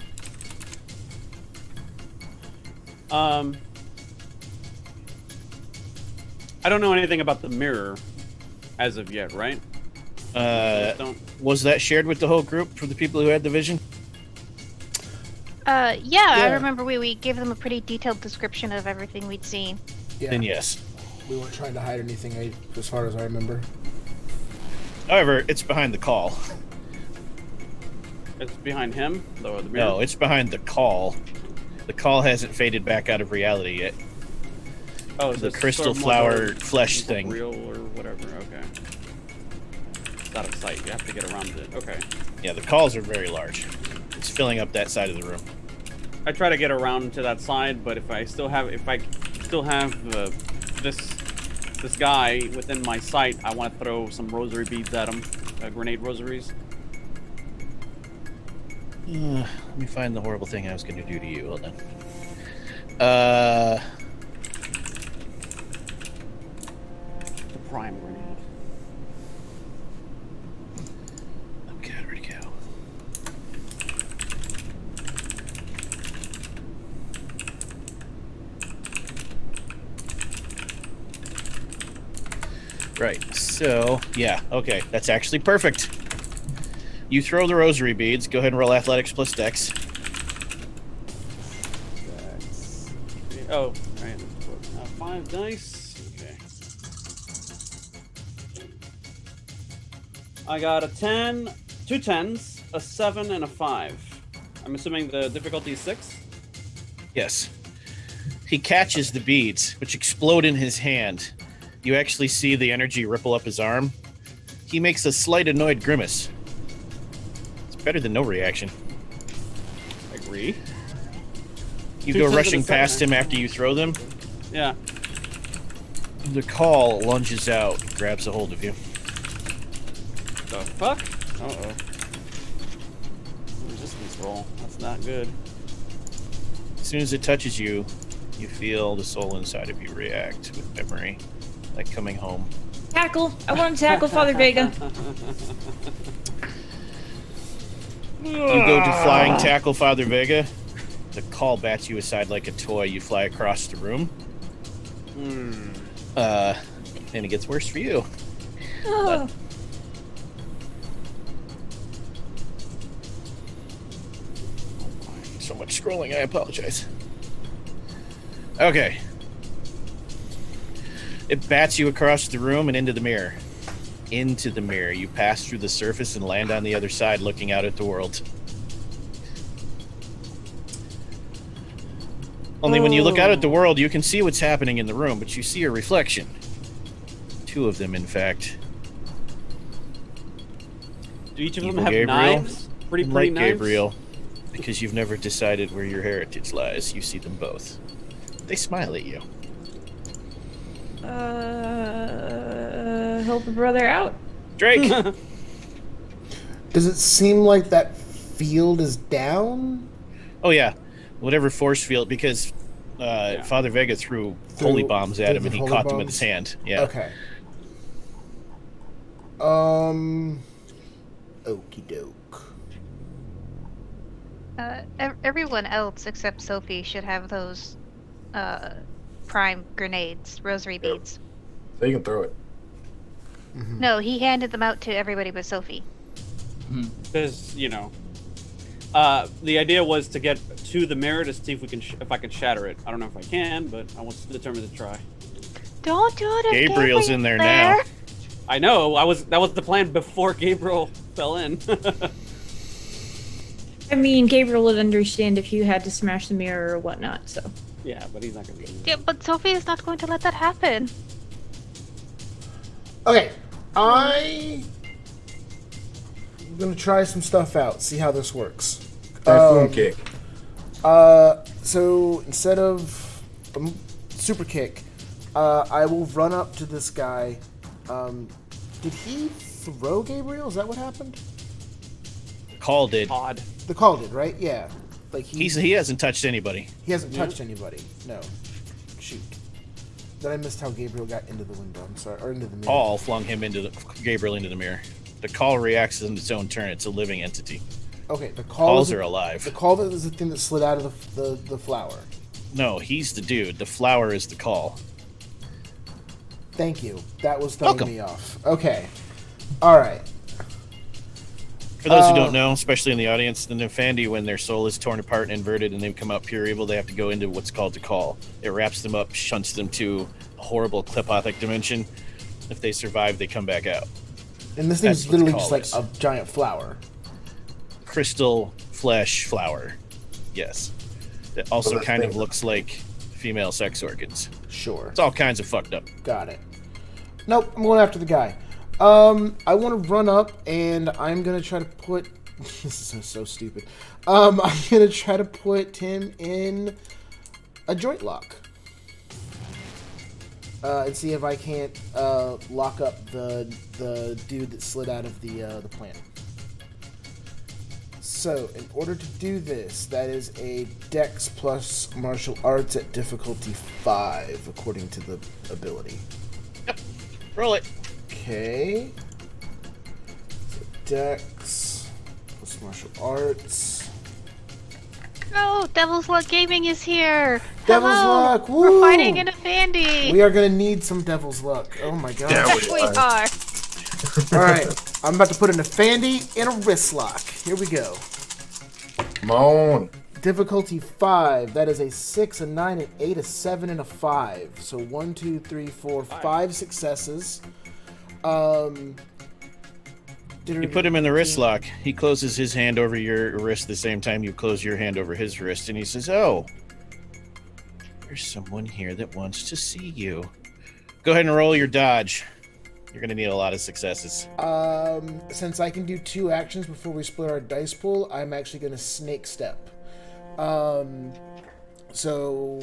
I don't know anything about the mirror as of yet, right? Was that shared with the whole group for the people who had the vision? Yeah, I remember we gave them a pretty detailed description of everything we'd seen. Yeah. Then yes. We weren't trying to hide anything, as far as I remember. However, it's behind the call. It's behind him, though. The mirror? No, it's behind the call. The call hasn't faded back out of reality yet. Oh, The it's crystal sort of more flower the- flesh thing. Real or whatever. Okay. It's out of sight. You have to get around it. Okay. Yeah, the calls are very large. It's filling up that side of the room. I try to get around to that side, but if I still have this guy within my sight, I want to throw some rosary beads at him, grenade rosaries. Let me find the horrible thing I was going to do to you. Hold on. The prime grenade. Oh God, where'd it go? Right. So, yeah. Okay. That's actually perfect. You throw the rosary beads. Go ahead and roll athletics plus dex. Oh, right. 5 dice. Okay. I got a 10, 2 10s, a 7, and a 5. I'm assuming the difficulty is 6? Yes. He catches the beads, which explode in his hand. You actually see the energy ripple up his arm. He makes a slight annoyed grimace. It's better than no reaction. I agree. You 2 go 10s and rushing a 7, past him after you throw them. Yeah. The call lunges out, grabs a hold of you. The fuck? Uh-oh. Resistance roll. That's not good. As soon as it touches you, you feel the soul inside of you react with memory, like coming home. Tackle! I want to tackle Father Vega. You go to flying tackle Father Vega. The call bats you aside like a toy. You fly across the room. And it gets worse for you. Oh. So much scrolling, I apologize. Okay. It bats you across the room and into the mirror. Into the mirror. You pass through the surface and land on the other side looking out at the world. Only when you look out at the world, you can see what's happening in the room, but you see a reflection. 2 of them, in fact. Do each of them Evil have Gabriel, knives? Pretty like knives? Gabriel, because you've never decided where your heritage lies. You see them both. They smile at you. Help a brother out. Drake! Does it seem like that field is down? Oh, yeah. Whatever force field, because Father Vega threw holy bombs at him and he holy caught them with bombs? his hand. Yeah. Okay. Okie doke. Everyone else except Sophie should have those prime grenades, rosary beads. So you can throw it. No, he handed them out to everybody but Sophie. Because, the idea was to get to the mirror to see if we can, if I can shatter it. I don't know if I can, but I was determined to try. Don't do it. If Gabriel's in there now. I know. That was the plan before Gabriel fell in. I mean, Gabriel would understand if you had to smash the mirror or whatnot, so. Yeah, but he's not gonna do it. Yeah, but Sophie is not going to let that happen. Okay, I'm gonna try some stuff out, see how this works. Typhoon kick. So instead of super kick, I will run up to this guy. Did he throw Gabriel? Is that what happened? Call did. Odd. The call did, right? Yeah. Like He hasn't touched anybody. He hasn't touched anybody. No. Shoot. Then I missed how Gabriel got into the window. I'm sorry, or into the mirror. Call flung him Gabriel into the mirror. The call reacts in its own turn. It's a living entity. Okay, the call. Calls are alive. The call is the thing that slid out of the flower. No, he's the dude. The flower is the call. Thank you. That was throwing Welcome. me off. Okay. All right. For those who don't know, especially in the audience, the Nefandi, when their soul is torn apart and inverted and they come out pure evil, they have to go into what's called the call. It wraps them up, shunts them to a horrible klepothic dimension. If they survive, they come back out. And this That's thing's what the literally call just like is. a giant flower. Crystal flesh flower. Yes. It also kind of looks like female sex organs. Sure. It's all kinds of fucked up. Got it. Nope, I'm going after the guy. I want to run up and I'm going to try to put... This is so stupid. I'm going to try to put him in a joint lock. And see if I can't lock up the dude that slid out of the plant. So, in order to do this, that is a Dex plus martial arts at difficulty 5, according to the ability. Yep. Roll it. Okay. So Dex plus martial arts. Oh, Devil's Luck Gaming is here. Devil's Hello. Luck. Woo! We're fighting in a fandy. We are gonna need some Devil's Luck. Oh my god. Yeah, We are. Alright, I'm about to put in a Fandy and a wrist lock. Here we go. Come on. Difficulty 5. That is a 6, a 9, an 8, a 7, and a 5. So 1, 2, 3, 4, 5 successes. You put him in the wrist lock. He closes his hand over your wrist the same time you close your hand over his wrist, and he says, "Oh, there's someone here that wants to see you. Go ahead and roll your dodge. You're going to need a lot of successes." Since I can do 2 actions before we split our dice pool, I'm actually going to snake step. So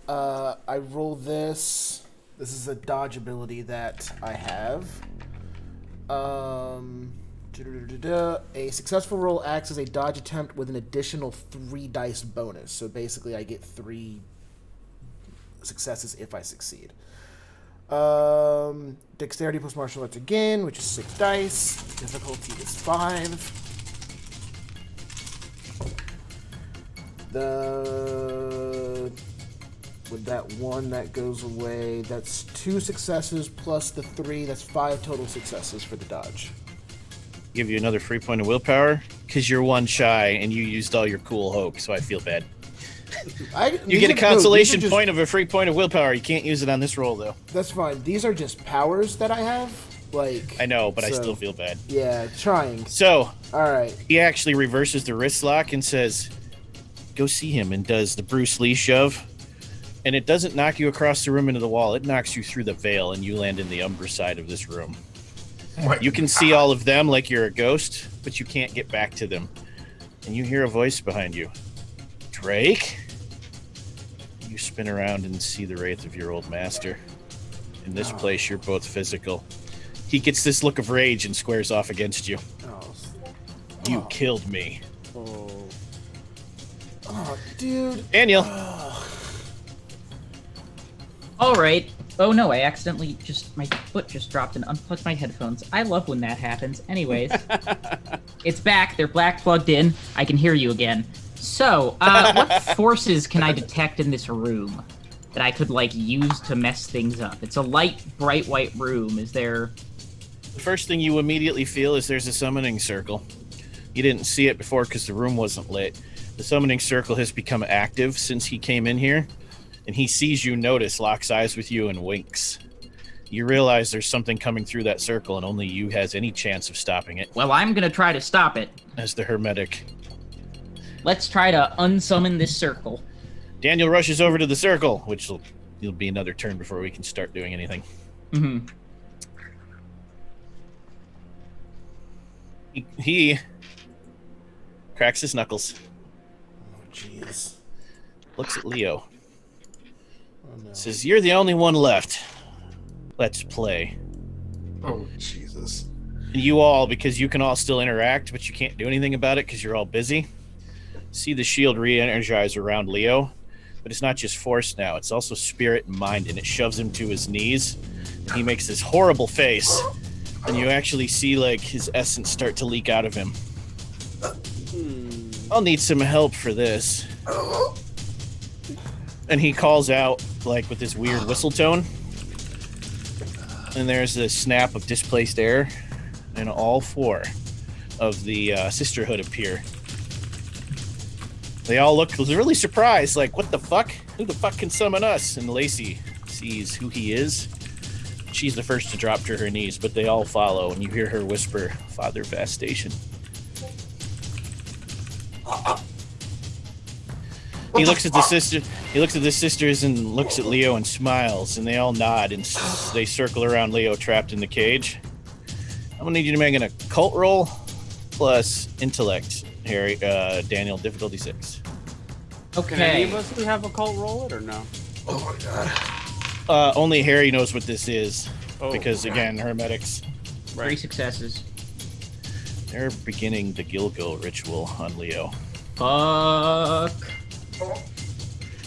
I roll this. This is a dodge ability that I have. A successful roll acts as a dodge attempt with an additional 3 dice bonus. So basically, I get 3 successes if I succeed. Dexterity plus martial arts again, which is 6 dice. Difficulty is 5. With that 1, that goes away. That's 2 successes plus the 3. That's 5 total successes for the dodge. Give you another free point of willpower because you're 1 shy and you used all your cool hope, so I feel bad. You get a consolation point of a free point of willpower. You can't use it on this roll, though. That's fine. These are just powers that I have. I know, but I still feel bad. Yeah, trying. So, alright. He actually reverses the wrist lock and says, "Go see him," and does the Bruce Lee shove. And it doesn't knock you across the room into the wall. It knocks you through the veil, and you land in the Umbra side of this room. You can see all of them like you're a ghost, but you can't get back to them. And you hear a voice behind you. "Drake?" You spin around and see the wraith of your old master. In this place, you're both physical. He gets this look of rage and squares off against you. You killed me. Oh, dude. Daniel. All right. Oh no, I accidentally my foot just dropped and unplugged my headphones. I love when that happens. Anyways, it's back. They're black plugged in. I can hear you again. So, what forces can I detect in this room that I could use to mess things up? It's a light, bright white room. Is there? The first thing you immediately feel is there's a summoning circle. You didn't see it before because the room wasn't lit. The summoning circle has become active since he came in here. And he sees you notice, locks eyes with you, and winks. You realize there's something coming through that circle, and only you has any chance of stopping it. Well, I'm gonna try to stop it. As the Hermetic. Let's try to unsummon this circle. Daniel rushes over to the circle, which will be another turn before we can start doing anything. Mm-hmm. He cracks his knuckles. Oh, jeez. Looks at Leo. Oh, no. Says, "You're the only one left. Let's play." Oh, Jesus. You all, because you can all still interact, but you can't do anything about it because you're all busy. See the shield re-energize around Leo, but it's not just force now. It's also spirit and mind, and it shoves him to his knees. And he makes this horrible face, and you actually see his essence start to leak out of him. I'll need some help for this. And he calls out with this weird whistle tone. And there's a snap of displaced air, and all 4 of the sisterhood appear. They all look really surprised, what the fuck? Who the fuck can summon us? And Lacey sees who he is. She's the first to drop to her knees, but they all follow, and you hear her whisper, "Father Vastation." He looks at the sister. He looks at the sisters and looks at Leo and smiles, and they all nod and they circle around Leo trapped in the cage. I'm gonna need you to make an occult roll plus intellect, Harry. Daniel, difficulty 6. Okay. Can any of us have a cult roll it or no? Oh my god. Only Harry knows what this is Oh, because again, hermetics. 3 successes. They're beginning the Gilgo ritual on Leo. Fuck.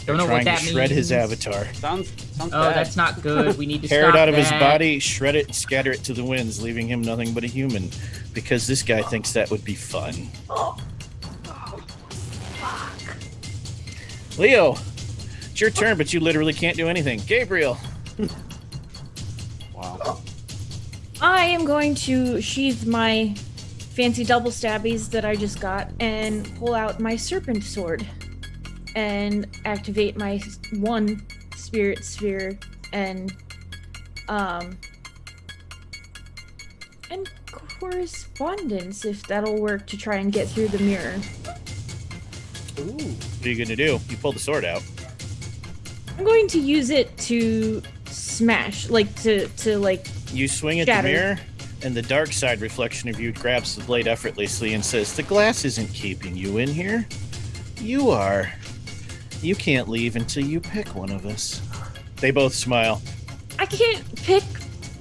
Don't know what Trying that to shred means. his avatar. Sounds Oh, bad. that's not good. We need to Tear stop it out of that. his body, shred it, and scatter it to the winds, leaving him nothing but a human. Because this guy thinks that would be fun. Leo, it's your turn, but you literally can't do anything. Gabriel. Wow. I am going to sheath my fancy double stabbies that I just got and pull out my serpent sword and activate my one spirit sphere and correspondence, if that'll work, to try and get through the mirror. Ooh. What are you going to do? You pull the sword out. I'm going to use it to smash, like to like You swing at shatter. the mirror, and the dark side reflection of you grabs the blade effortlessly and says, "The glass isn't keeping you in here. You are. You can't leave until you pick one of us." They both smile. I can't pick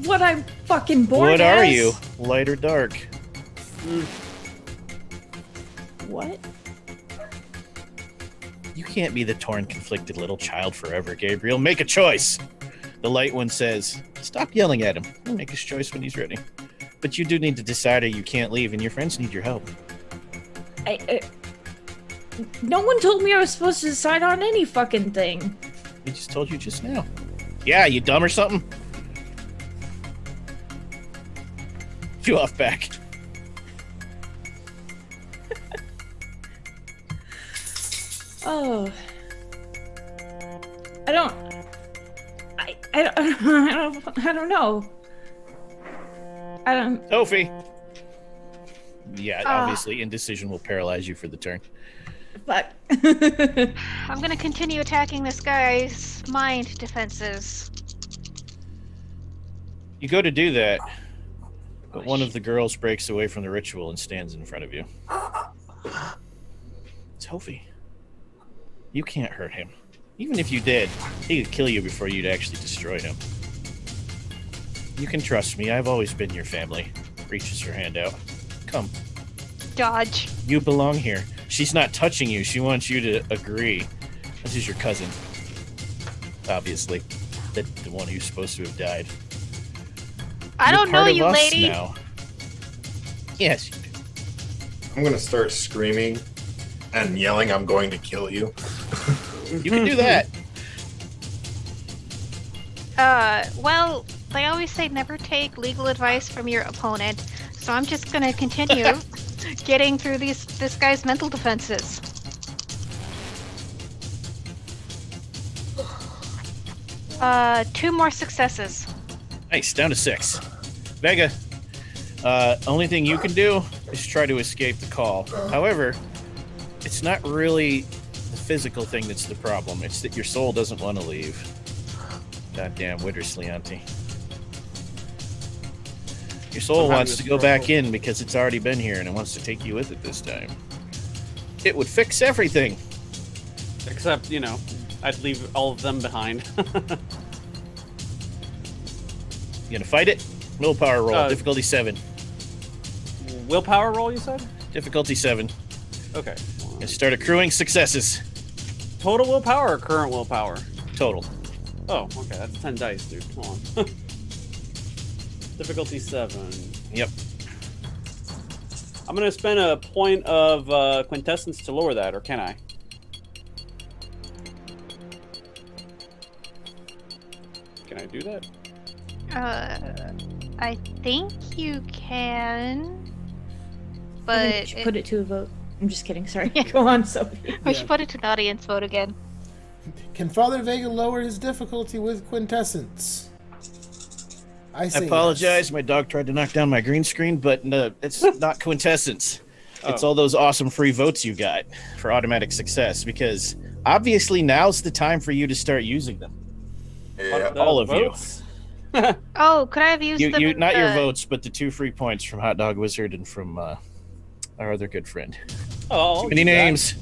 what I'm fucking born What as. are you? Light or dark? What? You can't be the torn, conflicted little child forever, Gabriel. Make a choice. The light one says, "Stop yelling at him. He'll make his choice when he's ready. But you do need to decide or you can't leave, and your friends need your help." No one told me I was supposed to decide on any fucking thing. We just told you just now. Yeah, you dumb or something? You off back. Oh. I don't know. I don't. Sophie. Yeah, obviously indecision will paralyze you for the turn. Fuck. I'm gonna continue attacking this guy's mind defenses. You go to do that, but one of the girls breaks away from the ritual and stands in front of you. Sophie, you can't hurt him. Even if you did, he could kill you before you'd actually destroy him. You can trust me. I've always been your family. Reaches her hand out. Come. Dodge. You belong here. She's not touching you. She wants you to agree. This is your cousin. Obviously. The one who's supposed to have died. I You're don't know part of you, us lady. now. Yes, you do. I'm gonna start screaming and yelling, "I'm going to kill you." You can do that. Well, they always say never take legal advice from your opponent, so I'm just gonna continue getting through this guy's mental defenses. Two more successes. Nice, down to 6. Vega, only thing you can do is try to escape the call. However, it's not really the physical thing that's the problem. It's that your soul doesn't want to leave. Goddamn Widdersleyanti. Your soul wants to go back in because it's already been here and it wants to take you with it this time. It would fix everything. Except, you know, I'd leave all of them behind. You gonna fight it? Willpower roll, difficulty 7. Willpower roll, you said? Difficulty 7. Okay. And start accruing successes. Total willpower or current willpower? Total. Oh, okay. That's 10 dice, dude. Hold on. Difficulty 7. Yep. I'm gonna spend a point of quintessence to lower that, or can I? Can I do that? I think you can, I but think we should put it to a vote. I'm just kidding. Sorry. Go on, Sophie. we should put it to an audience vote again. Can Father Vega lower his difficulty with quintessence? I I say apologize. yes. My dog tried to knock down my green screen, but no, it's not quintessence. It's Oh. all those awesome free votes you got for automatic success, because obviously now's the time for you to start using them. Yeah. All of you. votes? Oh, could I have used them? You in not your the- votes, but the 2 free points from Hot Dog Wizard and from our other good friend. Oh, Too many names.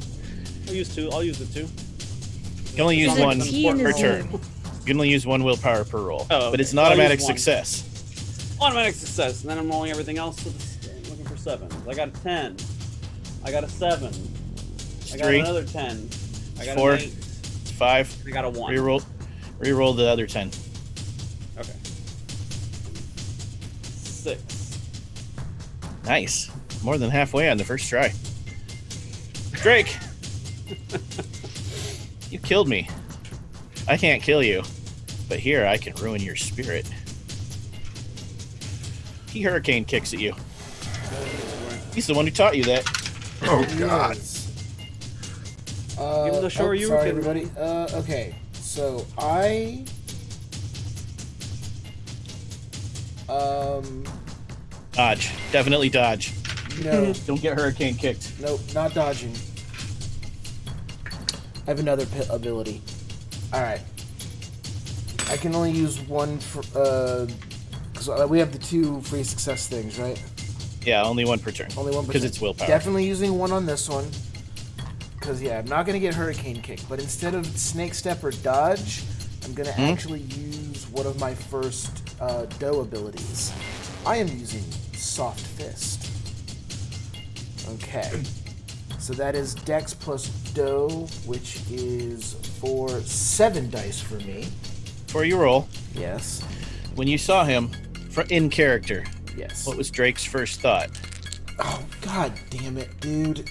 I'll use 2. I'll use the 2. You can only use There's a one T in per his turn. name. You can only use 1 willpower per roll, Oh, but it's an okay. So I'll automatic use one. success. Automatic success, and then I'm rolling everything else. So this, looking for sevens. I got a 10. I got a 7. I got 3. another 10. I got 4. an 8. 5. I got a 1. Reroll the other 10. Okay. 6. Nice. More than halfway on the first try. Drake! You killed me. I can't kill you, but here I can ruin your spirit. He hurricane kicks at you. He's the one who taught you that. Oh God. Give him the shore you sorry, can- everybody. Okay, so I Dodge. Definitely dodge. no, Don't get hurricane kicked. nope, not dodging. I have another ability. All right, I can only use one for because we have the 2 free success things, right? Yeah, only one per turn. Only one Because it's willpower. Definitely using one on this one. Because, yeah, I'm not going to get Hurricane Kick. But instead of Snake Step or Dodge, I'm going to actually use one of my first Doe abilities. I am using Soft Fist. Okay. So that is Dex plus Doe, which is for 7 dice for me. Before you roll, Yes. when you saw him in character, Yes. what was Drake's first thought? Oh, god damn it, dude.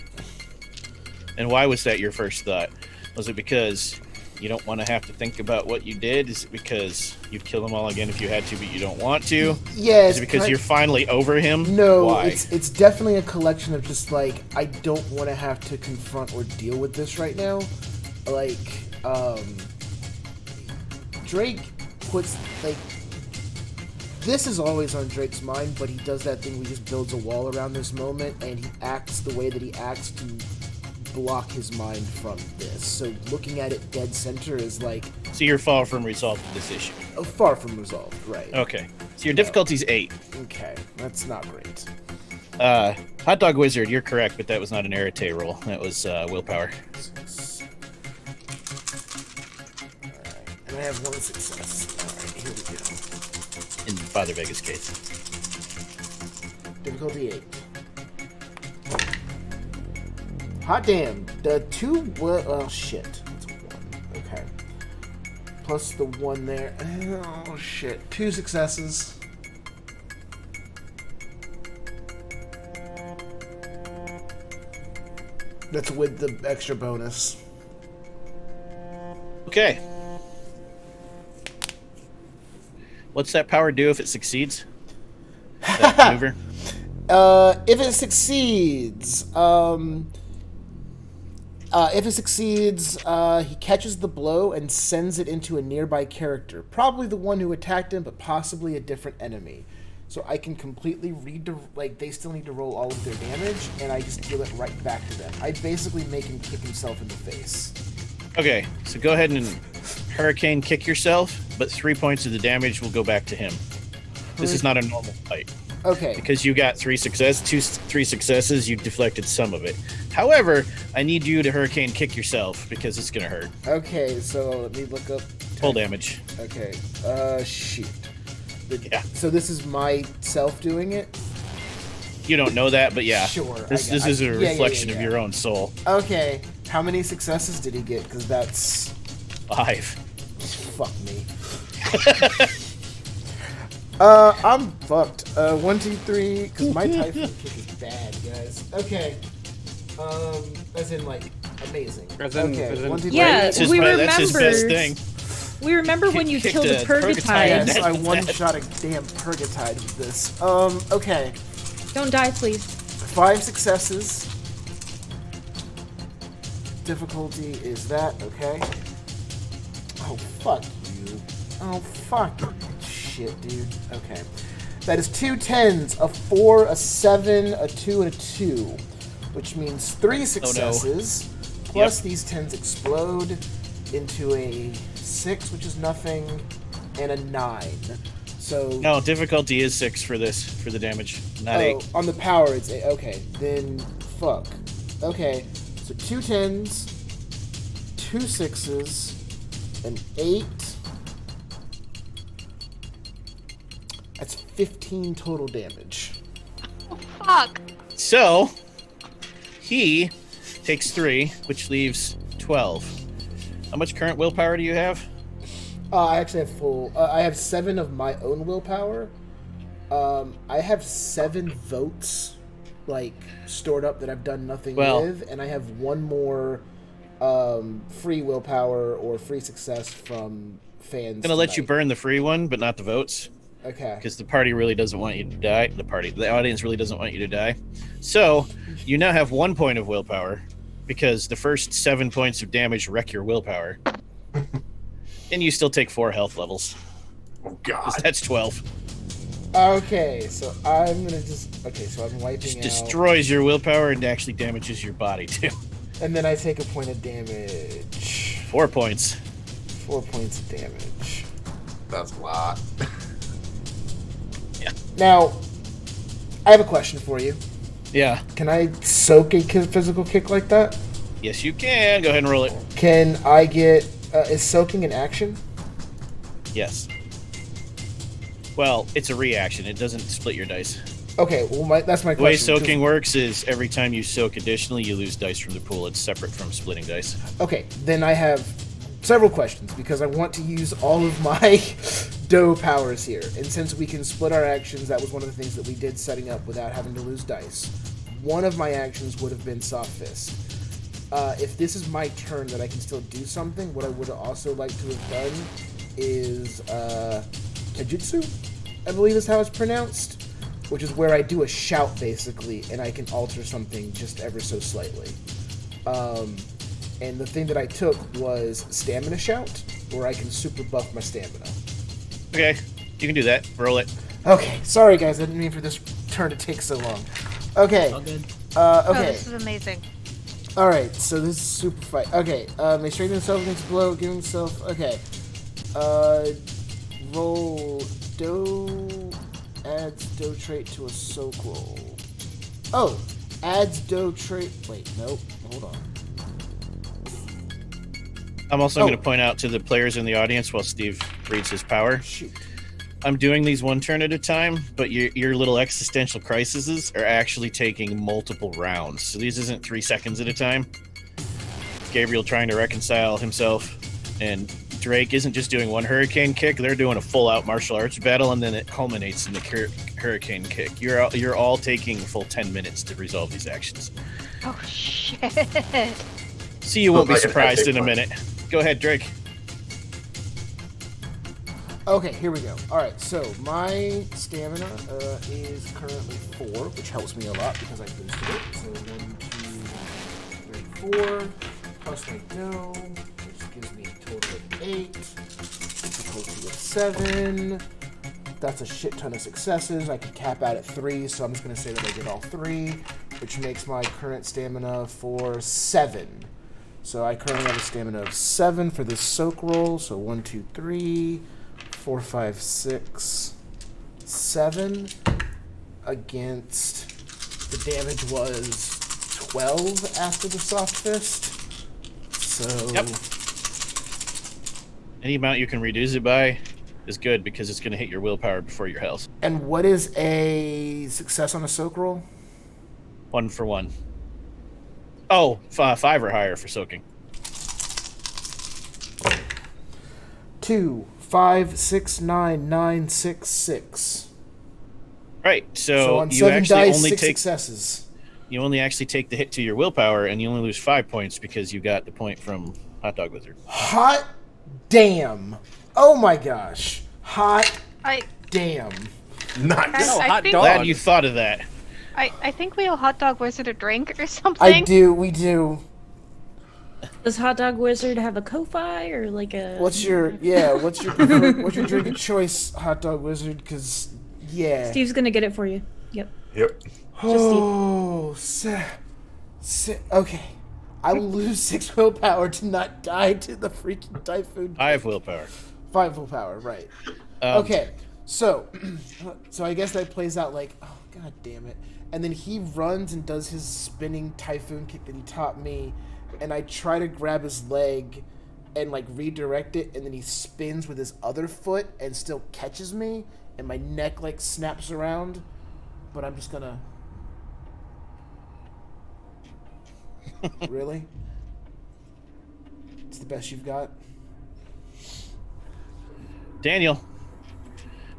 And why was that your first thought? Was it because you don't want to have to think about what you did? Is it because you'd kill them all again if you had to, but you don't want to? Yes. Is it because you're finally over him? No, Why? it's definitely a collection of just like I don't want to have to confront or deal with this right now. Like, Drake puts like this is always on Drake's mind, but he does that thing where he just builds a wall around this moment, and he acts the way that he acts to block his mind from this. So looking at it dead center is like So you're far from resolved to this issue. far from resolved, right? Okay. So your difficulty's 8. Okay, that's not great. Hot Dog Wizard, you're correct, but that was not an arete roll. That was willpower. Alright, and I have 1 success. Alright, here we go. In Father Vega's case. Difficulty 8. Hot damn. The 2. Oh, shit. That's 1. Okay. Plus the 1 there. Oh, shit. 2 successes. That's with the extra bonus. Okay. What's that power do if it succeeds? That maneuver? If it succeeds, he catches the blow and sends it into a nearby character. Probably the one who attacked him, but possibly a different enemy. So I can completely they still need to roll all of their damage, and I just deal it right back to them. I basically make him kick himself in the face. Okay, so go ahead and hurricane kick yourself, but 3 points of the damage will go back to him. This is not a normal fight. Okay. Because you got 3 successes, you deflected some of it. However, I need you to hurricane kick yourself because it's gonna hurt. Okay, so let me look up... Full damage. Okay, shoot. Yeah. So this is myself doing it? You don't know that, but yeah. Sure. This is a reflection of your own soul. Okay, how many successes did he get? Because that's... 5. Fuck me. I'm fucked. 1, 2, 3, because my Typhoon kick is bad, guys. Okay. As in, like, amazing. As in- okay, as in- 1, 2, 3. Yeah, That's his, we that's his best remember. thing. We remember when you Kicked killed a a Purgatide. Purgatide. Yes, I one-shot a damn Purgatide with this. Okay. Don't die, please. 5 successes. Difficulty is that, okay? Oh, fuck you. Oh, fuck. Shit, dude. Okay. That is 2 10s, a 4, a 7, a 2, and a 2. Which means 3 successes. Plus these 10s explode into a 6, which is nothing, and a 9. So No, difficulty is 6 for the damage, not 8. on the power it's 8. Okay, then fuck. Okay, so 2 10s, 2 6s, an 8. That's 15 total damage. Oh, fuck. So he takes 3, which leaves 12. How much current willpower do you have? I actually have full. I have 7 of my own willpower. I have 7 votes, like, stored up that I've done nothing with, and I have 1 more free willpower or free success from fans. I'm gonna let you burn the free one, but not the votes. Okay. Because the party really doesn't want you to die. The audience really doesn't want you to die. So you now have 1 point of willpower, because the first 7 points of damage wreck your willpower, and you still take 4 health levels. Oh God. That's 12. Okay, so I'm gonna so I'm wiping Just out. destroys your willpower and actually damages your body too. And then I take a point of damage. 4 points. 4 points of damage. That's a lot. Yeah. Now, I have a question for you. Yeah. Can I soak a physical kick like that? Yes, you can. Go ahead and roll it. Can I get... is soaking an action? Yes. Well, it's a reaction. It doesn't split your dice. Okay, well, that's my The way question. soaking works is every time you soak additionally, you lose dice from the pool. It's separate from splitting dice. Okay, then I have several questions, because I want to use all of my dough powers here. And since we can split our actions, that was one of the things that we did setting up without having to lose dice. One of my actions would have been Soft Fist. If this is my turn that I can still do something, what I would also like to have done is Taijutsu, I believe is how it's pronounced, which is where I do a shout, basically, and I can alter something just ever so slightly. And the thing that I took was Stamina Shout, where I can super buff my stamina. Okay, you can do that. Roll it. Okay, sorry guys, I didn't mean for this turn to take so long. Okay. All good. Oh, Okay. this is amazing. Alright, so this is super fight. Okay, may strengthen himself against a blow, giving himself. Okay. Roll dough. Adds dough trait to a soak roll. Oh, adds dough trait. Wait, nope. Hold on. I'm also going to point out to the players in the audience while Steve reads his power. Shoot. I'm doing these one turn at a time, but your little existential crises are actually taking multiple rounds. So these isn't 3 seconds at a time. Gabriel trying to reconcile himself, and Drake isn't just doing one hurricane kick. They're doing a full-out martial arts battle, and then it culminates in the hurricane kick. You're all taking a full 10 minutes to resolve these actions. Oh shit. See, you won't be Like an surprised epic in a one. minute. Go ahead, Drake. Okay, here we go. Alright, so my stamina is currently 4, which helps me a lot because I boosted it. So 1, 2, 3, 4, plus my dough, which gives me a total of 8. Equals to 7. That's a shit ton of successes. I could cap out at 3, so I'm just going to say that I did all 3, which makes my current stamina for 7. So I currently have a stamina of 7 for this soak roll. So 1, 2, 3, 4, 5, 6, 7. Against the damage was 12 after the soft fist. So Yep. Any amount you can reduce it by is good because it's going to hit your willpower before your health. And what is a success on a soak roll? 1 for 1. Oh, 5 or higher for soaking. 2, 5, 6, 9, 9, 6, 6. Right. So So, on you 7 actually dice, only 6 take successes. you only actually take the hit to your willpower, and you only lose 5 points because you got the point from Hot Dog Wizard. Hot damn. Oh my gosh. Hot I damn. Nice. No, I hot think- dog. Glad you thought of that. I think we owe Hot Dog Wizard a drink or something. I do, we do. Does Hot Dog Wizard have a Ko-Fi or like a... What's your what's your drink of choice, Hot Dog Wizard? Because Steve's gonna get it for you. Yep. Yep. Oh, okay. I will lose 6 willpower to not die to the freaking typhoon. 5 willpower. 5 willpower, right? Okay, so I guess that plays out like, oh god damn it, and then he runs and does his spinning typhoon kick that he taught me, and I try to grab his leg and like redirect it, and then he spins with his other foot and still catches me, and my neck like snaps around, but I'm just gonna Really? It's the best you've got? Daniel,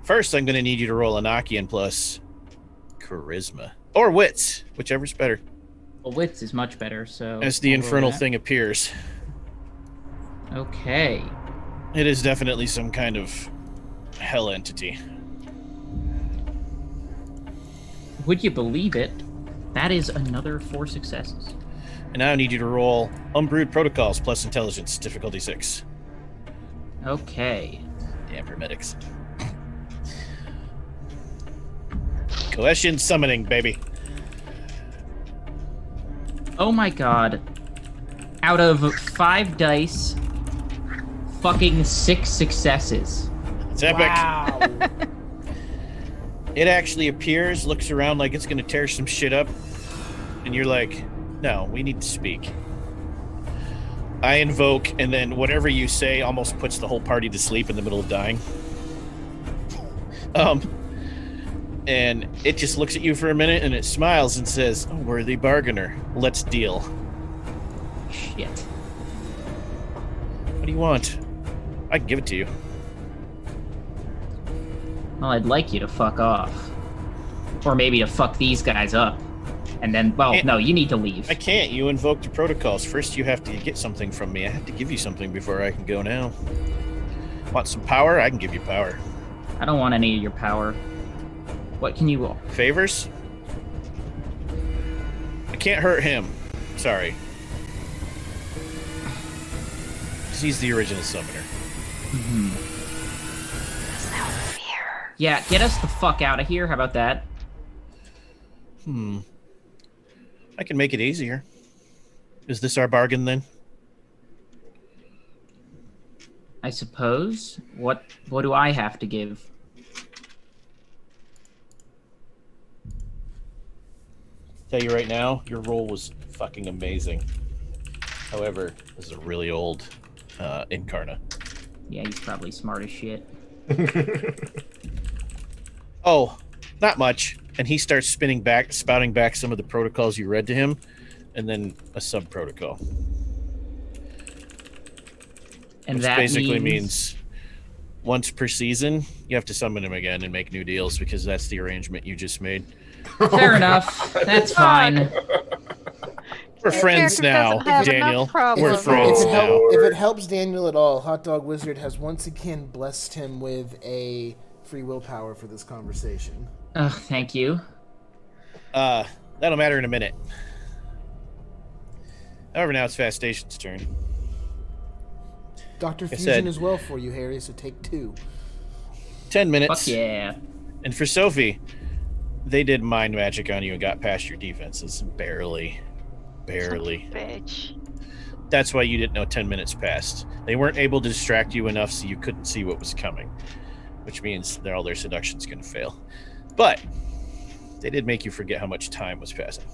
first I'm going to need you to roll a Nokian plus charisma. Or wits, whichever's better. Well, wits is much better, so... As the I'll roll infernal that. thing appears. Okay. It is definitely some kind of hell entity. Would you believe it? That is another 4 successes. And now I need you to roll Unbrewed Protocols plus Intelligence, difficulty 6. Okay. Damn hermetics. Cohesion summoning, baby. Oh my god. Out of 5 dice, fucking 6 successes. It's epic. Wow. It actually appears, looks around like it's going to tear some shit up, and you're like, no, we need to speak. I invoke, and then whatever you say almost puts the whole party to sleep in the middle of dying. And it just looks at you for a minute, and it smiles and says, "Oh, worthy bargainer, let's deal. Shit. What do you want? I can give it to you." Well, I'd like you to fuck off. Or maybe to fuck these guys up. And then, well, no, you need to leave. I can't. You invoked the protocols. First, you have to get something from me. I have to give you something before I can go now. Want some power? I can give you power. I don't want any of your power. What can you... Favors? I can't hurt him. Sorry. 'Cause he's the original summoner. Yeah, get us the fuck out of here. How about that? I can make it easier. Is this our bargain then? I suppose. What do I have to give? Tell you right now, your roll was fucking amazing. However, this is a really old Incarna. Yeah, he's probably smart as shit. Oh, not much. And he starts spouting back some of the protocols you read to him, and then a sub-protocol. And Which that basically means once per season, you have to summon him again and make new deals, because that's the arrangement you just made. Fair enough. That's fine. We're friends character now, doesn't have Daniel. enough problems. We're friends now. If it helps Daniel at all, Hot Dog Wizard has once again blessed him with a free willpower for this conversation. Thank you. That'll matter in a minute. However, now it's Fast Station's turn. Dr. Like I Fusion said- is well for you, Harry, so take 2. 10 minutes. Fuck yeah. And for Sophie, they did mind magic on you and got past your defenses. Barely. Bitch. That's why you didn't know 10 minutes passed. They weren't able to distract you enough so you couldn't see what was coming, which means that all their seduction's going to fail. But they did make you forget how much time was passing.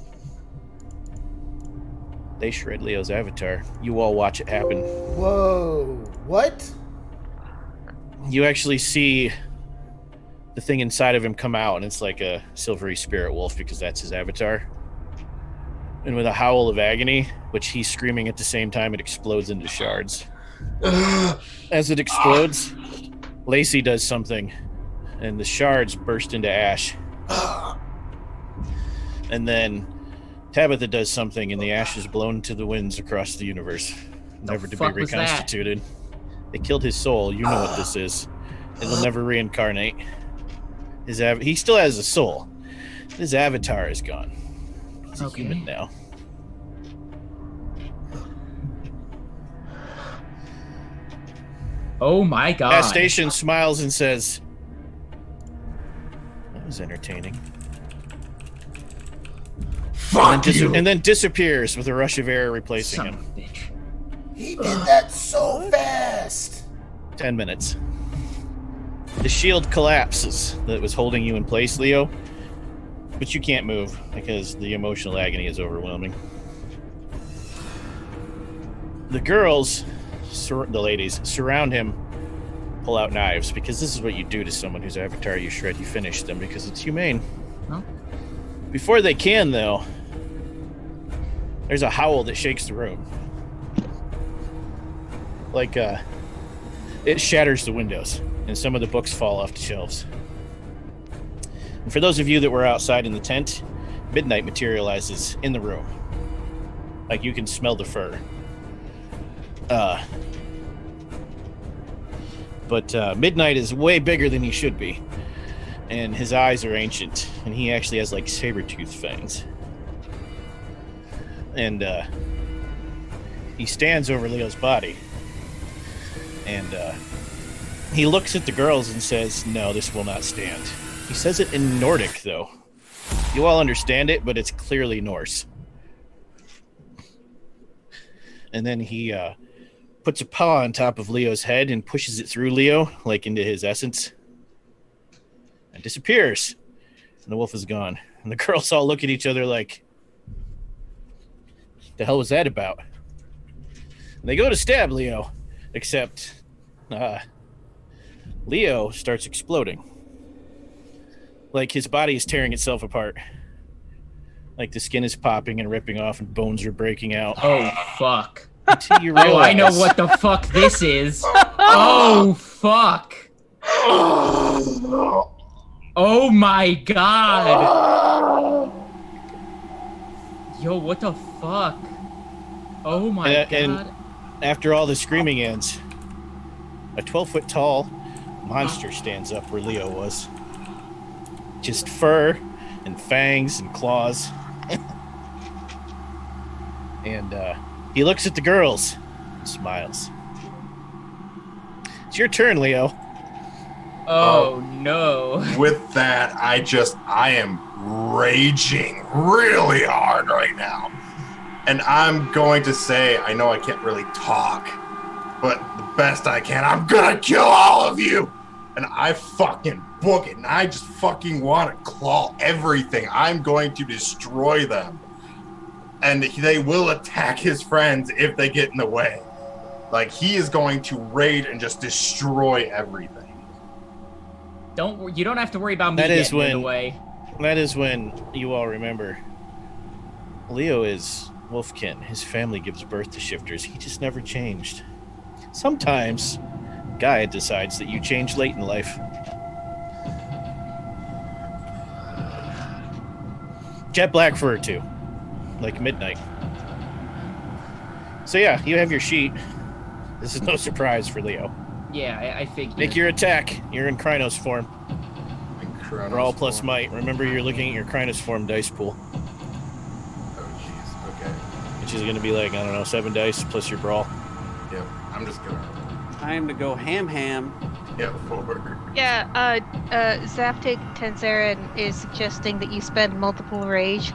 They shred Leo's avatar. You all watch it happen. Whoa. What? You actually see the thing inside of him come out, and it's like a silvery spirit wolf, because that's his avatar. And with a howl of agony, which he's screaming at the same time, it explodes into shards. As it explodes, Lacey does something, and the shards burst into ash. And then Tabitha does something, and the ash is blown to the winds across the universe, never to be fuck was that? reconstituted. They killed his soul. You know what this is. It'll never reincarnate. He still has a soul. His avatar is gone. He's a human now. Oh my god. Fast Station smiles and says, "That was entertaining." Fuck you. And then disappears with a rush of air replacing Son him. of a bitch. He did that so fast. 10 minutes. The shield collapses that was holding you in place, Leo, but you can't move because the emotional agony is overwhelming. The girls, the ladies, surround him, pull out knives, because this is what you do to someone whose avatar you shred. You finish them because it's humane. Huh? Before they can, though, there's a howl that shakes the room. Like, it shatters the windows, and some of the books fall off the shelves. And for those of you that were outside in the tent, midnight materializes in the room. Like, you can smell the fur. But Midnight is way bigger than he should be. And his eyes are ancient. And he actually has, like, saber-tooth fangs. And he stands over Leo's body. And he looks at the girls and says, "No, this will not stand." He says it in Nordic, though. You all understand it, but it's clearly Norse. And then he puts a paw on top of Leo's head and pushes it through Leo, like into his essence, and disappears. And the wolf is gone. And the girls all look at each other like, the hell was that about? And they go to stab Leo, except Leo starts exploding. Like his body is tearing itself apart. Like the skin is popping and ripping off and bones are breaking out. Oh, fuck. Until you realize, Oh, I know what the fuck this is. Oh, fuck. Oh my god. Yo, what the fuck? Oh my god. And after all the screaming ends, a 12-foot tall monster stands up where Leo was. Just fur and fangs and claws. And he looks at the girls and smiles. It's your turn, Leo. Oh no. With that, I am raging really hard right now. And I'm going to say, I know I can't really talk, but the best I can, I'm gonna kill all of you! And I fucking book it, and I just fucking want to claw everything. I'm going to destroy them. And they will attack his friends if they get in the way. Like, he is going to raid and just destroy everything. You don't have to worry about me getting in the way. That is when you all remember Leo is Wolfkin. His family gives birth to shifters. He just never changed. Sometimes Gaia decides that you change late in life. Jet black fur too, like Midnight. So yeah, you have your sheet. This is no surprise for Leo. Yeah, I figured. Make your attack. You're in Krynos form. Krynos Brawl plus form. might. Remember, you're looking at your Krynos form dice pool, Oh, jeez. Okay. which is going to be like, I don't know, 7 dice plus your brawl. Yep. I'm just gonna. Time to go ham. Yep, forward. Yeah, Zaptic Tenzerin is suggesting that you spend multiple rage.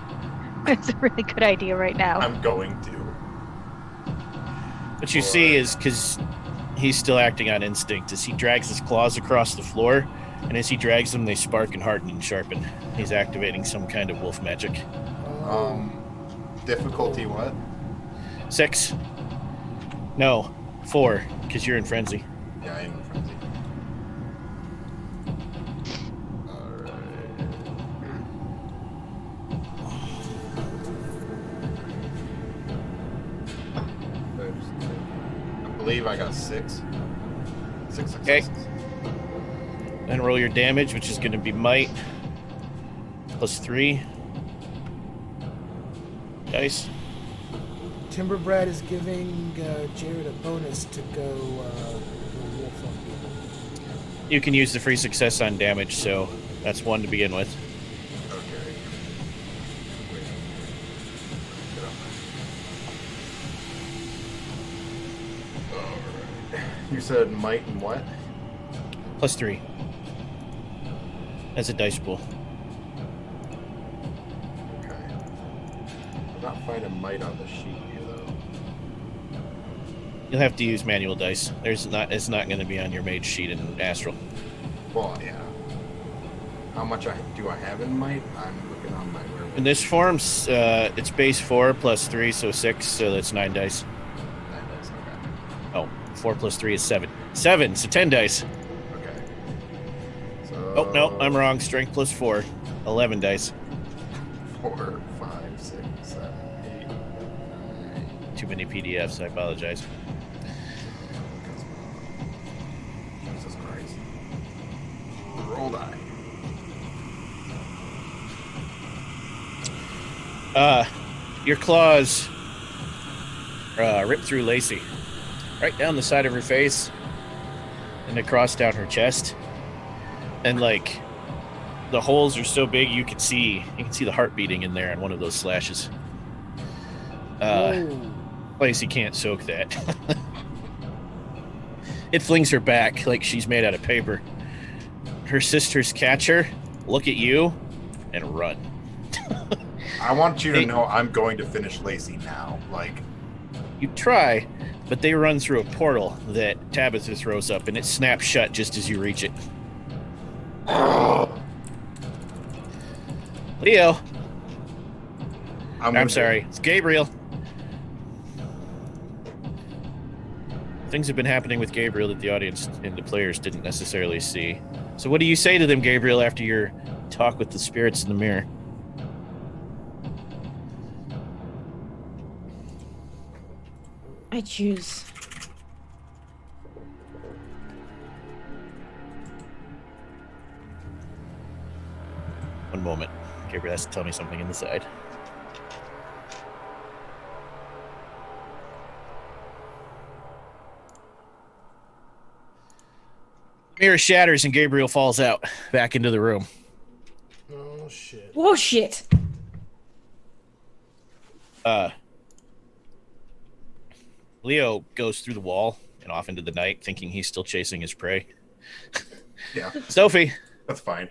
It's a really good idea right now. I'm going to. What you see is, because he's still acting on instinct, as he drags his claws across the floor, and as he drags them, they spark and harden and sharpen. He's activating some kind of wolf magic. Difficulty what? 6. No, 4, because you're in frenzy. Yeah, I am in frenzy. Alright. I believe I got 6. 6 Okay. successes. Then roll your damage, which is going to be might, plus 3 dice. Timberbrad is giving Jared a bonus to go wolf on people. You can use the free success on damage, so that's 1 to begin with. Okay. Wait. Get up there. Alright. You said might and what? Plus 3. As a dice pool. Okay. I'm not finding might on the sheet here though. You'll have to use manual dice. It's not going to be on your mage sheet in Astral. Well, yeah. How much do I have in might? I'm looking on my werewolf. In this form, it's base 4 plus 3, so 6, so that's 9 dice. 9 dice, okay. Oh, 4 plus 3 is 7. 7, so 10 dice. Okay. So. Oh, no, I'm wrong. Strength plus 4. 11 dice. 4, 5, 6, 7, 8, too many PDFs. I apologize. Jesus Christ. Roll die. Your claws rip through Lacey, right down the side of her face, and across down her chest, and like the holes are so big you can see the heart beating in there in one of those slashes. Lacey can't soak that. It flings her back like she's made out of paper. Her sisters catch her, look at you, and run. I want you to know I'm going to finish Lacey now. Like, you try, but they run through a portal that Tabitha throws up, and it snaps shut just as you reach it. Leo. I'm sorry. It's Gabriel. Things have been happening with Gabriel that the audience and the players didn't necessarily see. So what do you say to them, Gabriel, after your talk with the spirits in the mirror? I choose. One moment. Gabriel has to tell me something in the side. Mirror shatters and Gabriel falls out back into the room. Oh shit. Whoa, shit. Leo goes through the wall and off into the night, thinking he's still chasing his prey. Yeah. Sophie. That's fine.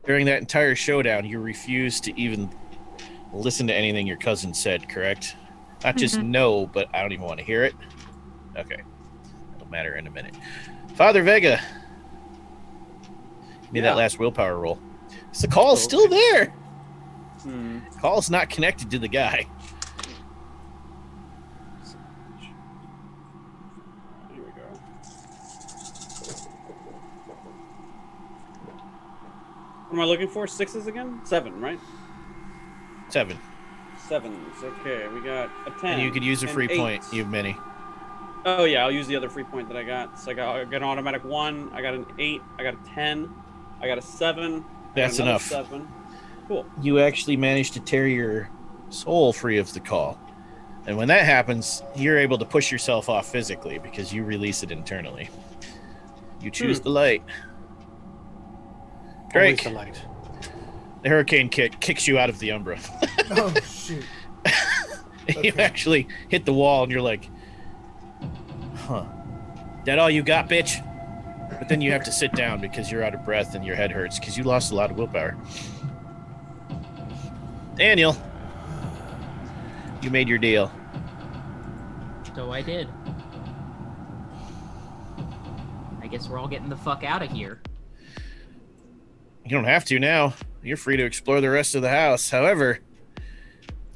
During that entire showdown, you refused to even listen to anything your cousin said, correct? Not just no, but I don't even want to hear it. Okay. That'll matter in a minute. Father Vega. Give me that last willpower roll. So the call's still there. Call's not connected to the guy. Here we go. What am I looking for? 6s again? 7, right? 7. 7s. Okay, we got a 10. And you could use a free point. You have many. Oh yeah, I'll use the other free point that I got. So I got an automatic 1. I got an 8. I got a 10. I got a 7. That's enough. 7. Cool. You actually managed to tear your soul free of the call. And when that happens, you're able to push yourself off physically because you release it internally. You choose the light. Drake, the light. the hurricane kicks you out of the Umbra. Oh shoot. You actually hit the wall and you're like, huh. That all you got, bitch? But then you have to sit down because you're out of breath and your head hurts because you lost a lot of willpower. Daniel, you made your deal. So I did. I guess we're all getting the fuck out of here. You don't have to now. You're free to explore the rest of the house. However,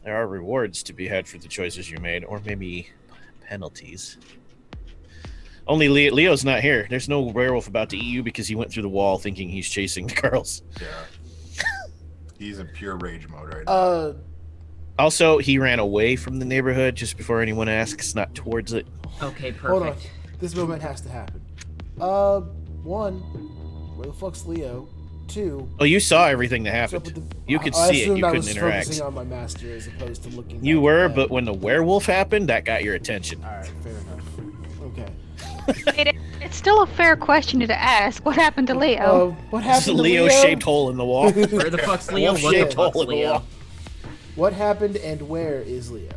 there are rewards to be had for the choices you made, or maybe penalties. Only Leo's not here. There's no werewolf about to eat you because he went through the wall thinking he's chasing the girls. Yeah. He's in pure rage mode right now. Also, he ran away from the neighborhood just before anyone asks, not towards it. Okay, perfect. Hold on. This moment has to happen. 1, where the fuck's Leo? 2, Oh, you saw everything that what's up happened. with You could I see it. assumed You I couldn't was interact. focusing on my master as opposed to looking. You back were, at but when the werewolf happened, that got your attention. All right, fair enough. Okay. It's still a fair question to ask. What happened to Leo? What It's a happened to Leo-shaped hole in the wall. Where the fuck's Leo? What the Shaped fuck's hole in the Leo? wall. What happened and where is Leo?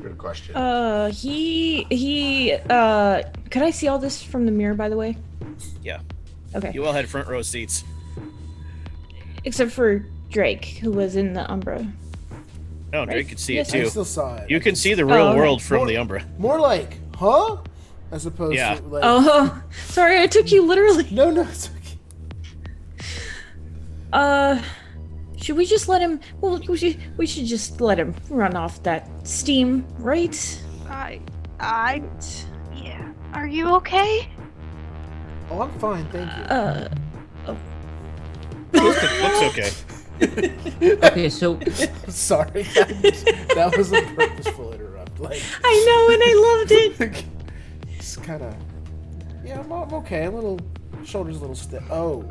Good question. Could I see all this from the mirror, by the way? Yeah. Okay. You all had front row seats. Except for Drake, who was in the Umbra. No, Drake could see Yes, it I too. still saw it. You can see the real okay. world from More- the Umbra. More like, huh? As opposed Yeah. to like. Oh, sorry, I took you literally. No, it's okay. Should we just let him? Well, we should just let him run off that steam, right? Yeah. Are you okay? Oh, I'm fine, thank you. Looks okay. Okay, so Sorry, that was a purposeful interrupt. Like, I know, and I loved it. it's kind of, yeah, I'm okay. A little shoulders, a little stiff. Oh,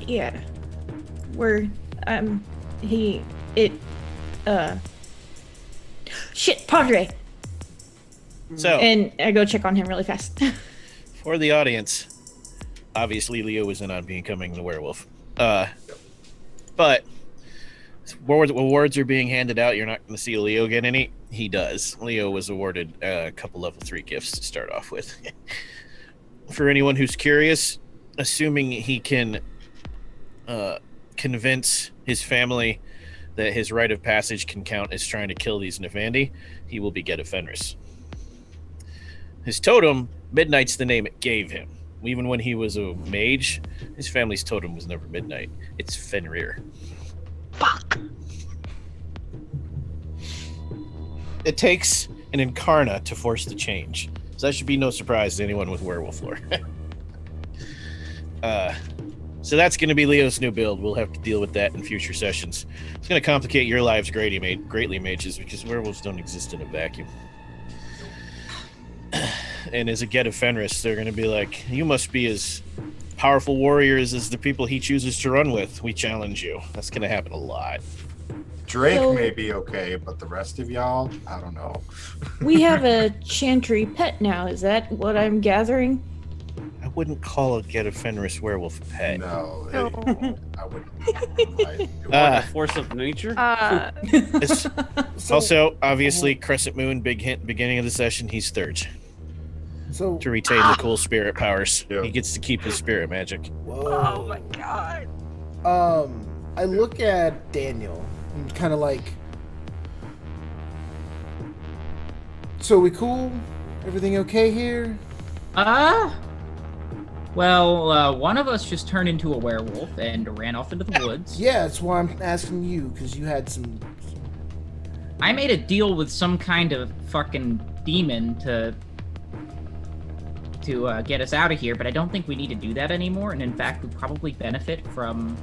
Yeah. We're, shit, Padre! So, And I go check on him really fast. for the audience, obviously Leo was in on becoming the werewolf. But awards are being handed out. You're not going to see Leo get any. He does. Leo was awarded a couple level 3 gifts to start off with. For anyone who's curious, assuming he can convince his family that his rite of passage can count as trying to kill these Nevandi, he will be Get a Fenris. His totem, Midnight's the name it gave him. Even when he was a mage, his family's totem was never Midnight. It's Fenrir. Fuck. It takes an incarna to force the change. So that should be no surprise to anyone with werewolf lore. So that's going to be Leo's new build. We'll have to deal with that in future sessions. It's going to complicate your lives greatly, mages, because werewolves don't exist in a vacuum. And as a Get of Fenris, they're going to be like, you must be as powerful warriors as the people he chooses to run with. We challenge you. That's going to happen a lot. Drake So- may be okay, but the rest of y'all, I don't know. We have a chantry pet now. Is that what I'm gathering? I wouldn't call a Get of Fenris werewolf a pet. No, No. I wouldn't. Ah. The force of nature. It's- so, also, obviously, Crescent Moon, big hint, beginning of the session, he's third so to retain the cool spirit powers. Yeah. He gets to keep his spirit magic. whoa. Oh my god. I look at Daniel and kind of like, so we cool? Everything okay here? well, one of us just turned into a werewolf and ran off into the woods. Yeah, that's why I'm asking you, because you had some. I made a deal with some kind of fucking demon to get us out of here, but I don't think we need to do that anymore. And in fact, we probably benefit from.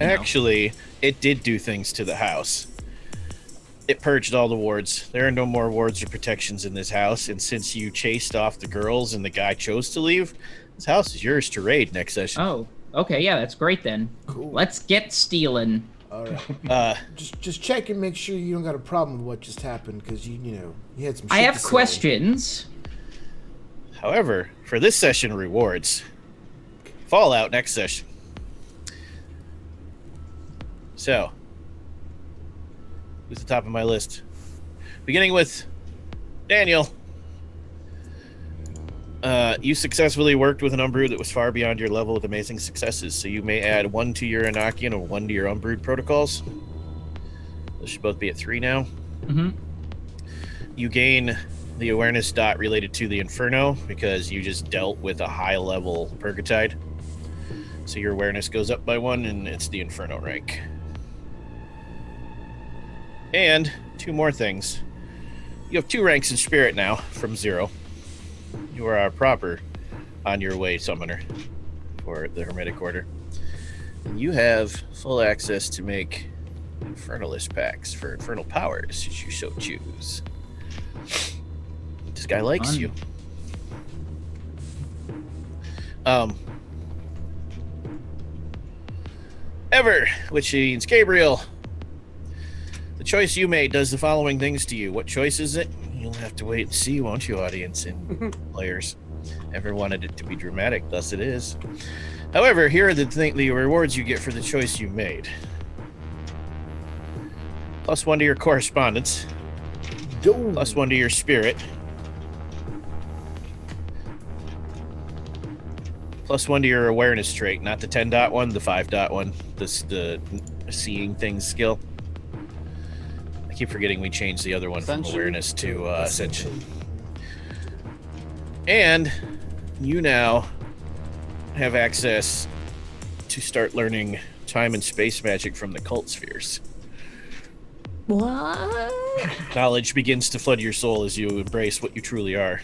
you know. Actually, it did do things to the house. It purged all the wards. There are no more wards or protections in this house, and since you chased off the girls and the guy chose to leave, this house is yours to raid next session. Oh, okay, yeah, that's great then. Cool. Let's get stealing. All right. Uh, Just check and make sure you don't got a problem with what just happened, because you had some. I shit have to say. questions. however, for this session rewards, Fallout next session. So, who's the top of my list? Beginning with Daniel. You successfully worked with an Umbrood that was far beyond your level with amazing successes, so you may add 1 to your Enochian or 1 to your Umbrood protocols. Those should both be at 3 now. Mm-hmm. You gain the awareness dot related to the Inferno because you just dealt with a high level Purgatide. So your awareness goes up by 1 and it's the Inferno rank. And 2 more things. You have 2 ranks in Spirit now from 0. You are a proper on your way summoner for the Hermetic Order. And you have full access to make Infernalist packs for Infernal powers should you so choose. This guy likes Fun. you. Ever, which means Gabriel. The choice you made does the following things to you. What choice is it? You'll have to wait and see, won't you, audience and players? Ever wanted it to be dramatic, thus it is. However, here are the rewards you get for the choice you made. +1 to your correspondence. Dude. +1 to your spirit. +1 to your awareness trait, not the 10.1, the 5.1, the seeing things skill. I keep forgetting we changed the other one from Ascension? awareness to ascension. And you now have access to start learning time and space magic from the cult spheres. What? Knowledge begins to flood your soul as you embrace what you truly are,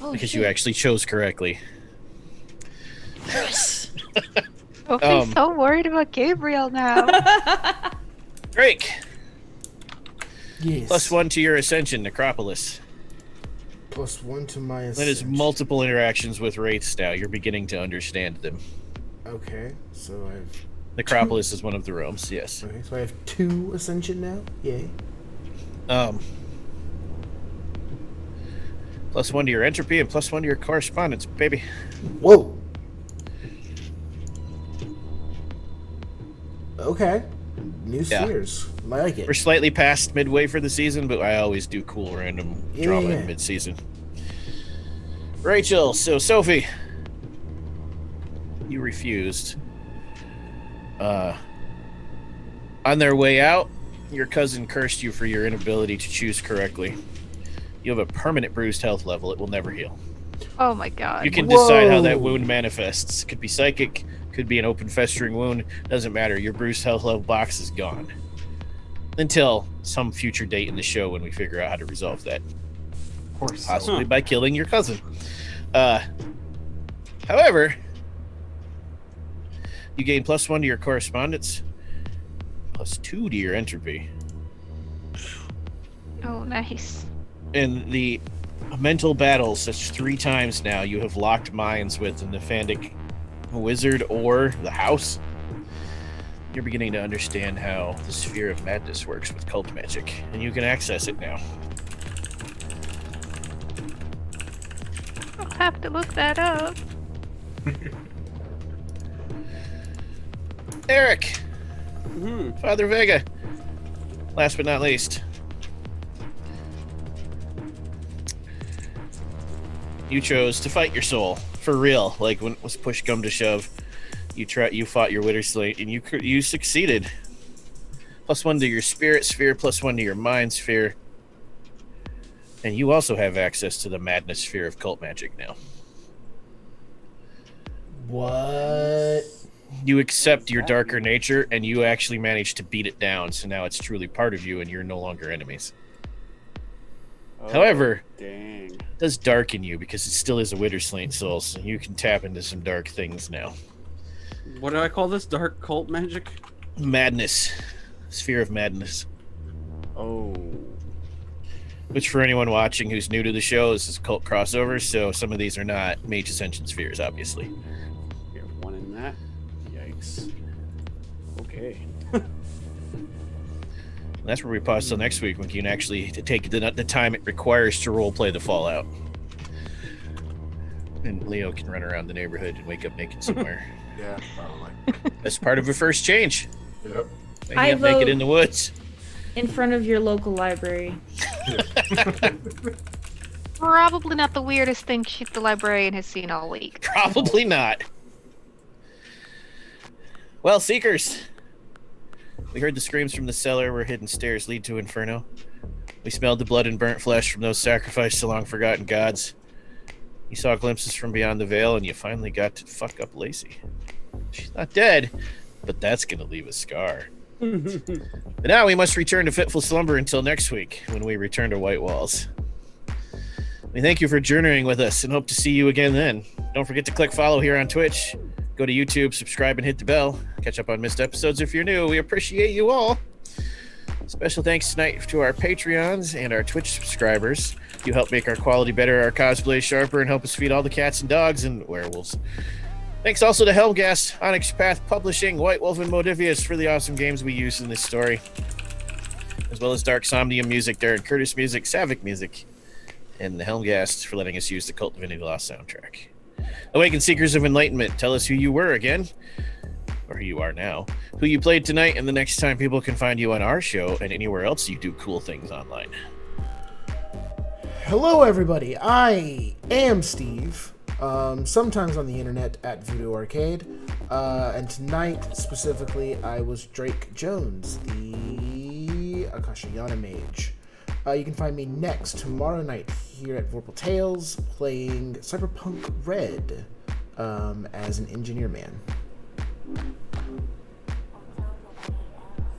Oh, because shit. you actually chose correctly. Yes. Sophie's so worried about Gabriel now. Drake, Yes. +1 to your ascension, Necropolis. +1 to my That is ascension. multiple interactions with wraiths now. You're beginning to understand them. Okay, so I've Necropolis is one of the realms, yes. okay, so I have 2 ascension now. Yay. +1 to your entropy and +1 to your correspondence, baby. Whoa. Okay. New Yeah. spheres. I like it. We're slightly past midway for the season, but I always do cool random drama Yeah. in mid-season. Rachel, so Sophie, you refused. On their way out, your cousin cursed you for your inability to choose correctly. You have a permanent bruised health level. It will never heal. Oh my god. You can decide how that Whoa. wound manifests. Could be psychic, could be an open festering wound. Doesn't matter. Your bruised health level box is gone. Until some future date in the show when we figure out how to resolve that. Of course. Possibly by killing your cousin. However, you gain +1 to your correspondence, +2 to your entropy. Oh, nice. In the mental battles, that's 3 times now you have locked minds with a Nephandic wizard or the house. You're beginning to understand how the sphere of madness works with cult magic, and you can access it now. I'll have to look that up. Eric, Father Vega, last but not least. You chose to fight your soul for real. Like when it was push come to shove, you fought your Witter Slate and you succeeded. +1 to your spirit sphere, +1 to your mind sphere, and you also have access to the madness sphere of cult magic now. What? You accept your darker nature, and you actually managed to beat it down. So now it's truly part of you, and you're no longer enemies. However, dang. it does darken you because it still is a Witherslaint soul, so you can tap into some dark things now. What do I call this? Dark cult magic? Madness. Sphere of madness. Oh. Which, for anyone watching who's new to the show, this is cult crossover, so some of these are not Mage Ascension spheres, obviously. Get one in that. Yikes. Okay. That's where we pause till next week when you can actually take the time it requires to roleplay the Fallout. And Leo can run around the neighborhood and wake up naked somewhere. Yeah, probably. That's part of a first change. Yep. Waking I up naked vote- in the woods. In front of your local library. Probably not the weirdest thing the librarian has seen all week. Probably not. Well, Seekers. We heard the screams from the cellar where hidden stairs lead to Inferno. We smelled the blood and burnt flesh from those sacrificed to long-forgotten gods. You saw glimpses from beyond the veil, and you finally got to fuck up Lacey. She's not dead, but that's gonna leave a scar. But now we must return to fitful slumber until next week, when we return to White Walls. We thank you for journeying with us and hope to see you again then. Don't forget to click follow here on Twitch. Go to YouTube, subscribe, and hit the bell. Catch up on missed episodes if you're new. We appreciate you all. Special thanks tonight to our Patreons and our Twitch subscribers. You help make our quality better, our cosplay sharper, and help us feed all the cats and dogs and werewolves. Thanks also to Helmgast, Onyx Path Publishing, White Wolf, and Modivius for the awesome games we use in this story. As well as Dark Somnium Music, Darren Curtis Music, Savic Music, and the Helmgast for letting us use the Cult Divinity Lost soundtrack. Awaken Seekers of Enlightenment, tell us who you were again, or who you are now, who you played tonight, and the next time people can find you on our show and anywhere else you do cool things online. Hello, everybody. I am Steve. Sometimes on the internet at Voodoo Arcade. And tonight, specifically, I was Drake Jones, the Akashayana Mage. You can find me next tomorrow night here at Vorpal Tales playing Cyberpunk Red as an engineer man.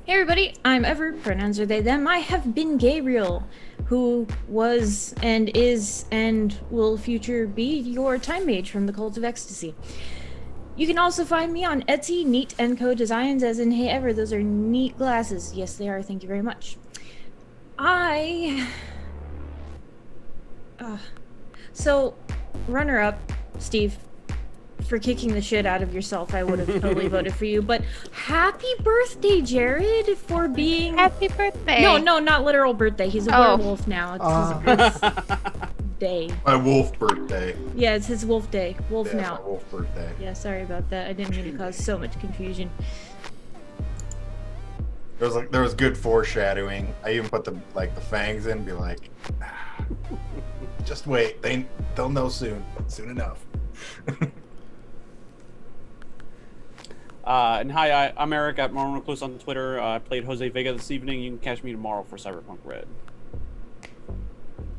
Hey everybody, I'm Ever, pronouns are they, them. I have been Gabriel, who was and is and will future be your time mage from the Cult of Ecstasy. You can also find me on Etsy, Neat & Co. Designs, as in, hey, ever, those are neat glasses. Yes, they are. Thank you very much. So, runner-up, Steve, for kicking the shit out of yourself, I would have totally voted for you. But happy birthday, Jared, for being... Happy birthday. No, not literal birthday. He's a werewolf now. It's his day. My wolf birthday. Yeah, it's his wolf day. Wolf Yeah, now. my wolf birthday. Yeah, sorry about that. I didn't mean to cause so much confusion. There was good foreshadowing. I even put the fangs in, and be like, just wait. They'll know soon enough. And hi, I'm Eric at Recluse on Twitter. I played Jose Vega this evening. You can catch me tomorrow for Cyberpunk Red.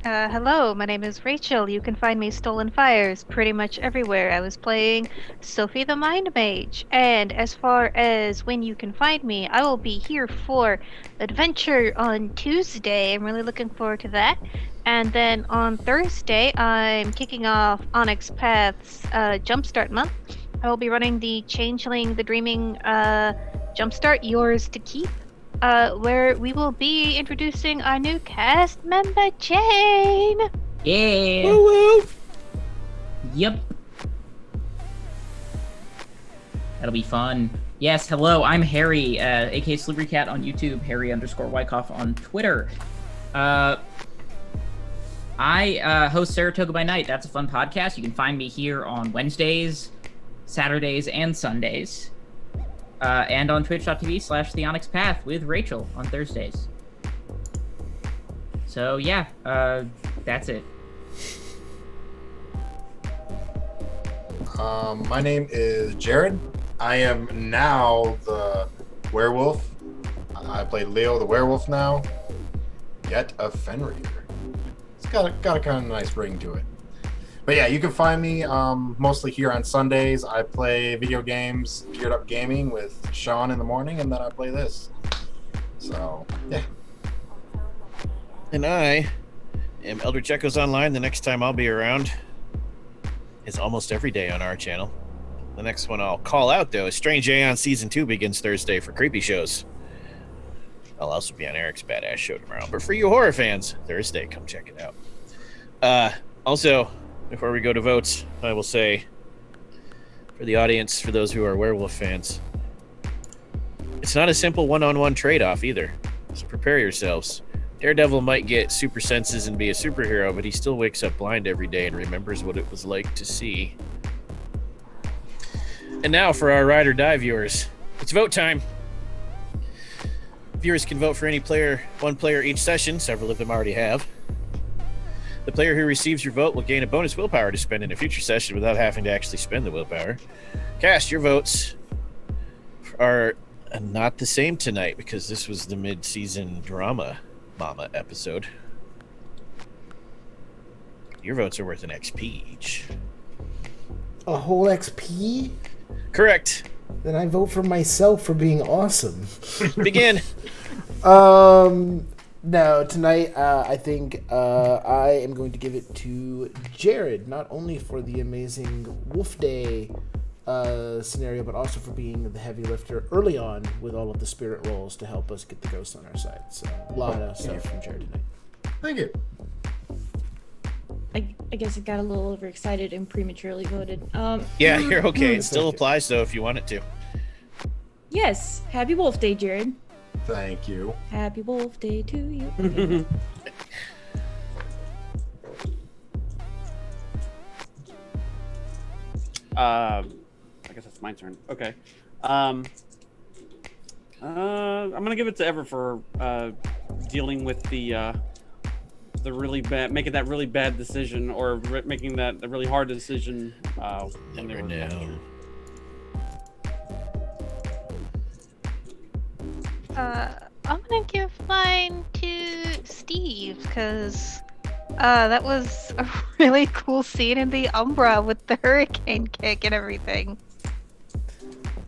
Hello, my name is Rachel. You can find me Stolen Fires pretty much everywhere. I was playing Sophie the Mind Mage. And as far as when you can find me, I will be here for Adventure on Tuesday. I'm really looking forward to that. And then on Thursday, I'm kicking off Onyx Path's Jumpstart Month. I will be running the Changeling the Dreaming Jumpstart Yours to Keep. Where we will be introducing our new cast member, Jane! Yeah! Woo woo! Yep. That'll be fun. Yes, hello, I'm Harry, aka Slippery Cat on YouTube, Harry_Wyckoff on Twitter. I host Saratoga by Night. That's a fun podcast. You can find me here on Wednesdays, Saturdays, and Sundays. And on twitch.tv/The Onyx Path with Rachel on Thursdays. So yeah, that's it. My name is Jared. I am now the werewolf. I play Leo the werewolf now. Yet a Fenrir. It's got a kind of nice ring to it. But yeah, you can find me mostly here on Sundays. I play video games, Geared Up Gaming with Sean in the morning, and then I play this. So, yeah. And I am Eldritch Echoes Online. The next time I'll be around is almost every day on our channel. The next one I'll call out, though, is Strange Aeon Season 2 begins Thursday for creepy shows. I'll also be on Eric's Badass Show tomorrow. But for you horror fans, Thursday, come check it out. Also, before we go to votes, I will say, for the audience, for those who are werewolf fans, it's not a simple one-on-one trade-off either. So prepare yourselves. Daredevil might get super senses and be a superhero, but he still wakes up blind every day and remembers what it was like to see. And now for our Ride or Die viewers, it's vote time. Viewers can vote for any player, one player each session. Several of them already have. The player who receives your vote will gain a bonus willpower to spend in a future session without having to actually spend the willpower. Cast, your votes are not the same tonight because this was the mid-season drama mama episode. Your votes are worth an XP each. A whole XP? Correct. Then I vote for myself for being awesome. Begin. No, tonight I think I am going to give it to Jared, not only for the amazing Wolf Day scenario, but also for being the heavy lifter early on with all of the spirit rolls to help us get the ghosts on our side. So a lot of stuff from Jared tonight. Thank you. I guess I got a little overexcited and prematurely voted. Yeah, you're okay. It still applies, though, if you want it to. Yes, happy Wolf Day, Jared. Thank you. Happy Wolf Day to you. I guess it's my turn. Okay. I'm gonna give it to Ever for dealing with the really bad, making that really bad decision, or making that a really hard decision. When they were Never I'm gonna give mine to Steve, because that was a really cool scene in the Umbra with the hurricane kick and everything.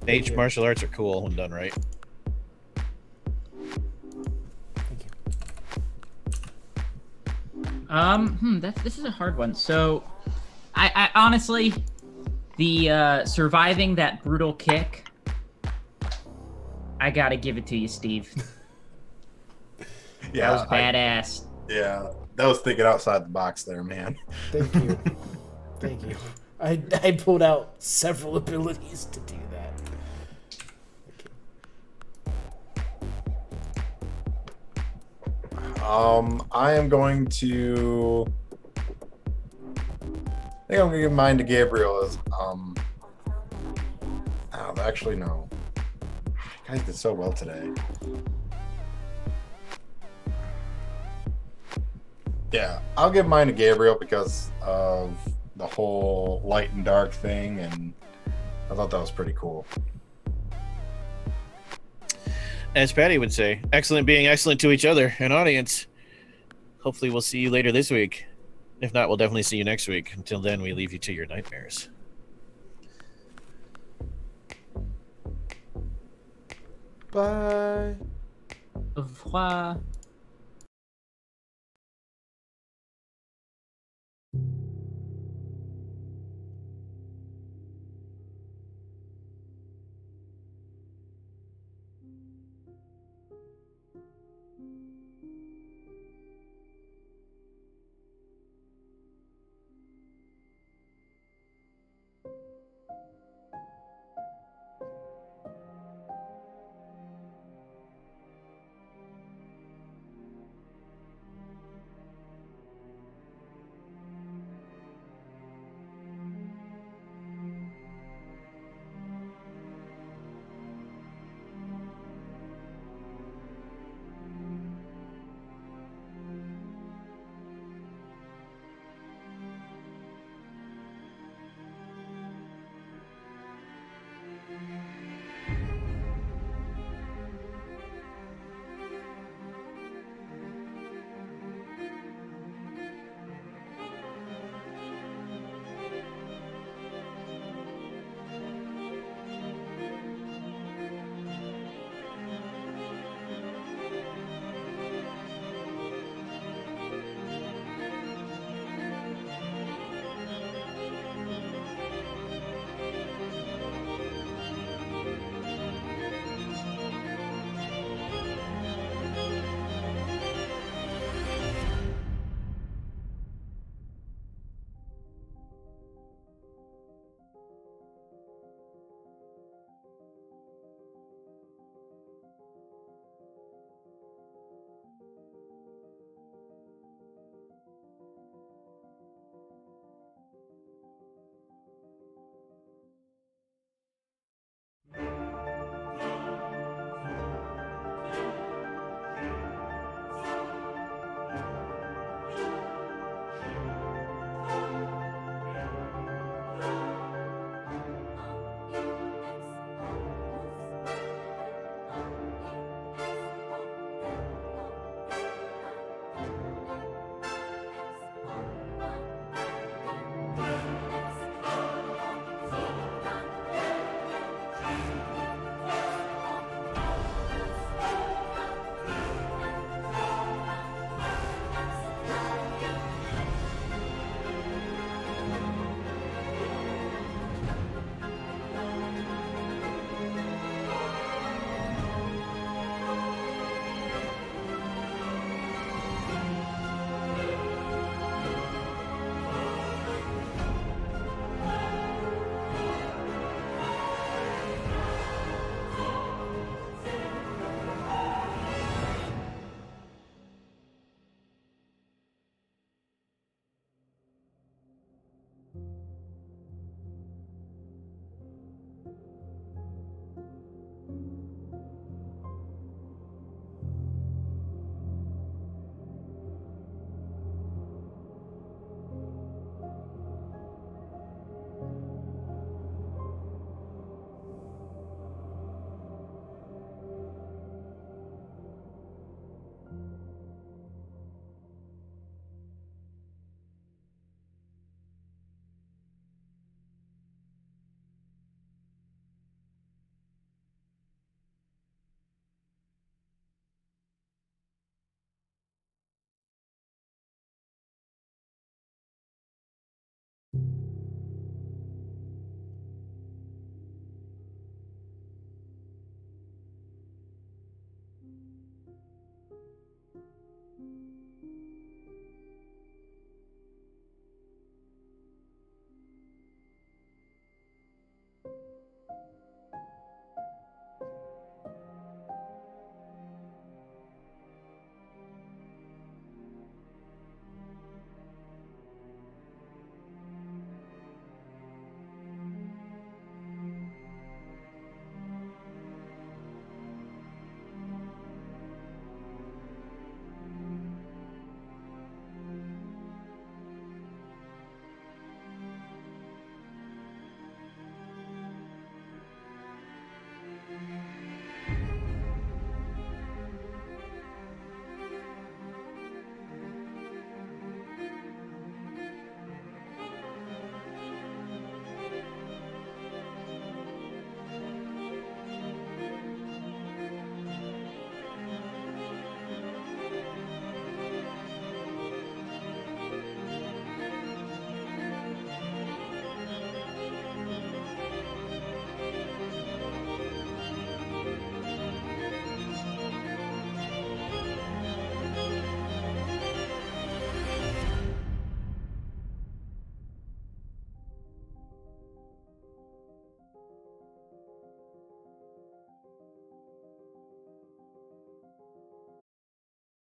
Mage martial arts are cool when done right. Thank you. This is a hard one. So, I honestly, The surviving that brutal kick, I gotta give it to you, Steve. Yeah, That was badass. Yeah, that was thinking outside the box there, man. Thank you. Thank you. I pulled out several abilities to do that. I am going to. I think I'm gonna give mine to Gabriel as actually no. You guys did so well today. Yeah, I'll give mine to Gabriel because of the whole light and dark thing, and I thought that was pretty cool. As Patty would say, excellent being excellent to each other and audience. Hopefully we'll see you later this week. If not, we'll definitely see you next week. Until then, we leave you to your nightmares. Bye. Au revoir.